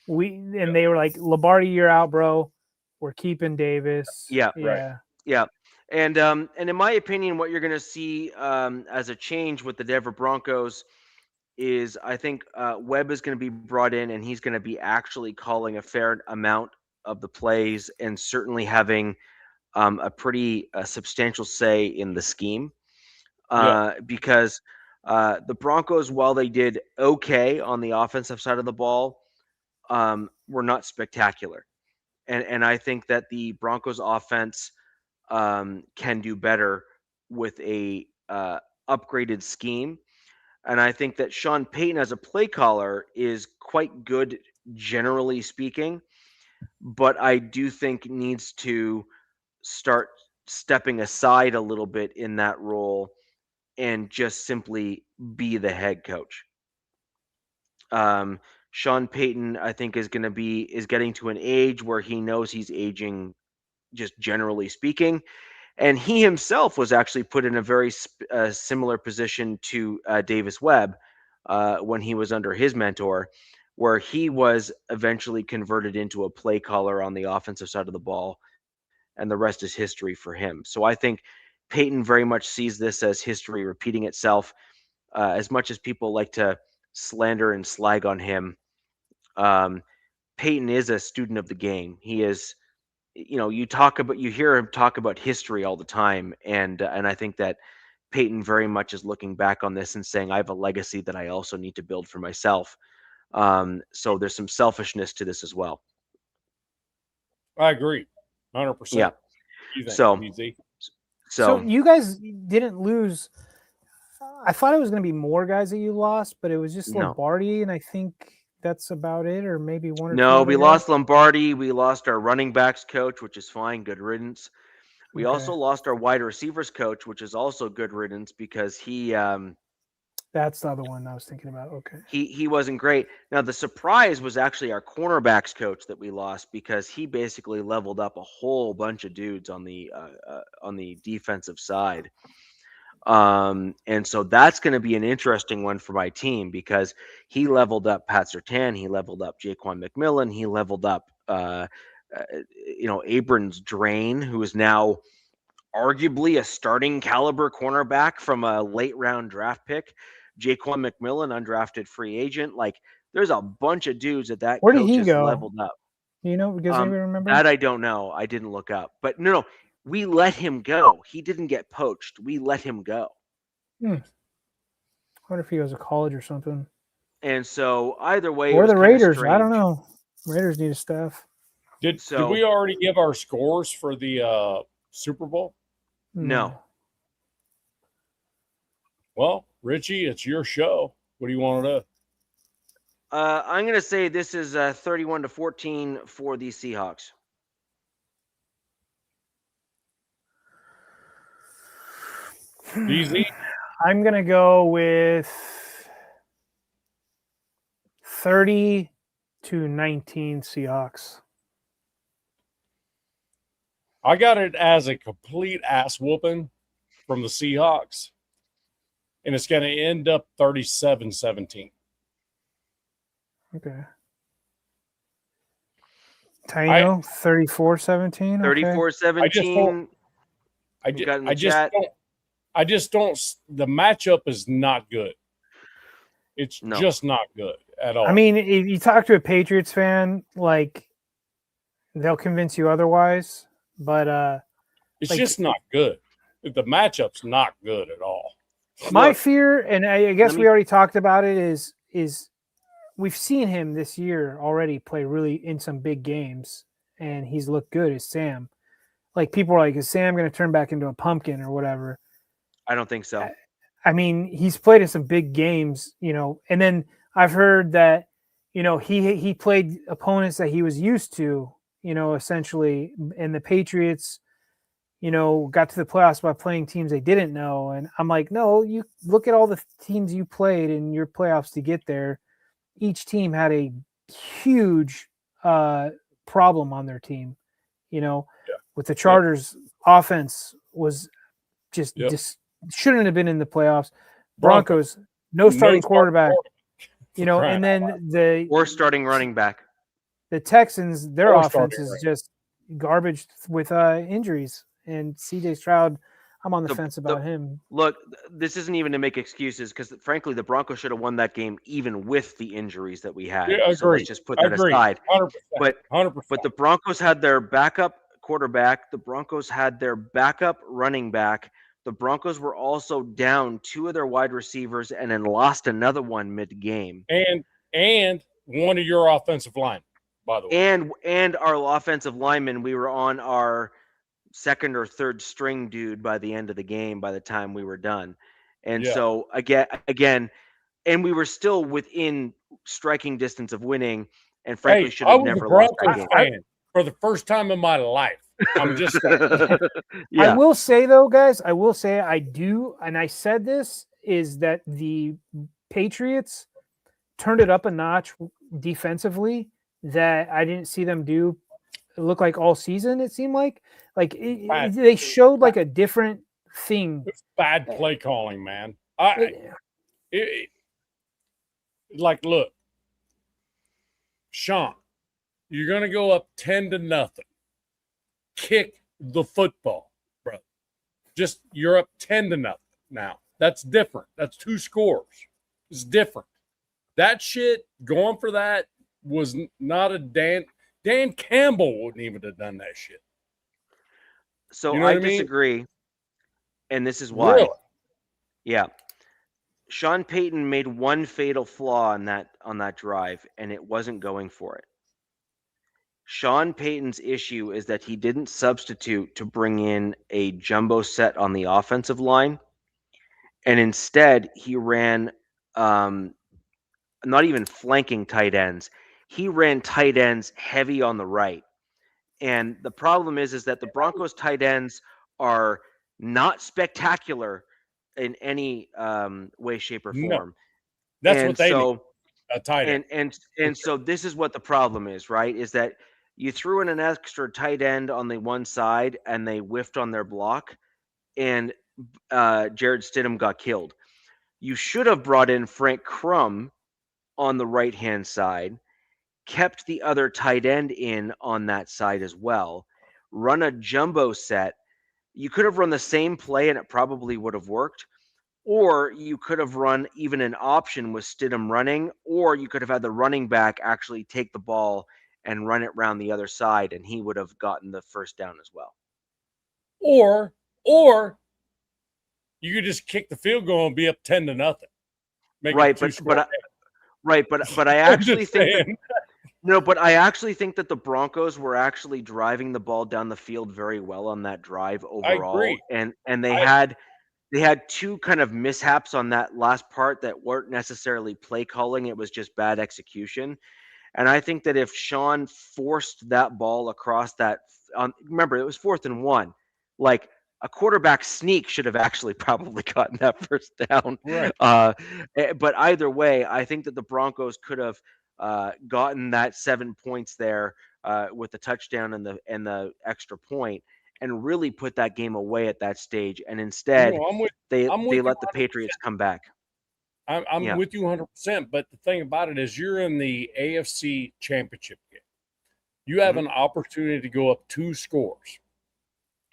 They were like, Lombardi, you're out, bro. We're keeping Davis. Yeah, right. Yeah. And in my opinion, what you're going to see as a change with the Denver Broncos is I think Webb is going to be brought in and he's going to be actually calling a fair amount of the plays and certainly having a pretty substantial say in the scheme because the Broncos, while they did okay on the offensive side of the ball, were not spectacular. And I think that the Broncos offense can do better with a upgraded scheme. And I think that Sean Payton as a play caller is quite good, generally speaking, but I do think needs to start stepping aside a little bit in that role and just simply be the head coach. Sean Payton, I think, is getting to an age where he knows he's aging, just generally speaking. And he himself was actually put in a very similar position to Davis Webb when he was under his mentor, where he was eventually converted into a play caller on the offensive side of the ball, and the rest is history for him. So I think Peyton very much sees this as history repeating itself. As much as people like to slander and slag on him, Peyton is a student of the game. He is. You hear him talk about history all the time, and I think that Peyton very much is looking back on this and saying, I have a legacy that I also need to build for myself. So there's some selfishness to this as well. I agree, 100%. Yeah. So you guys didn't lose. I thought it was going to be more guys that you lost, but it was just Lombardi, and I think that's about it, or maybe one or two. No, we lost Lombardi. We lost our running backs coach, which is fine. Good riddance. We also lost our wide receivers coach, which is also good riddance because he. That's the other one I was thinking about. Okay. He wasn't great. Now the surprise was actually our cornerbacks coach that we lost because he basically leveled up a whole bunch of dudes on the defensive side. And so that's going to be an interesting one for my team because he leveled up Pat Surtain, he leveled up Jaquan McMillan, he leveled up, Abrams Drain, who is now arguably a starting caliber cornerback from a late round draft pick. Jaquan McMillan, undrafted free agent. Like, there's a bunch of dudes that Where did he go? Leveled up. Does anybody remember? That I don't know. I didn't look up. But no. We let him go. He didn't get poached. We let him go. I wonder if he goes to college or something. And so either way, or the Raiders. I don't know. Raiders need a staff. Did we already give our scores for the Super Bowl? No. Well, Richie, it's your show. What do you want to do? I'm going to say this is 31-14 for the Seahawks. Easy. I'm going to go with 30-19 Seahawks. I got it as a complete ass whooping from the Seahawks, and it's going to end up 37-17. Okay. Taino, 34-17. 34-17. I just don't. The matchup is not good. It's just not good at all. I mean, if you talk to a Patriots fan, like they'll convince you otherwise. But it's just not good. The matchup's not good at all. My fear, and I guess we already talked about it, is we've seen him this year already play really in some big games, and he's looked good as Sam. Like people are like, is Sam going to turn back into a pumpkin or whatever? I don't think so. I mean, he's played in some big games, and then I've heard that, he played opponents that he was used to, essentially, and the Patriots, got to the playoffs by playing teams they didn't know. And I'm like, no, you look at all the teams you played in your playoffs to get there. Each team had a huge problem on their team, with the Chargers offense was just shouldn't have been in the playoffs. Broncos, no starting quarterback, and then or starting running back. The Texans, their offense is just garbage with injuries. And CJ Stroud, I'm on the fence about him. Look, this isn't even to make excuses because, frankly, the Broncos should have won that game even with the injuries that we had. Yeah, so let's just put that aside. 100%, but 100%. But the Broncos had their backup quarterback. The Broncos had their backup running back. The Broncos were also down 2 of their wide receivers and then lost another one mid-game. And one of your offensive line, by the way. And our offensive lineman, we were on our second or third string dude by the end of the game by the time we were done. And so again, and we were still within striking distance of winning, and frankly should have never lost that game. Fan for the first time in my life. I'm just I will say though, guys, I do, and I said this, is that the Patriots turned it up a notch defensively that I didn't see them do. It looked like all season, it seemed like they showed like a different thing. It's bad play calling, man. Look, Sean, you're going to go up 10-0. Kick the football, bro. You're up 10-0 now. That's different. That's 2 scores. It's different. That shit, going for that was not a Dan Campbell wouldn't even have done that shit. So I disagree. And this is why. Really? Yeah. Sean Payton made one fatal flaw on that drive, and it wasn't going for it. Sean Payton's issue is that he didn't substitute to bring in a jumbo set on the offensive line. And instead, he ran not even flanking tight ends. He ran tight ends heavy on the right. And the problem is that the Broncos tight ends are not spectacular in any way, shape, or form. No. That's what they need. A tight end. And so this is what the problem is, right? Is that you threw in an extra tight end on the one side and they whiffed on their block, and Jared Stidham got killed. You should have brought in Frank Crum on the right-hand side, kept the other tight end in on that side as well, run a jumbo set. You could have run the same play and it probably would have worked, or you could have run even an option with Stidham running, or you could have had the running back actually take the ball and run it around the other side, and he would have gotten the first down as well. Or you could just kick the field goal and be up 10-0. Right, but I actually think but I actually think that the Broncos were actually driving the ball down the field very well on that drive overall. I agree. And they had 2 kind of mishaps on that last part that weren't necessarily play calling. It was just bad execution. And I think that if Sean forced that ball across that, remember, it was 4th and 1. Like, a quarterback sneak should have actually probably gotten that first down. Right. But either way, I think that the Broncos could have gotten that 7 points there with the touchdown and the extra point, and really put that game away at that stage. And instead, they let the Patriots come back. I'm with you 100%. But the thing about it is, you're in the AFC Championship game. You have an opportunity to go up 2 scores.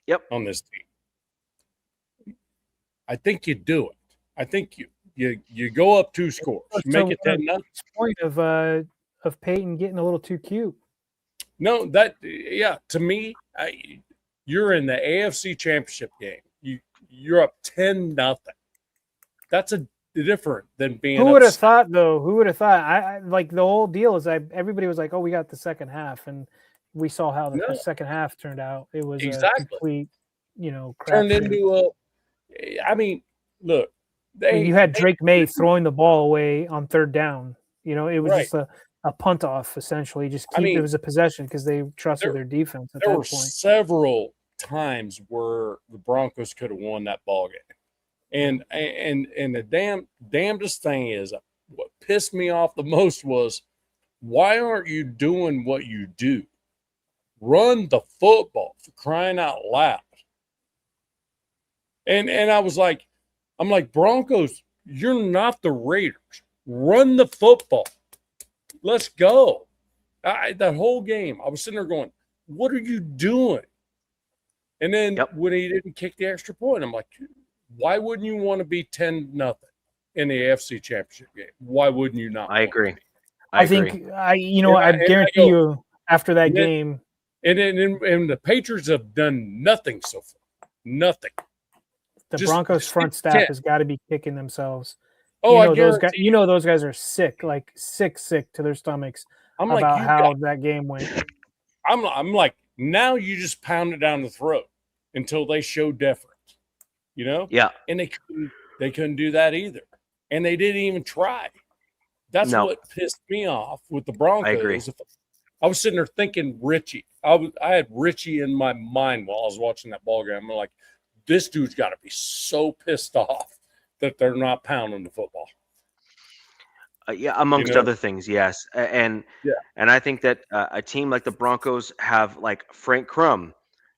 Yep. On this team. I think you do it. I think you go up 2 scores. You make it 10-0. Point of Peyton getting a little too cute. No, to me, you're in the AFC Championship game. You're up 10-0. That's different than being. Who would have thought, though? Who would have thought? I like the whole deal is everybody was like, "Oh, we got the second half," and we saw how the second half turned out. It was a complete, turned into a. I mean, look, you had Drake May throwing the ball away on 3rd down. It was just a punt off essentially. It was a possession because they trusted their defense at that point. There were several times where the Broncos could have won that ball game. And the damnedest thing is, what pissed me off the most was, why aren't you doing what you do? Run the football, for crying out loud. And I'm like, Broncos, you're not the Raiders. Run the football. Let's go. That whole game, I was sitting there going, what are you doing? And then when he didn't kick the extra point, I'm like, why wouldn't you want to be 10-0 in the AFC Championship game? Why wouldn't you not? I agree. I guarantee you after that game. And the Patriots have done nothing so far. Nothing. The Broncos front staff has got to be kicking themselves. Oh, those guys. Those guys are sick, like sick to their stomachs about how that game went. I'm like, now you just pound it down the throat until they show deference. Yeah. And they couldn't do that either. And they didn't even try. That's what pissed me off with the Broncos. I agree. I was sitting there thinking Richie. I had Richie in my mind while I was watching that ball game. I'm like, this dude's got to be so pissed off that they're not pounding the football. Amongst other things, yes. And I think that a team like the Broncos have like Frank Crum.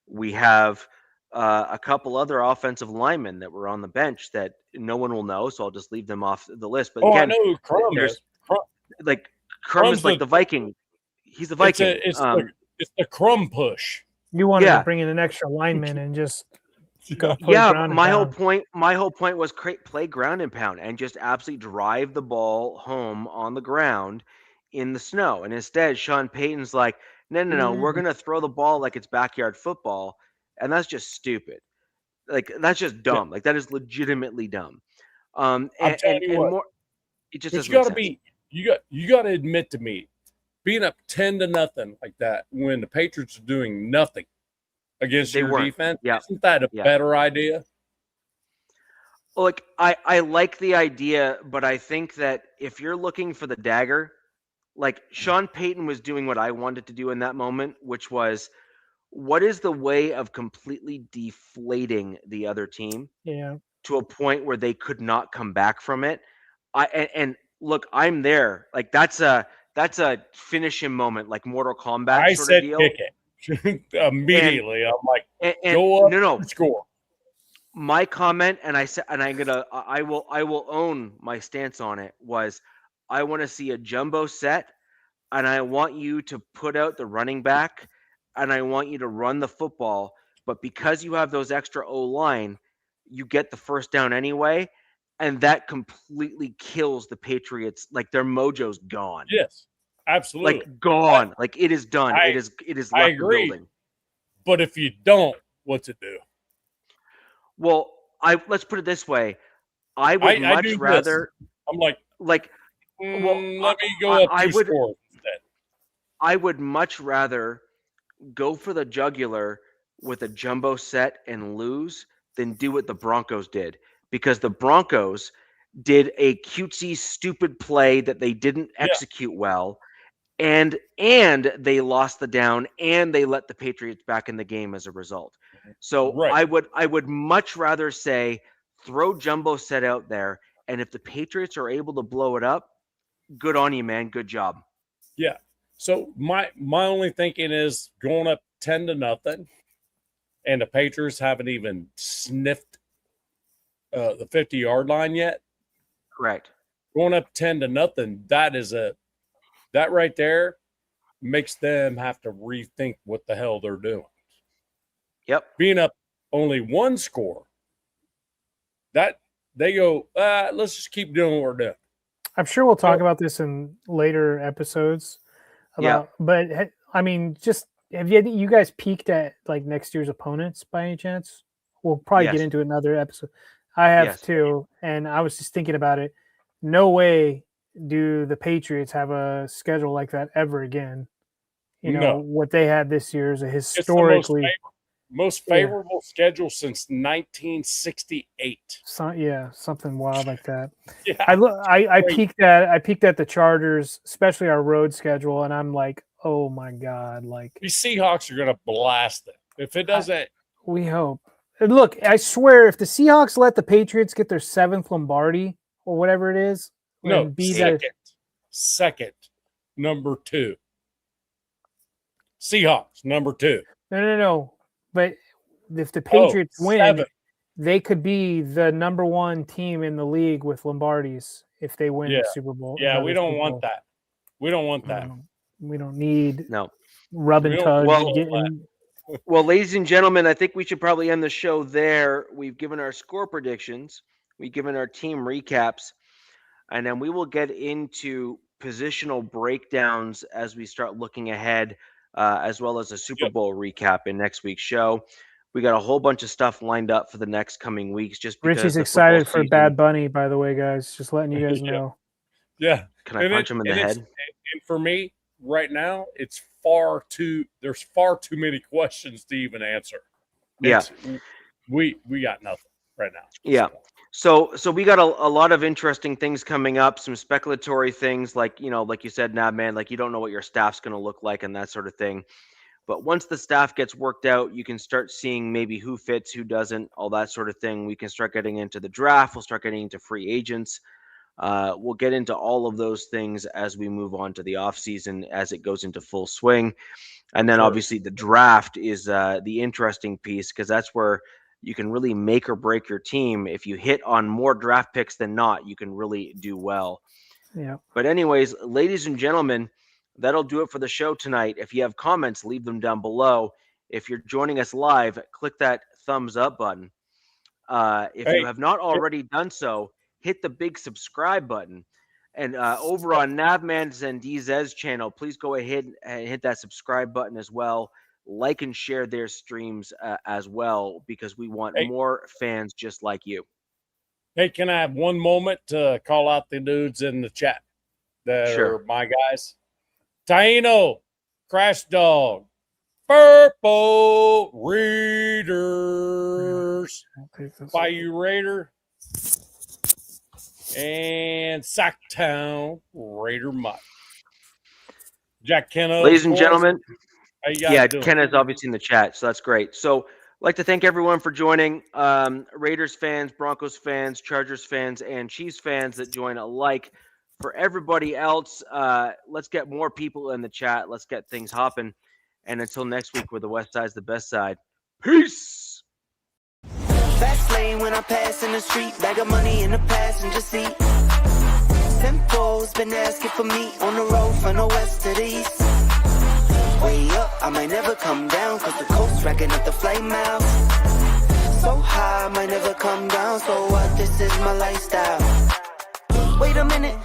We have a couple other offensive linemen that were on the bench that no one will know, so I'll just leave them off the list. But again, I know who Crum is. Crum is like the Viking. He's the Viking. It's the Crum push. You wanted to bring in an extra lineman and just my whole point was play ground and pound and just absolutely drive the ball home on the ground in the snow. And instead, Sean Payton's like, no, we're gonna throw the ball like it's backyard football. And that's just stupid. Like, that's just dumb. Like, that is legitimately dumb. I'm telling you what, more, it just you got to admit to me, being up 10-0 like that when the Patriots are doing nothing against your defense, isn't that a better idea? Like, I like the idea, but I think that if you're looking for the dagger, like Sean Payton was doing what I wanted to do in that moment, which was, what is the way of completely deflating the other team to a point where they could not come back from it? And look, I'm there. Like, that's a finish him moment, like Mortal Kombat I sort said of deal. Kick it. Immediately. I'm like, go up and score. My comment, and I will own my stance on it, was I want to see a jumbo set, and I want you to put out the running back, and I want you to run the football. But because you have those extra O-line, you get the first down anyway, and that completely kills the Patriots. Like, their mojo's gone. Yes, absolutely. Like, gone. Like, it is done. It is left the building. But if you don't, what's it do? Well, let's put it this way. I would much rather. I'm like, let me go up two scores instead. I would much rather go for the jugular with a jumbo set and lose than do what the Broncos did, because the Broncos did a cutesy, stupid play that they didn't execute well, and they lost the down, and they let the Patriots back in the game as a result. So I would much rather say throw jumbo set out there, and if the Patriots are able to blow it up, good on you, man. Good job. Yeah. So my only thinking is going up 10-0, and the Patriots haven't even sniffed the 50-yard line yet. Correct. Going up 10-0, that right there makes them have to rethink what the hell they're doing. Yep. Being up only one score, that they go, let's just keep doing what we're doing. I'm sure we'll talk about this in later episodes. But I mean, just have you guys peeked at like next year's opponents by any chance? We'll probably get into another episode. I have too, and I was just thinking about it. No way do the Patriots have a schedule like that ever again. You know, what they had this year is a historically most favorable schedule since 1968. Something wild like that. Yeah, I peeked at the Chargers, especially our road schedule, and I'm like, oh my god, like the Seahawks are gonna blast it. If it doesn't, we hope. And look, I swear, if the Seahawks let the Patriots get their 7th Lombardi or whatever it is, second, number 2. Seahawks, number 2. No. But if the Patriots win, 7. they could be the number 1 team in the league with Lombardis if they win the Super Bowl. Yeah, we don't want that. We don't want that. We don't need no rub and tug. Well, ladies and gentlemen, I think we should probably end the show there. We've given our score predictions. We've given our team recaps. And then we will get into positional breakdowns as we start looking ahead, as well as a Super Bowl recap in next week's show. We got a whole bunch of stuff lined up for the next coming weeks. Just because Richie's excited for Bad Bunny, by the way, guys. Just letting you guys know. Yeah. Can I punch him in the head? And for me, right now, there's far too many questions to even answer. We got nothing right now. Yeah. So we got a lot of interesting things coming up, some speculatory things like you said, man, like you don't know what your staff's going to look like and that sort of thing. But once the staff gets worked out, you can start seeing maybe who fits, who doesn't, all that sort of thing. We can start getting into the draft. We'll start getting into free agents. We'll get into all of those things as we move on to the offseason, as it goes into full swing. And then obviously the draft is the interesting piece, because that's where you can really make or break your team. If you hit on more draft picks than not, you can really do well. Yeah. But anyways, ladies and gentlemen, that'll do it for the show tonight. If you have comments, leave them down below. If you're joining us live, click that thumbs up button. If you have not already done so, hit the big subscribe button. And over on Navman's and DZ's channel, please go ahead and hit that subscribe button as well. Like and share their streams as well, because we want more fans just like you. Hey, can I have one moment to call out the dudes in the chat that are my guys? Taino, Crash Dog, Purple Raiders, Bayou Raider, and Sacktown Raider Mike. Jack Kenno. Ladies and gentlemen, doing? Ken is obviously in the chat, so that's great. So I'd like to thank everyone for joining. Raiders fans, Broncos fans, Chargers fans, and Chiefs fans that join alike. For everybody else, let's get more people in the chat. Let's get things hopping. And until next week, where the West Side's the best side. Peace! Fast lane when I pass in the street, bag of money in the passenger seat. Tempo's been asking for me on the road from the west to the east. Way up, I might never come down, cause the coast racking up the flight miles. So high, I might never come down, so what, this is my lifestyle. Wait a minute.